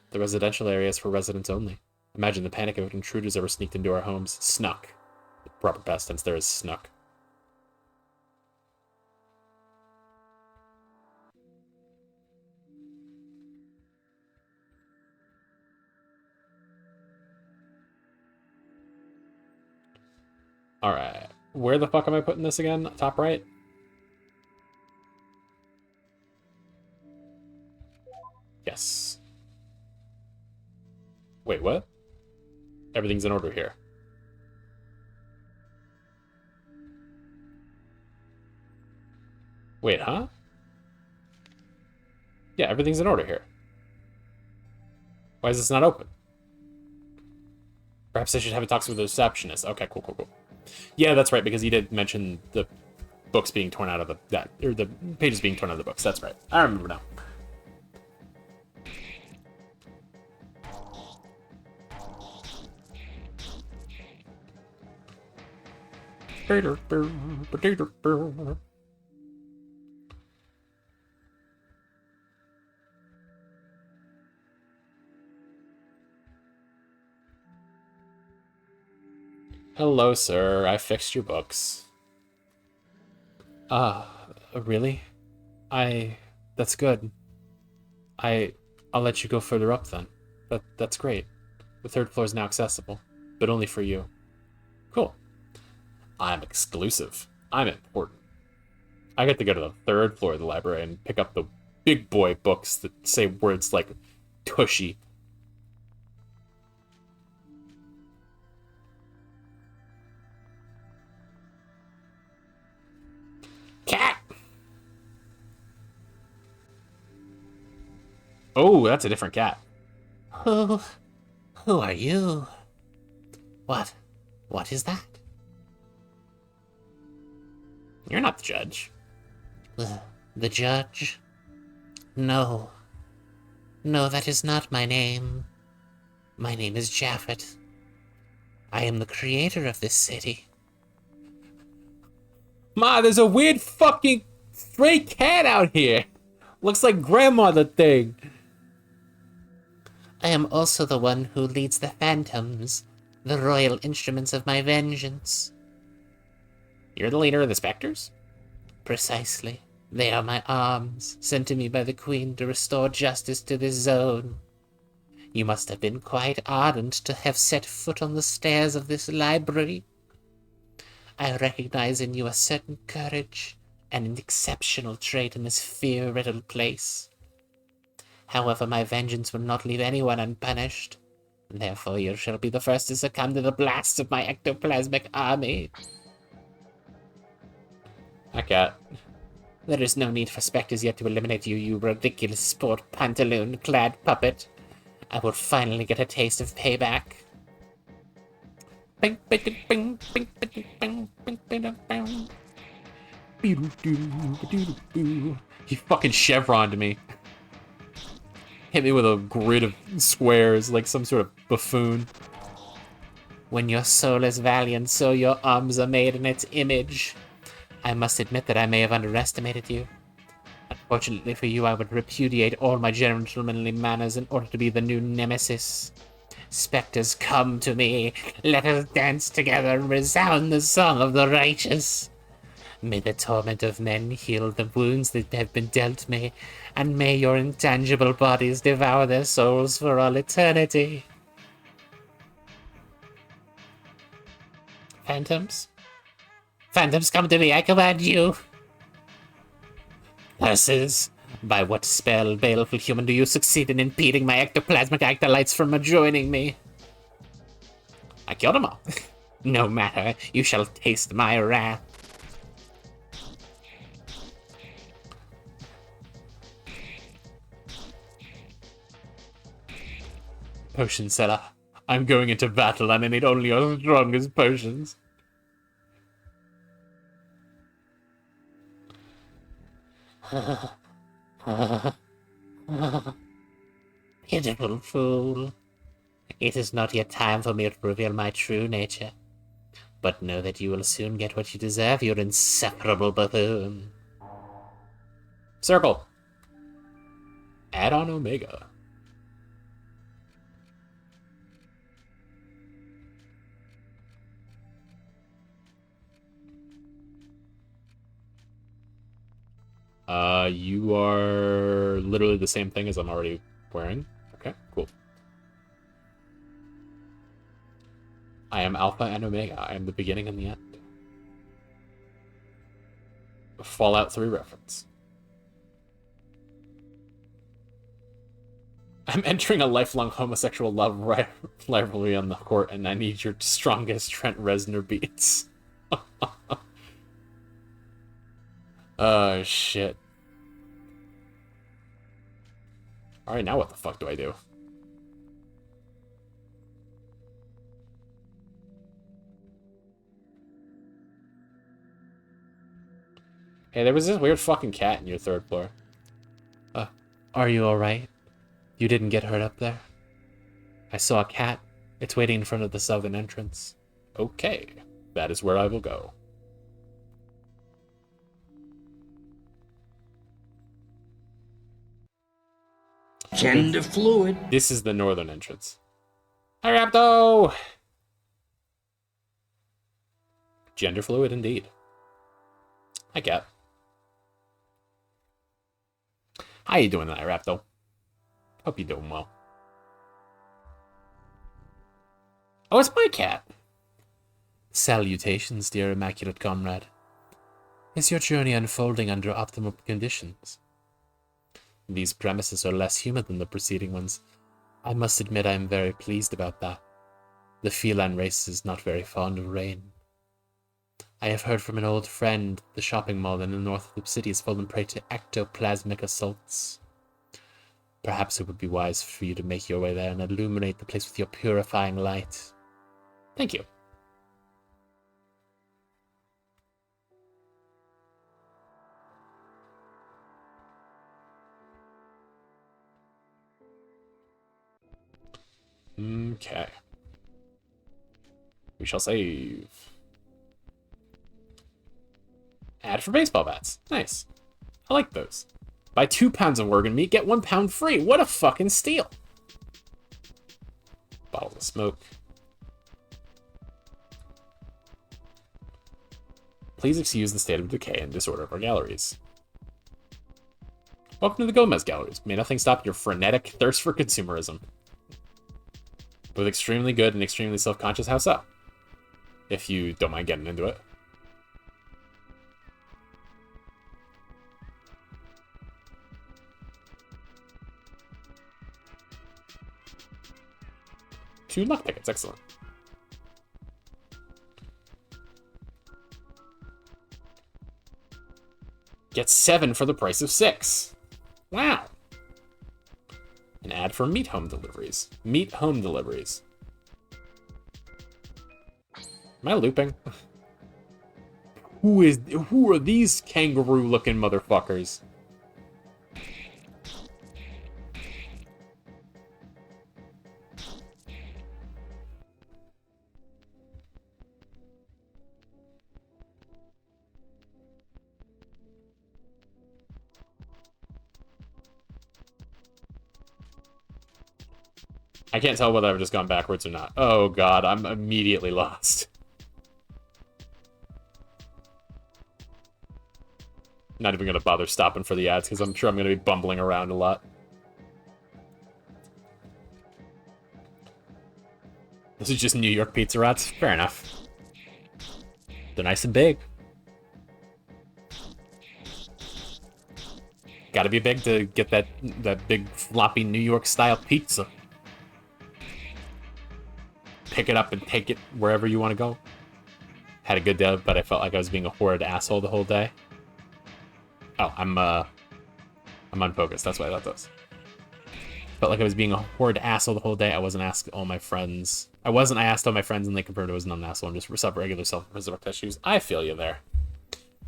The residential area is for residents only. Imagine the panic if intruders ever sneaked into our homes. Snuck. The proper past tense there is snuck. Alright. Where the fuck am I putting this again? Top right? Yes. Wait, what? Everything's in order here. Wait, huh? Yeah, everything's in order here. Why is this not open? Perhaps I should have a talk with the receptionist. Okay, cool, cool, cool. Yeah, that's right, because he did mention the books being torn out of the pages being torn out of the books. That's right. I remember now. Hello, sir. I fixed your books. Really? That's good. I'll let you go further up then. That's great. The third floor is now accessible, but only for you. Cool. I'm exclusive. I'm important. I get to go to the third floor of the library and pick up the big boy books that say words like tushy. Cat! Oh, that's a different cat. Who are you? What is that? You're not the judge. The judge? No. No, that is not my name. My name is Japheth. I am the creator of this city. Ma, there's a weird fucking stray cat out here. Looks like grandma the thing. I am also the one who leads the phantoms, the royal instruments of my vengeance. You're the leader of the specters? Precisely. They are my arms, sent to me by the Queen to restore justice to this zone. You must have been quite ardent to have set foot on the stairs of this library. I recognize in you a certain courage and an exceptional trait in this fear-riddled place. However, my vengeance will not leave anyone unpunished. Therefore, you shall be the first to succumb to the blasts of my ectoplasmic army. Hi, cat. There is no need for specters yet to eliminate you, you ridiculous sport pantaloon-clad puppet. I will finally get a taste of payback. He fucking chevroned me. Hit me with a grid of squares like some sort of buffoon. When your soul is valiant, so your arms are made in its image. I must admit that I may have underestimated you. Unfortunately for you, I would repudiate all my gentlemanly manners in order to be the new nemesis. Spectres, come to me. Let us dance together and resound the song of the righteous. May the torment of men heal the wounds that have been dealt me, and may your intangible bodies devour their souls for all eternity. Phantoms? Phantoms, come to me, I command you! Curses! By what spell, baleful human, do you succeed in impeding my ectoplasmic acolytes from joining me? I killed them all. No matter, you shall taste my wrath. Potion seller. I'm going into battle and I need only your strongest potions. Pitiful fool. It is not yet time for me to reveal my true nature. But know that you will soon get what you deserve, you insufferable buffoon. Circle. Add on Omega. You are literally the same thing as I'm already wearing. Okay, cool. I am Alpha and Omega. I am the beginning and the end. Fallout 3 reference. I'm entering a lifelong homosexual love rivalry on the court, and I need your strongest Trent Reznor beats. Oh, shit. Alright, now what the fuck do I do? Hey, there was this weird fucking cat in your 3rd floor. Are you alright? You didn't get hurt up there? I saw a cat. It's waiting in front of the southern entrance. Okay, that is where I will go. Gender fluid. This is the northern entrance. Hi, Rapto! Gender fluid indeed. Hi, cat. How you doing tonight, Rapto? Hope you're doing well. Oh, it's my cat. Salutations, dear immaculate comrade. Is your journey unfolding under optimal conditions? These premises are less humid than the preceding ones. I must admit I am very pleased about that. The feline race is not very fond of rain. I have heard from an old friend the shopping mall in the north of the city has fallen prey to ectoplasmic assaults. Perhaps it would be wise for you to make your way there and illuminate the place with your purifying light. Thank you. Okay. We shall save. Ad for baseball bats. Nice. I like those. Buy 2 pounds of organ meat, get 1 pound free. What a fucking steal. Bottles of smoke. Please excuse the state of decay and disorder of our galleries. Welcome to the Gomez Galleries. May nothing stop your frenetic thirst for consumerism. With extremely good and extremely self-conscious house up. If you don't mind getting into it. Two luck tickets, excellent. Get 7 for the price of 6. Wow. An ad for meat home deliveries. Meat home deliveries. Am I looping? Who are these kangaroo-looking motherfuckers? I can't tell whether I've just gone backwards or not. Oh god, I'm immediately lost. Not even gonna bother stopping for the ads, because I'm sure I'm gonna be bumbling around a lot. This is just New York pizza rats? Fair enough. They're nice and big. Gotta be big to get that big floppy New York style pizza. Pick it up and take it wherever you want to go. Had a good day, but I felt like I was being a horrid asshole the whole day. Oh, I'm unfocused. That's why I thought this. Felt like I was being a horrid asshole the whole day. I wasn't asked all my friends. I asked all my friends, and they confirmed I was not an asshole. I'm just regular self-respect issues. I feel you there.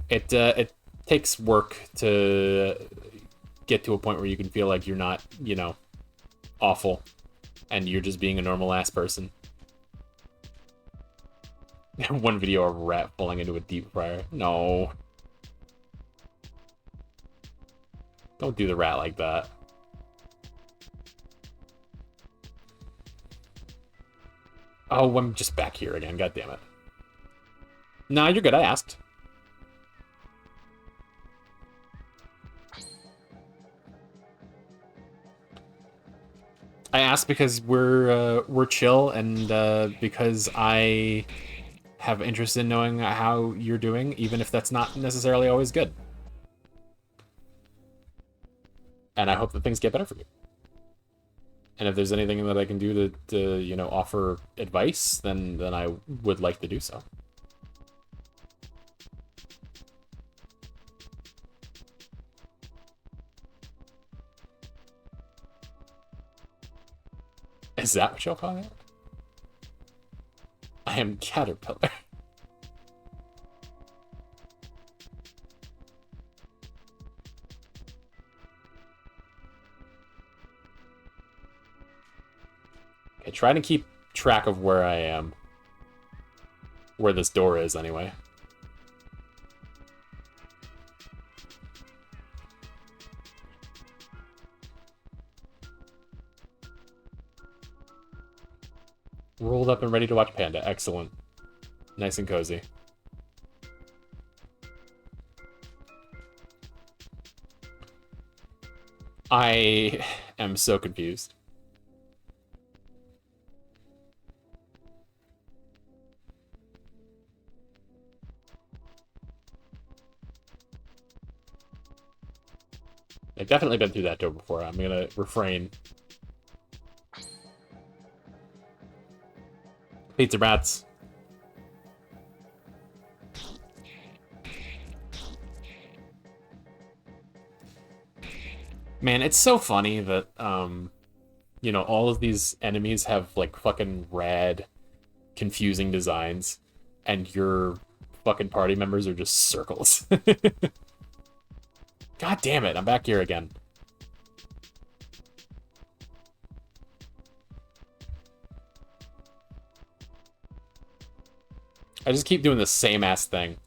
It takes work to get to a point where you can feel like you're not, you know, awful, and you're just being a normal ass person. One video of a rat falling into a deep fryer. No. Don't do the rat like that. Oh, I'm just back here again. God damn it. Nah, you're good. I asked. I asked because we're chill, and because I have interest in knowing how you're doing, even if that's not necessarily always good. And I hope that things get better for you. And if there's anything that I can do to you know, offer advice, then I would like to do so. Is that what you'll call it? I am Caterpillar. Okay, try to keep track of where I am. Where this door is, anyway. Rolled up and ready to watch Panda. Excellent. Nice and cozy. I am so confused. I've definitely been through that door before. I'm gonna refrain. Pizza rats. Man, it's so funny that, you know, all of these enemies have, like, fucking rad, confusing designs, and your fucking party members are just circles. God damn it, I'm back here again. I just keep doing the same ass thing.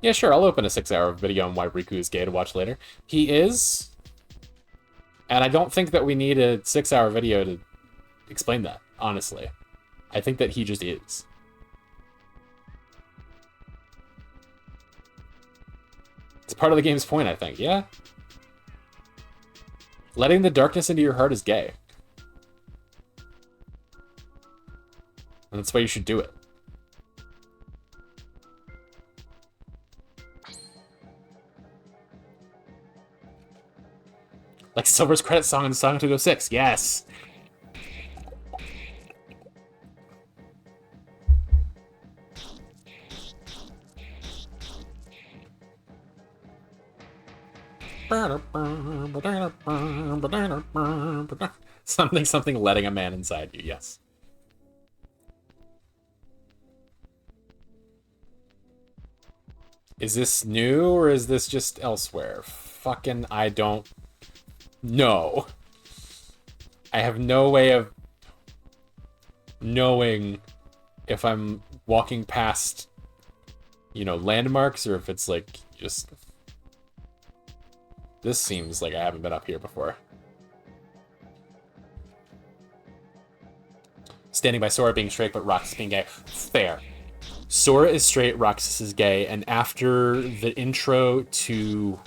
Yeah, sure, I'll open a 6-hour video on why Riku is gay to watch later. He is. And I don't think that we need a 6-hour video to explain that, honestly. I think that he just is. It's part of the game's point, I think, yeah? Letting the darkness into your heart is gay. And that's why you should do it. Like Silver's credit song in Sonic 206, yes! Something letting a man inside you, yes. Is this new, or is this just elsewhere? Fucking, I don't know. I have no way of knowing if I'm walking past, you know, landmarks, or if it's, like, just... This seems like I haven't been up here before. Standing by Sora being straight, but Roxas being gay. Fair. Sora is straight, Roxas is gay, and after the intro to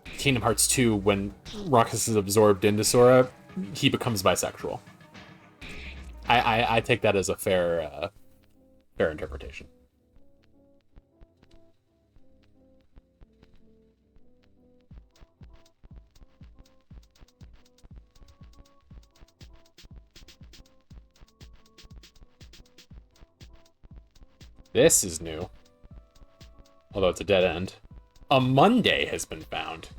Kingdom Hearts 2, when Roxas is absorbed into Sora, he becomes bisexual. I take that as a fair interpretation. This is new. Although it's a dead end. A Monday has been found.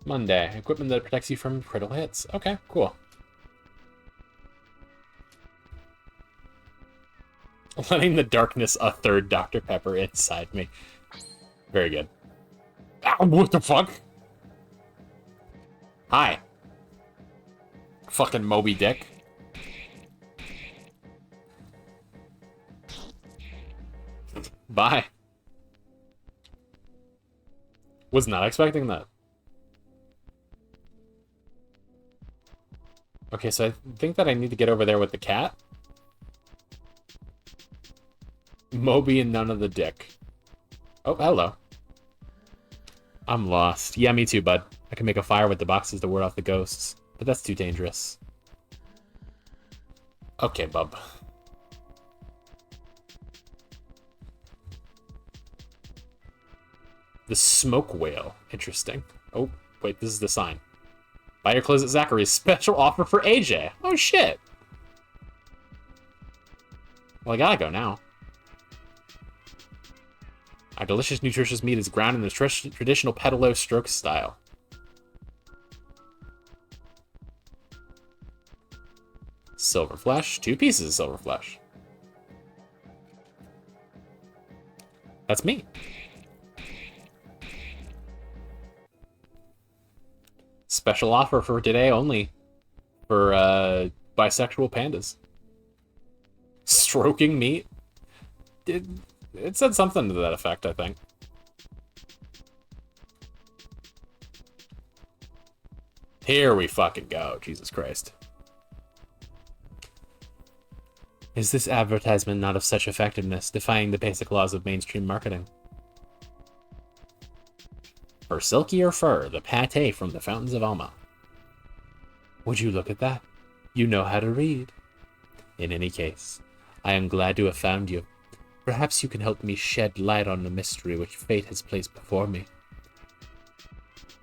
Monday. Equipment that protects you from critical hits. Okay, cool. Letting the darkness a third Dr. Pepper inside me. Very good. Ow, what the fuck? Hi. Fucking Moby Dick. Bye. Was not expecting that. Okay, so I think that I need to get over there with the cat. Moby and none of the dick. Oh, hello. I'm lost. Yeah, me too, bud. I can make a fire with the boxes to ward off the ghosts. But that's too dangerous. Okay, bub. The smoke whale. Interesting. Oh, wait, this is the sign. Buy your clothes at Zachary's. Special offer for AJ. Oh, shit. Well, I gotta go now. Our delicious, nutritious meat is ground in the traditional pedalo stroke style. Silver flesh. 2 pieces of silver flesh. That's me. Special offer for today only. For bisexual pandas. Stroking meat. It said something to that effect, I think. Here we fucking go. Jesus Christ. Is this advertisement not of such effectiveness, defying the basic laws of mainstream marketing? For silkier fur, the pate from the fountains of Alma. Would you look at that? You know how to read. In any case, I am glad to have found you. Perhaps you can help me shed light on the mystery which fate has placed before me.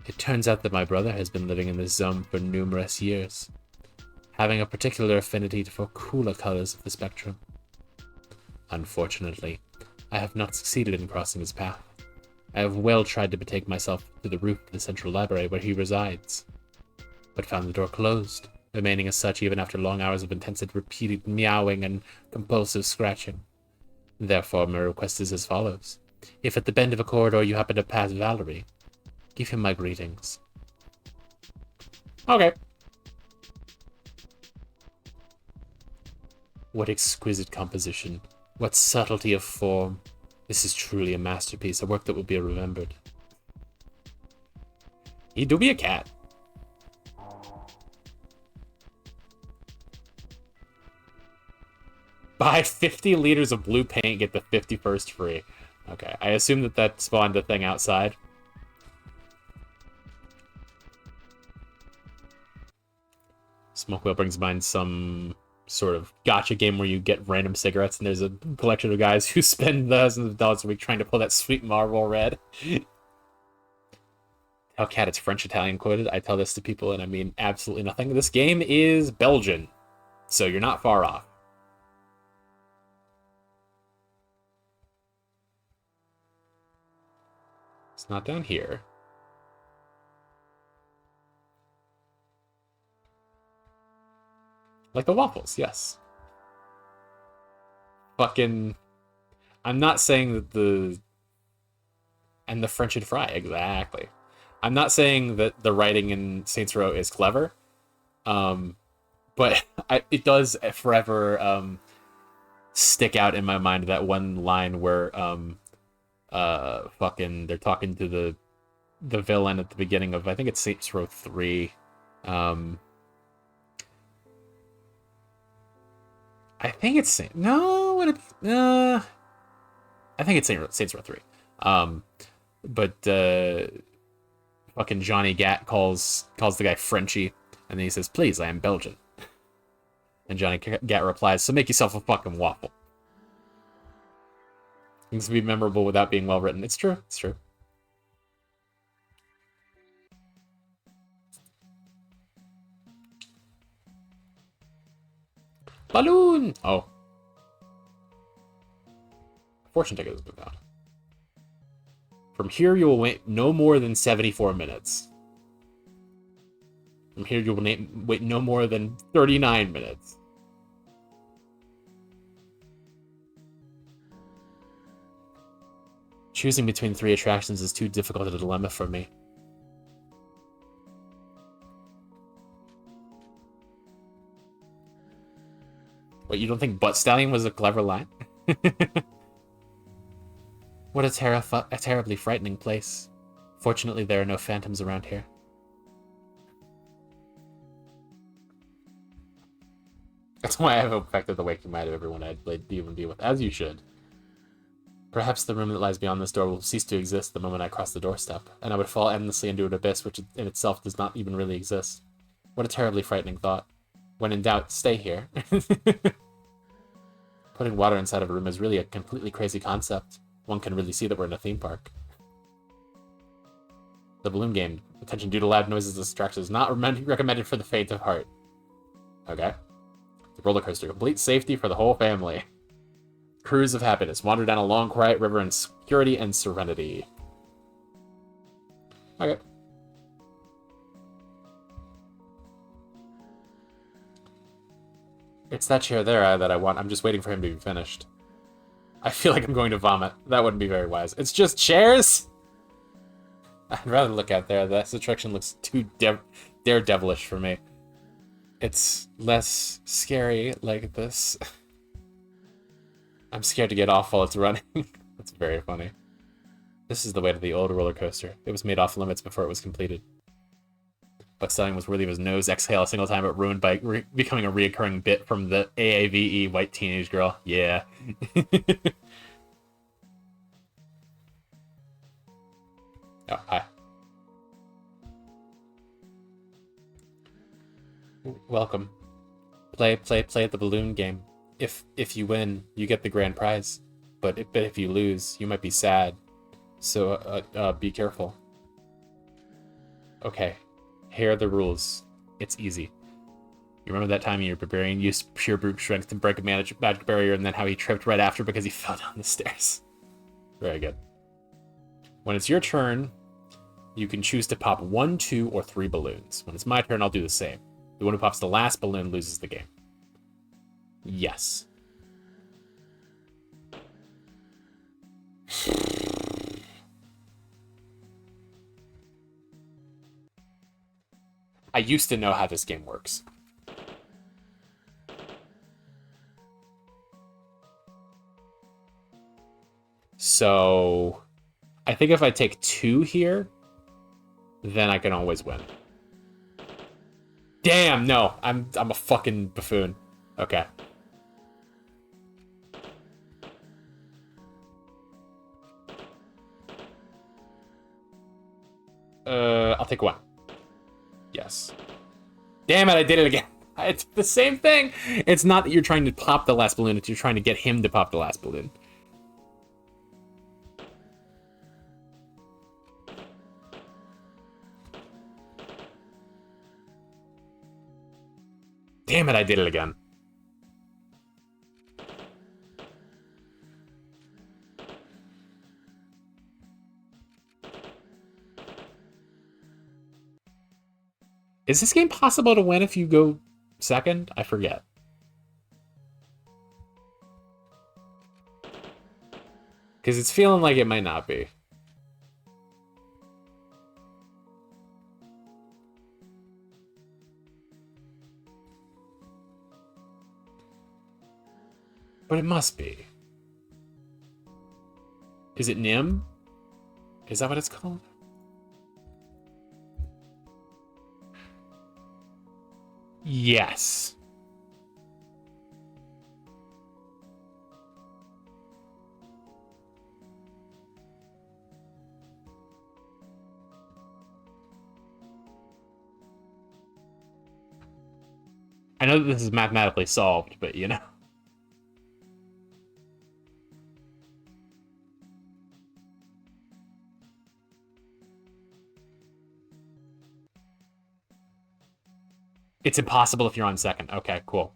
It turns out that my brother has been living in this zone for numerous years, having a particular affinity for cooler colors of the spectrum. Unfortunately, I have not succeeded in crossing his path. I have well tried to betake myself to the roof of the central library where he resides, but found the door closed, remaining as such even after long hours of intensive repeated meowing and compulsive scratching. Therefore, my request is as follows. If at the bend of a corridor you happen to pass Valerie, give him my greetings. Okay. What exquisite composition. What subtlety of form. This is truly a masterpiece, a work that will be remembered. He do be a cat. Buy 50 liters of blue paint, get the 51st free. Okay, I assume that spawned a thing outside. Smoke Whale brings to mind some sort of gacha game where you get random cigarettes and there's a collection of guys who spend thousands of dollars a week trying to pull that sweet Marlboro Red. Tell Cat it's French-Italian quoted. I tell this to people and I mean absolutely nothing. This game is Belgian, so you're not far off. It's not down here. Like the waffles, yes. Fucking... I'm not saying that the... And the French and fry, exactly. I'm not saying that the writing in Saints Row is clever. But it does forever stick out in my mind that one line where fucking they're talking to the villain at the beginning of, I think it's Saints Row 3. I think it's I think it's Saints Row 3. But fucking Johnny Gat calls the guy Frenchie, and then he says, "Please, I am Belgian." And Johnny Gat replies, "So make yourself a fucking waffle." Things to be memorable without being well written. It's true. It's true. Balloon! Oh. Fortune ticket has been found. From here, you will wait no more than 74 minutes. From here, you will wait no more than 39 minutes. Choosing between 3 attractions is too difficult a dilemma for me. What, you don't think Butt Stallion was a clever line? What a terribly frightening place. Fortunately, there are no phantoms around here. That's why I have affected the waking mind of everyone I'd played D&D with, as you should. Perhaps the room that lies beyond this door will cease to exist the moment I cross the doorstep, and I would fall endlessly into an abyss which in itself does not even really exist. What a terribly frightening thought. When in doubt, stay here. Putting water inside of a room is really a completely crazy concept. One can really see that we're in a theme park. The balloon game. Attention due to loud noises and distractions. Not recommended for the faint of heart. Okay. The roller coaster. Complete safety for the whole family. Cruise of happiness. Wander down a long, quiet river in security and serenity. Okay. It's that chair there that I want. I'm just waiting for him to be finished. I feel like I'm going to vomit. That wouldn't be very wise. It's just chairs? I'd rather look out there. This attraction looks too daredevilish for me. It's less scary like this. I'm scared to get off while it's running. That's very funny. This is the way to the old roller coaster. It was made off limits before it was completed. But Stelling was worthy of his nose exhale a single time, but ruined by becoming a reoccurring bit from the AAVE white teenage girl. Yeah. Oh, hi. Welcome. Play at the balloon game. If you win, you get the grand prize. But if you lose, you might be sad. So be careful. Okay. Here are the rules. It's easy. You remember that time you were preparing, used pure brute strength to break a magic barrier, and then how he tripped right after because he fell down the stairs? Very good. When it's your turn, you can choose to pop 1, 2, or 3 balloons. When it's my turn, I'll do the same. The one who pops the last balloon loses the game. Yes. I used to know how this game works. So I think if I take 2 here, then I can always win. Damn, no. I'm a fucking buffoon. Okay. I'll take 1. Yes. Damn it, I did it again. It's the same thing. It's not that you're trying to pop the last balloon, it's you're trying to get him to pop the last balloon. Damn it, I did it again. Is this game possible to win if you go second? I forget. Because it's feeling like it might not be. But it must be. Is it Nim? Is that what it's called? Yes. I know that this is mathematically solved, but you know. It's impossible if you're on second. Okay, cool.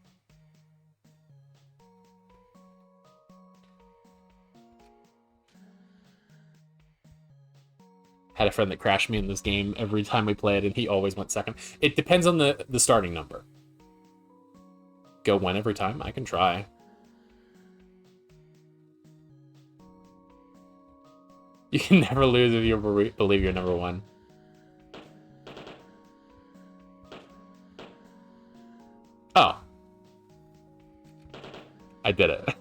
Had a friend that crashed me in this game every time we played, and he always went second. It depends on the starting number. Go win every time? I can try. You can never lose if you believe you're number 1. Oh. I did it.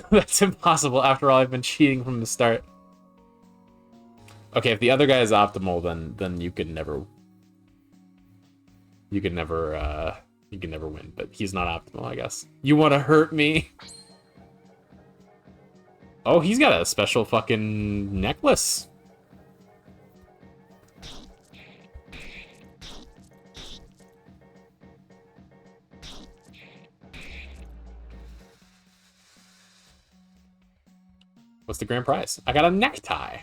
That's impossible. After all, I've been cheating from the start. Okay, if the other guy is optimal, then you could never... You can never win, but he's not optimal, I guess. You want to hurt me? Oh, he's got a special fucking necklace. What's the grand prize? I got a necktie.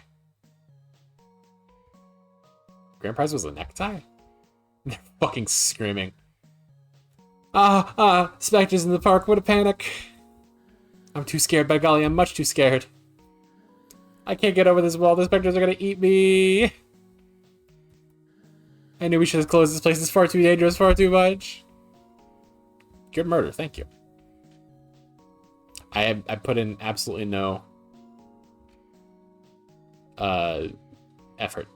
Grand prize was a necktie? They're fucking screaming. Spectres in the park, what a panic. I'm too scared, by golly, I'm much too scared. I can't get over this wall, the specters are gonna eat me. I knew we should have closed this place, it's far too dangerous, far too much. Good murder, thank you. I put in absolutely no effort.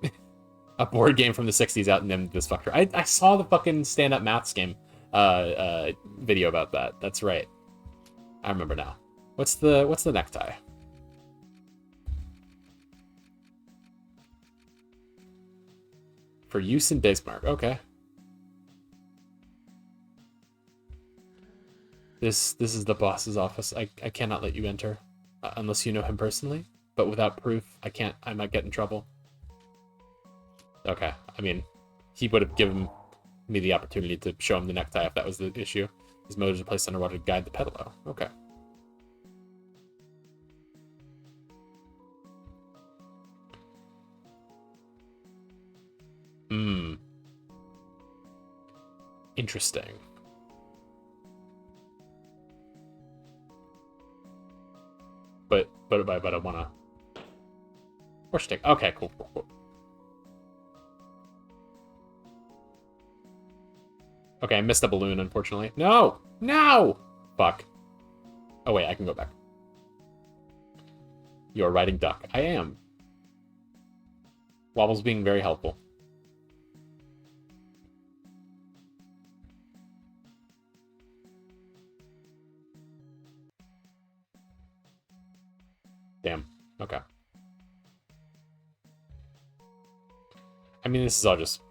A board game from the 60s out in this fucker. I saw the fucking stand-up maths game video about that. That's right. I remember now. What's the necktie? For use in Bismarck. Okay. This is the boss's office. I cannot let you enter unless you know him personally. But without proof, I might get in trouble. Okay, I mean, he would have given me the opportunity to show him the necktie if that was the issue. His motives are placed underwater to guide the pedalo. Okay. Interesting. But I wanna... Or stick. Okay, cool. Okay, I missed a balloon, unfortunately. No! No! Fuck. Oh, wait, I can go back. You're riding duck. I am. Wobble's being very helpful. Damn. Okay. I mean, this is all just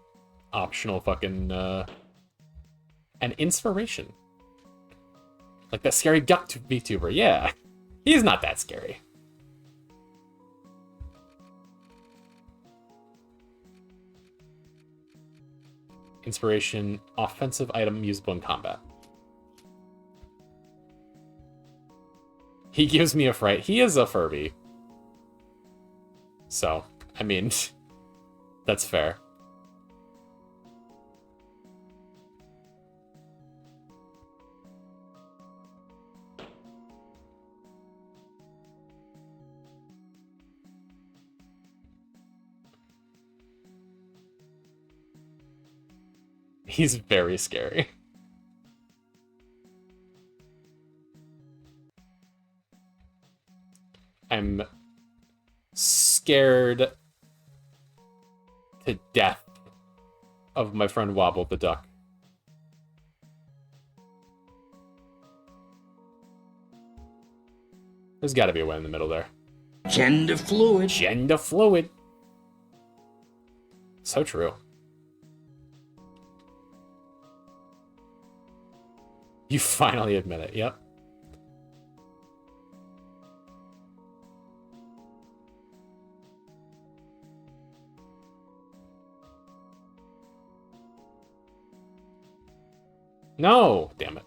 optional fucking, an inspiration. Like that scary duck VTuber, yeah. He's not that scary. Inspiration, offensive item usable in combat. He gives me a fright. He is a Furby. So, I mean, that's fair. He's very scary. I'm scared to death of my friend Wobble the duck. There's got to be a way in the middle there. Gender fluid. Gender fluid. So true. You finally admit it, yep. No! Damn it.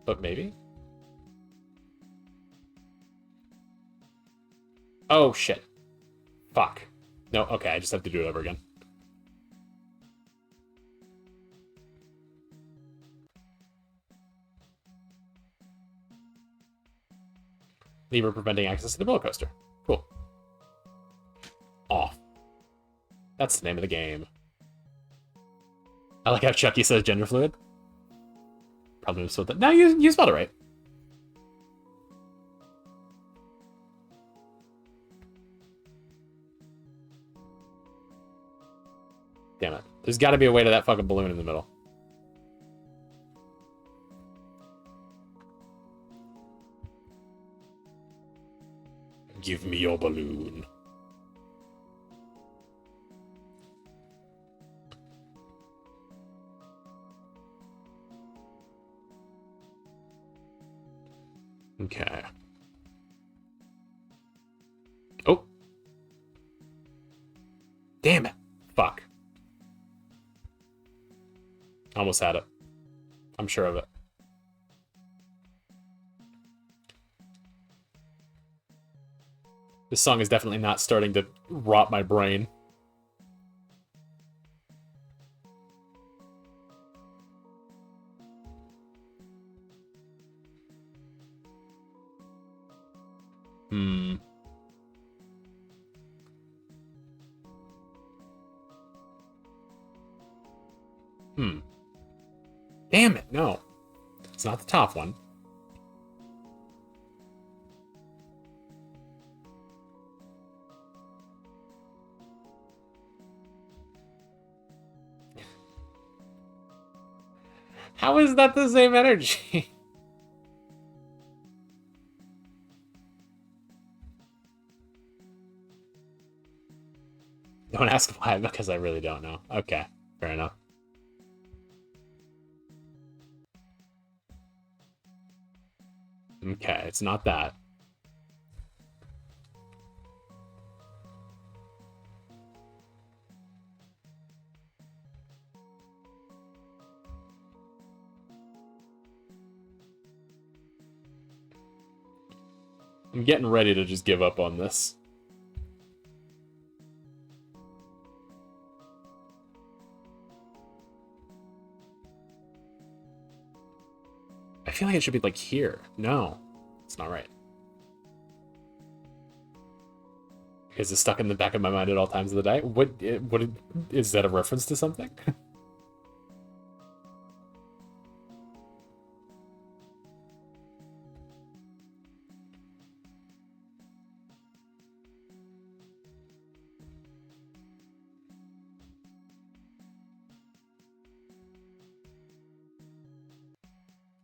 But maybe? Oh, shit. Fuck. No, okay, I just have to do it over again. Lever preventing access to the roller coaster. Cool. Off. That's the name of the game. I like how Chucky says gender fluid. Probably spelled that. No, you spelled it right. Damn it. There's got to be a way to that fucking balloon in the middle. Give me your balloon. Okay. Oh. Damn it. Fuck. Almost had it. I'm sure of it. This song is definitely not starting to rot my brain. Hmm. Damn it, no. It's not the top one. How is that the same energy? Don't ask why, because I really don't know. Okay, fair enough. Okay, it's not that. I'm getting ready to just give up on this. I feel like it should be like here. No, it's not right. Is it stuck in the back of my mind at all times of the day? What is that a reference to something?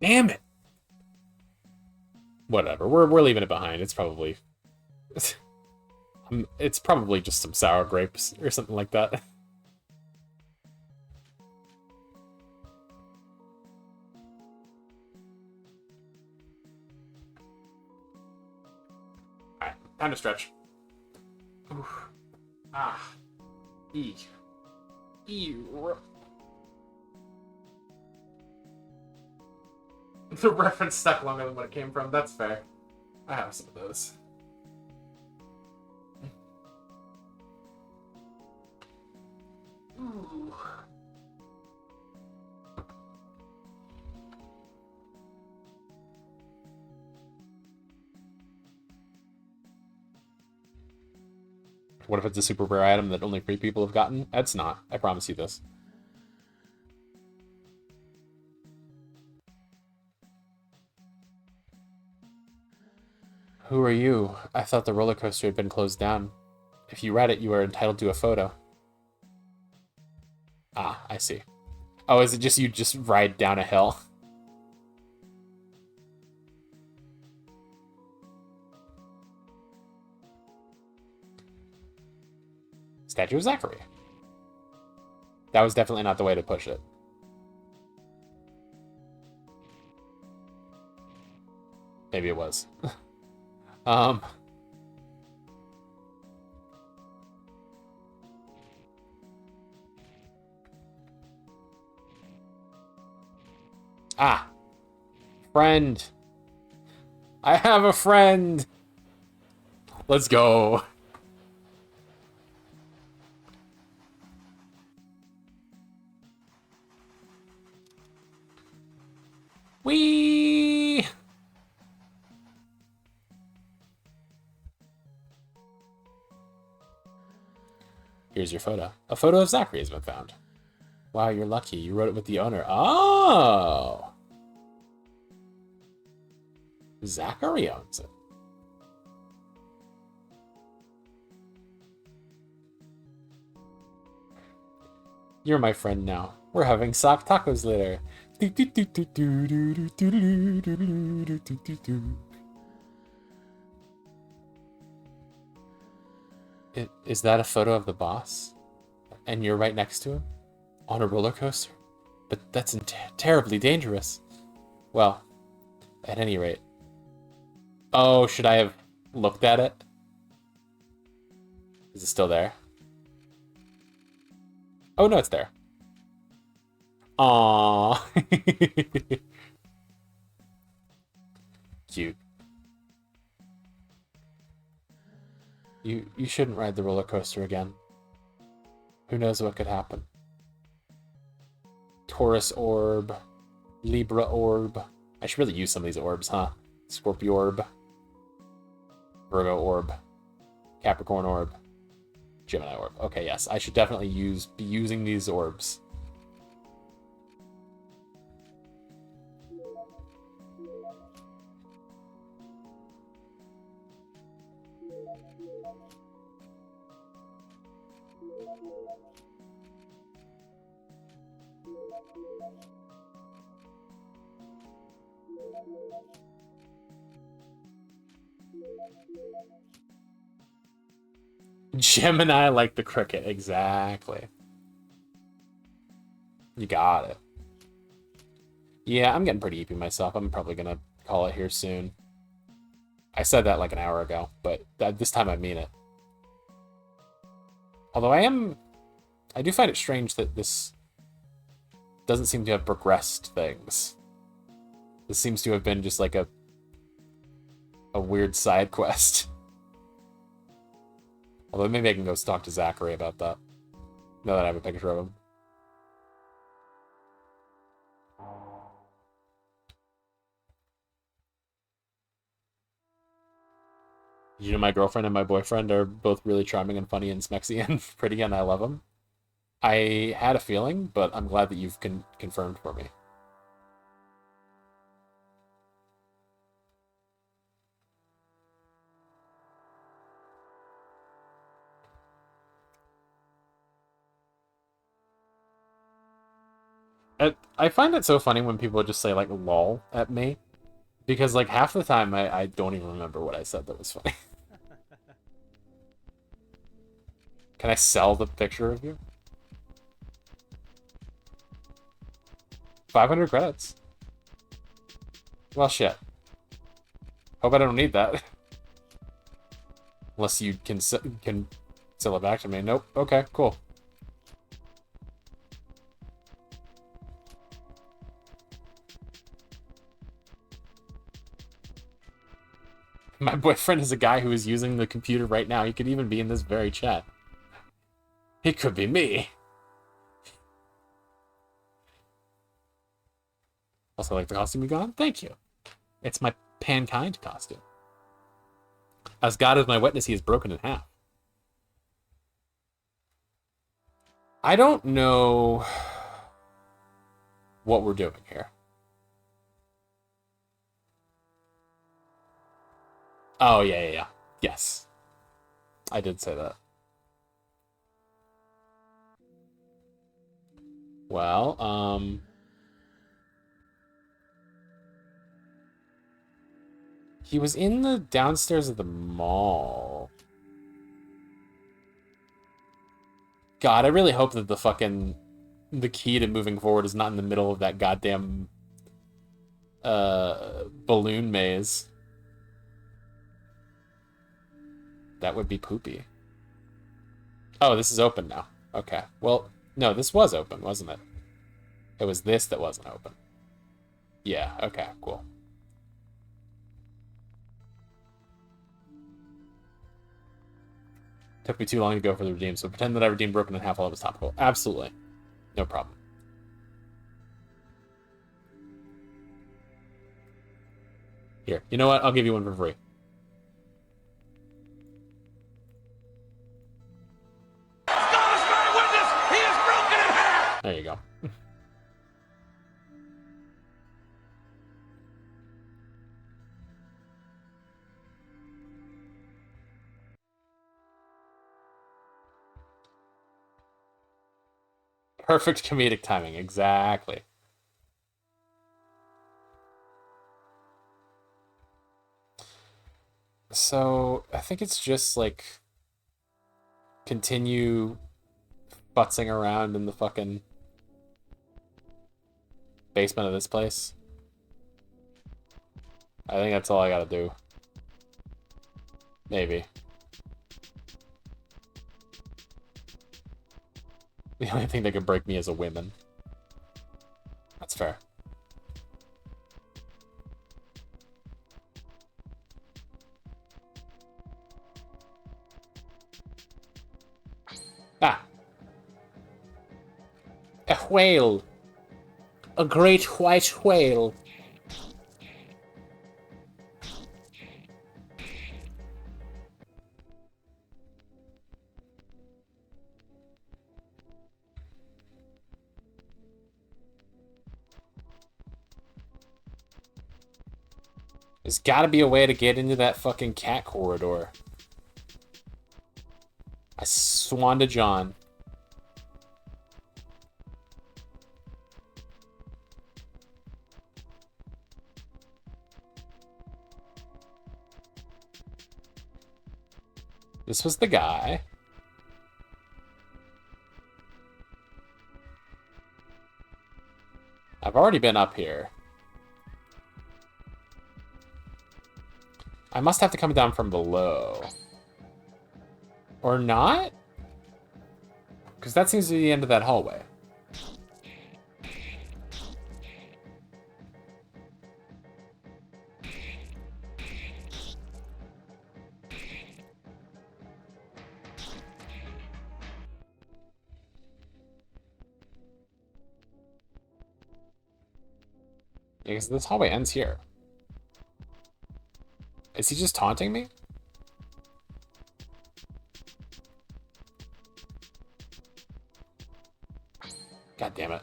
Damn it. Whatever. We're leaving it behind. It's probably it's probably just some sour grapes or something like that. Alright, time to stretch. Oof. Ah. Eek. Ew. The reference stuck longer than what it came from. That's fair. I have some of those. Ooh. What if it's a super rare item that only 3 people have gotten? It's not. I promise you this. Who are you? I thought the roller coaster had been closed down. If you ride it, you are entitled to a photo. Ah, I see. Oh, is it just you just ride down a hill? Statue of Zachary. That was definitely not the way to push it. Maybe it was. Ah. Friend. I have a friend. Let's go. Whee! Here's your photo. A photo of Zachary has been found. Wow, you're lucky. You wrote it with the owner. Oh! Zachary owns it. You're my friend now. We're having sock tacos later. Is that a photo of the boss? And you're right next to him? On a roller coaster? But that's terribly dangerous. Well, at any rate. Oh, should I have looked at it? Is it still there? Oh, no, it's there. Aww. Cute. You shouldn't ride the roller coaster again. Who knows what could happen? Taurus orb, Libra orb. I should really use some of these orbs, huh? Scorpio orb, Virgo orb, Capricorn orb, Gemini orb. Okay, yes, I should definitely be using these orbs. Gemini like the cricket, exactly. You got it. Yeah, I'm getting pretty EP myself. I'm probably gonna call it here soon. I said that like an hour ago, but this time I mean it. Although I do find it strange that this doesn't seem to have progressed things. This seems to have been just like a weird side quest. Although maybe I can go talk to Zachary about that. Now that I have a picture of him. You know, my girlfriend and my boyfriend are both really charming and funny and smexy and pretty, and I love them. I had a feeling, but I'm glad that you've confirmed for me. I find it so funny when people just say, like, lol at me. Because, like, half the time I don't even remember what I said that was funny. Can I sell the picture of you? 500 credits. Well, shit. Hope I don't need that. Unless you can sell it back to me. Nope. Okay, cool. My boyfriend is a guy who is using the computer right now. He could even be in this very chat. He could be me. Also, like the costume you got on? Thank you. It's my Pankind costume. As God is my witness, he is broken in half. I don't know what we're doing here. Oh, yeah. Yes. I did say that. Well, he was in the downstairs of the mall. God, I really hope that the key to moving forward is not in the middle of that goddamn balloon maze. That would be poopy. Oh, this is open now. Okay. Well, no, this was open, wasn't it? It was this that wasn't open. Yeah, okay, cool. Took me too long to go for the redeem, so pretend that I redeemed Broken in half while it was topical. Absolutely. No problem. Here, you know what? I'll give you one for free. There you go. Perfect comedic timing, exactly. So, I think it's just, like, continue futzing around in the fucking basement of this place. I think that's all I gotta do. Maybe. The only thing that could break me is a woman. That's fair. whale. A great white whale. There's gotta be a way to get into that fucking cat corridor. I swan to John. This was the guy. I've already been up here. I must have to come down from below. Or not? Because that seems to be the end of that hallway. Yeah, because this hallway ends here. Is he just taunting me? God damn it.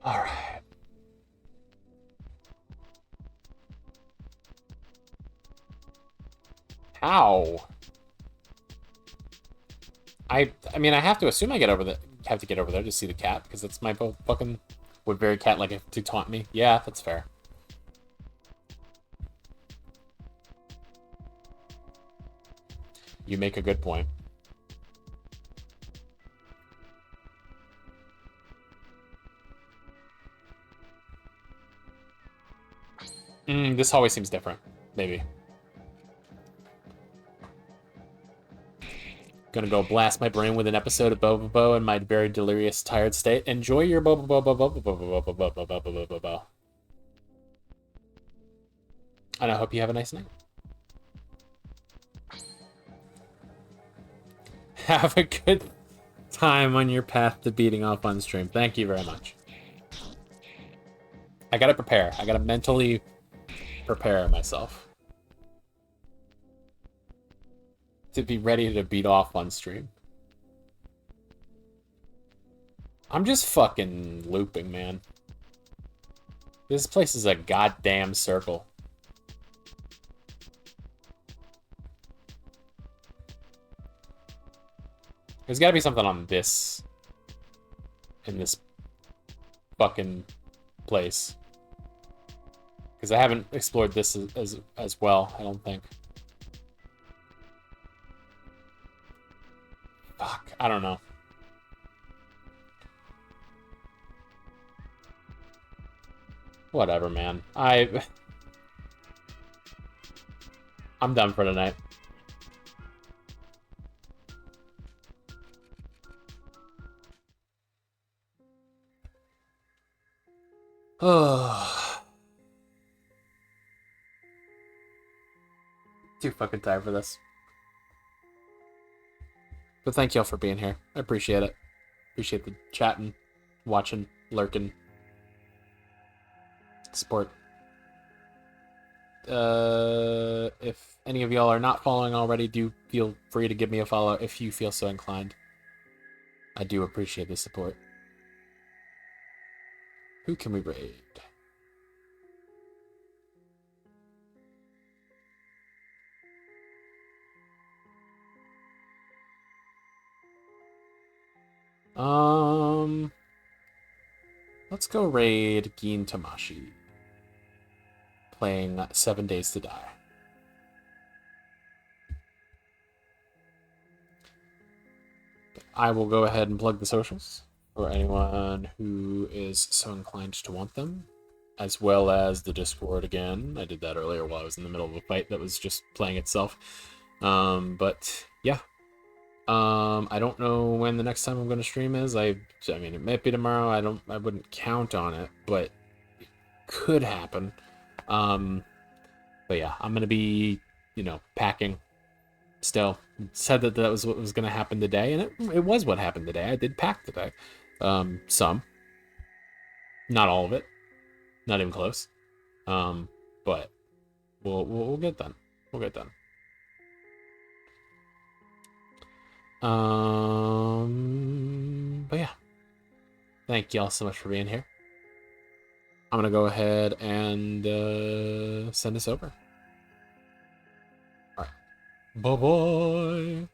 All right. How? I mean, I have to assume I have to get over there to see the cat because that's my fucking would very cat like to taunt me. Yeah, that's fair. You make a good point. This hallway seems different. Maybe. Gonna go blast my brain with an episode of Bobobo in my very delirious, tired state. Enjoy your Bobobo. And I hope you have a nice night. Have a good time on your path to beating off on stream. Thank you very much. I gotta prepare. I gotta mentally prepare myself to be ready to beat off on stream. I'm just fucking looping, man. This place is a goddamn circle. There's gotta be something on this in this fucking place. Because I haven't explored this as well, I don't think. Fuck, I don't know. Whatever, man. I'm done for tonight. Oh. Too fucking tired for this. But thank y'all for being here. I appreciate it. Appreciate the chatting, watching, lurking, support. If any of y'all are not following already, do feel free to give me a follow if you feel so inclined. I do appreciate the support. Who can we raid? Let's go raid Gin Tamashi. Playing 7 Days to Die. I will go ahead and plug the socials for anyone who is so inclined to want them. as well as the Discord again. I did that earlier while I was in the middle of a fight that was just playing itself. But yeah. I don't know when the next time I'm going to stream is. I mean, it might be tomorrow. I wouldn't count on it, but it could happen. But yeah, I'm going to be, packing still. Said that was what was going to happen today, and it was what happened today. I did pack today. Some. Not all of it. Not even close. But we'll get done. We'll get done. But yeah. Thank y'all so much for being here. I'm gonna go ahead and send us over. All right. Bye-bye.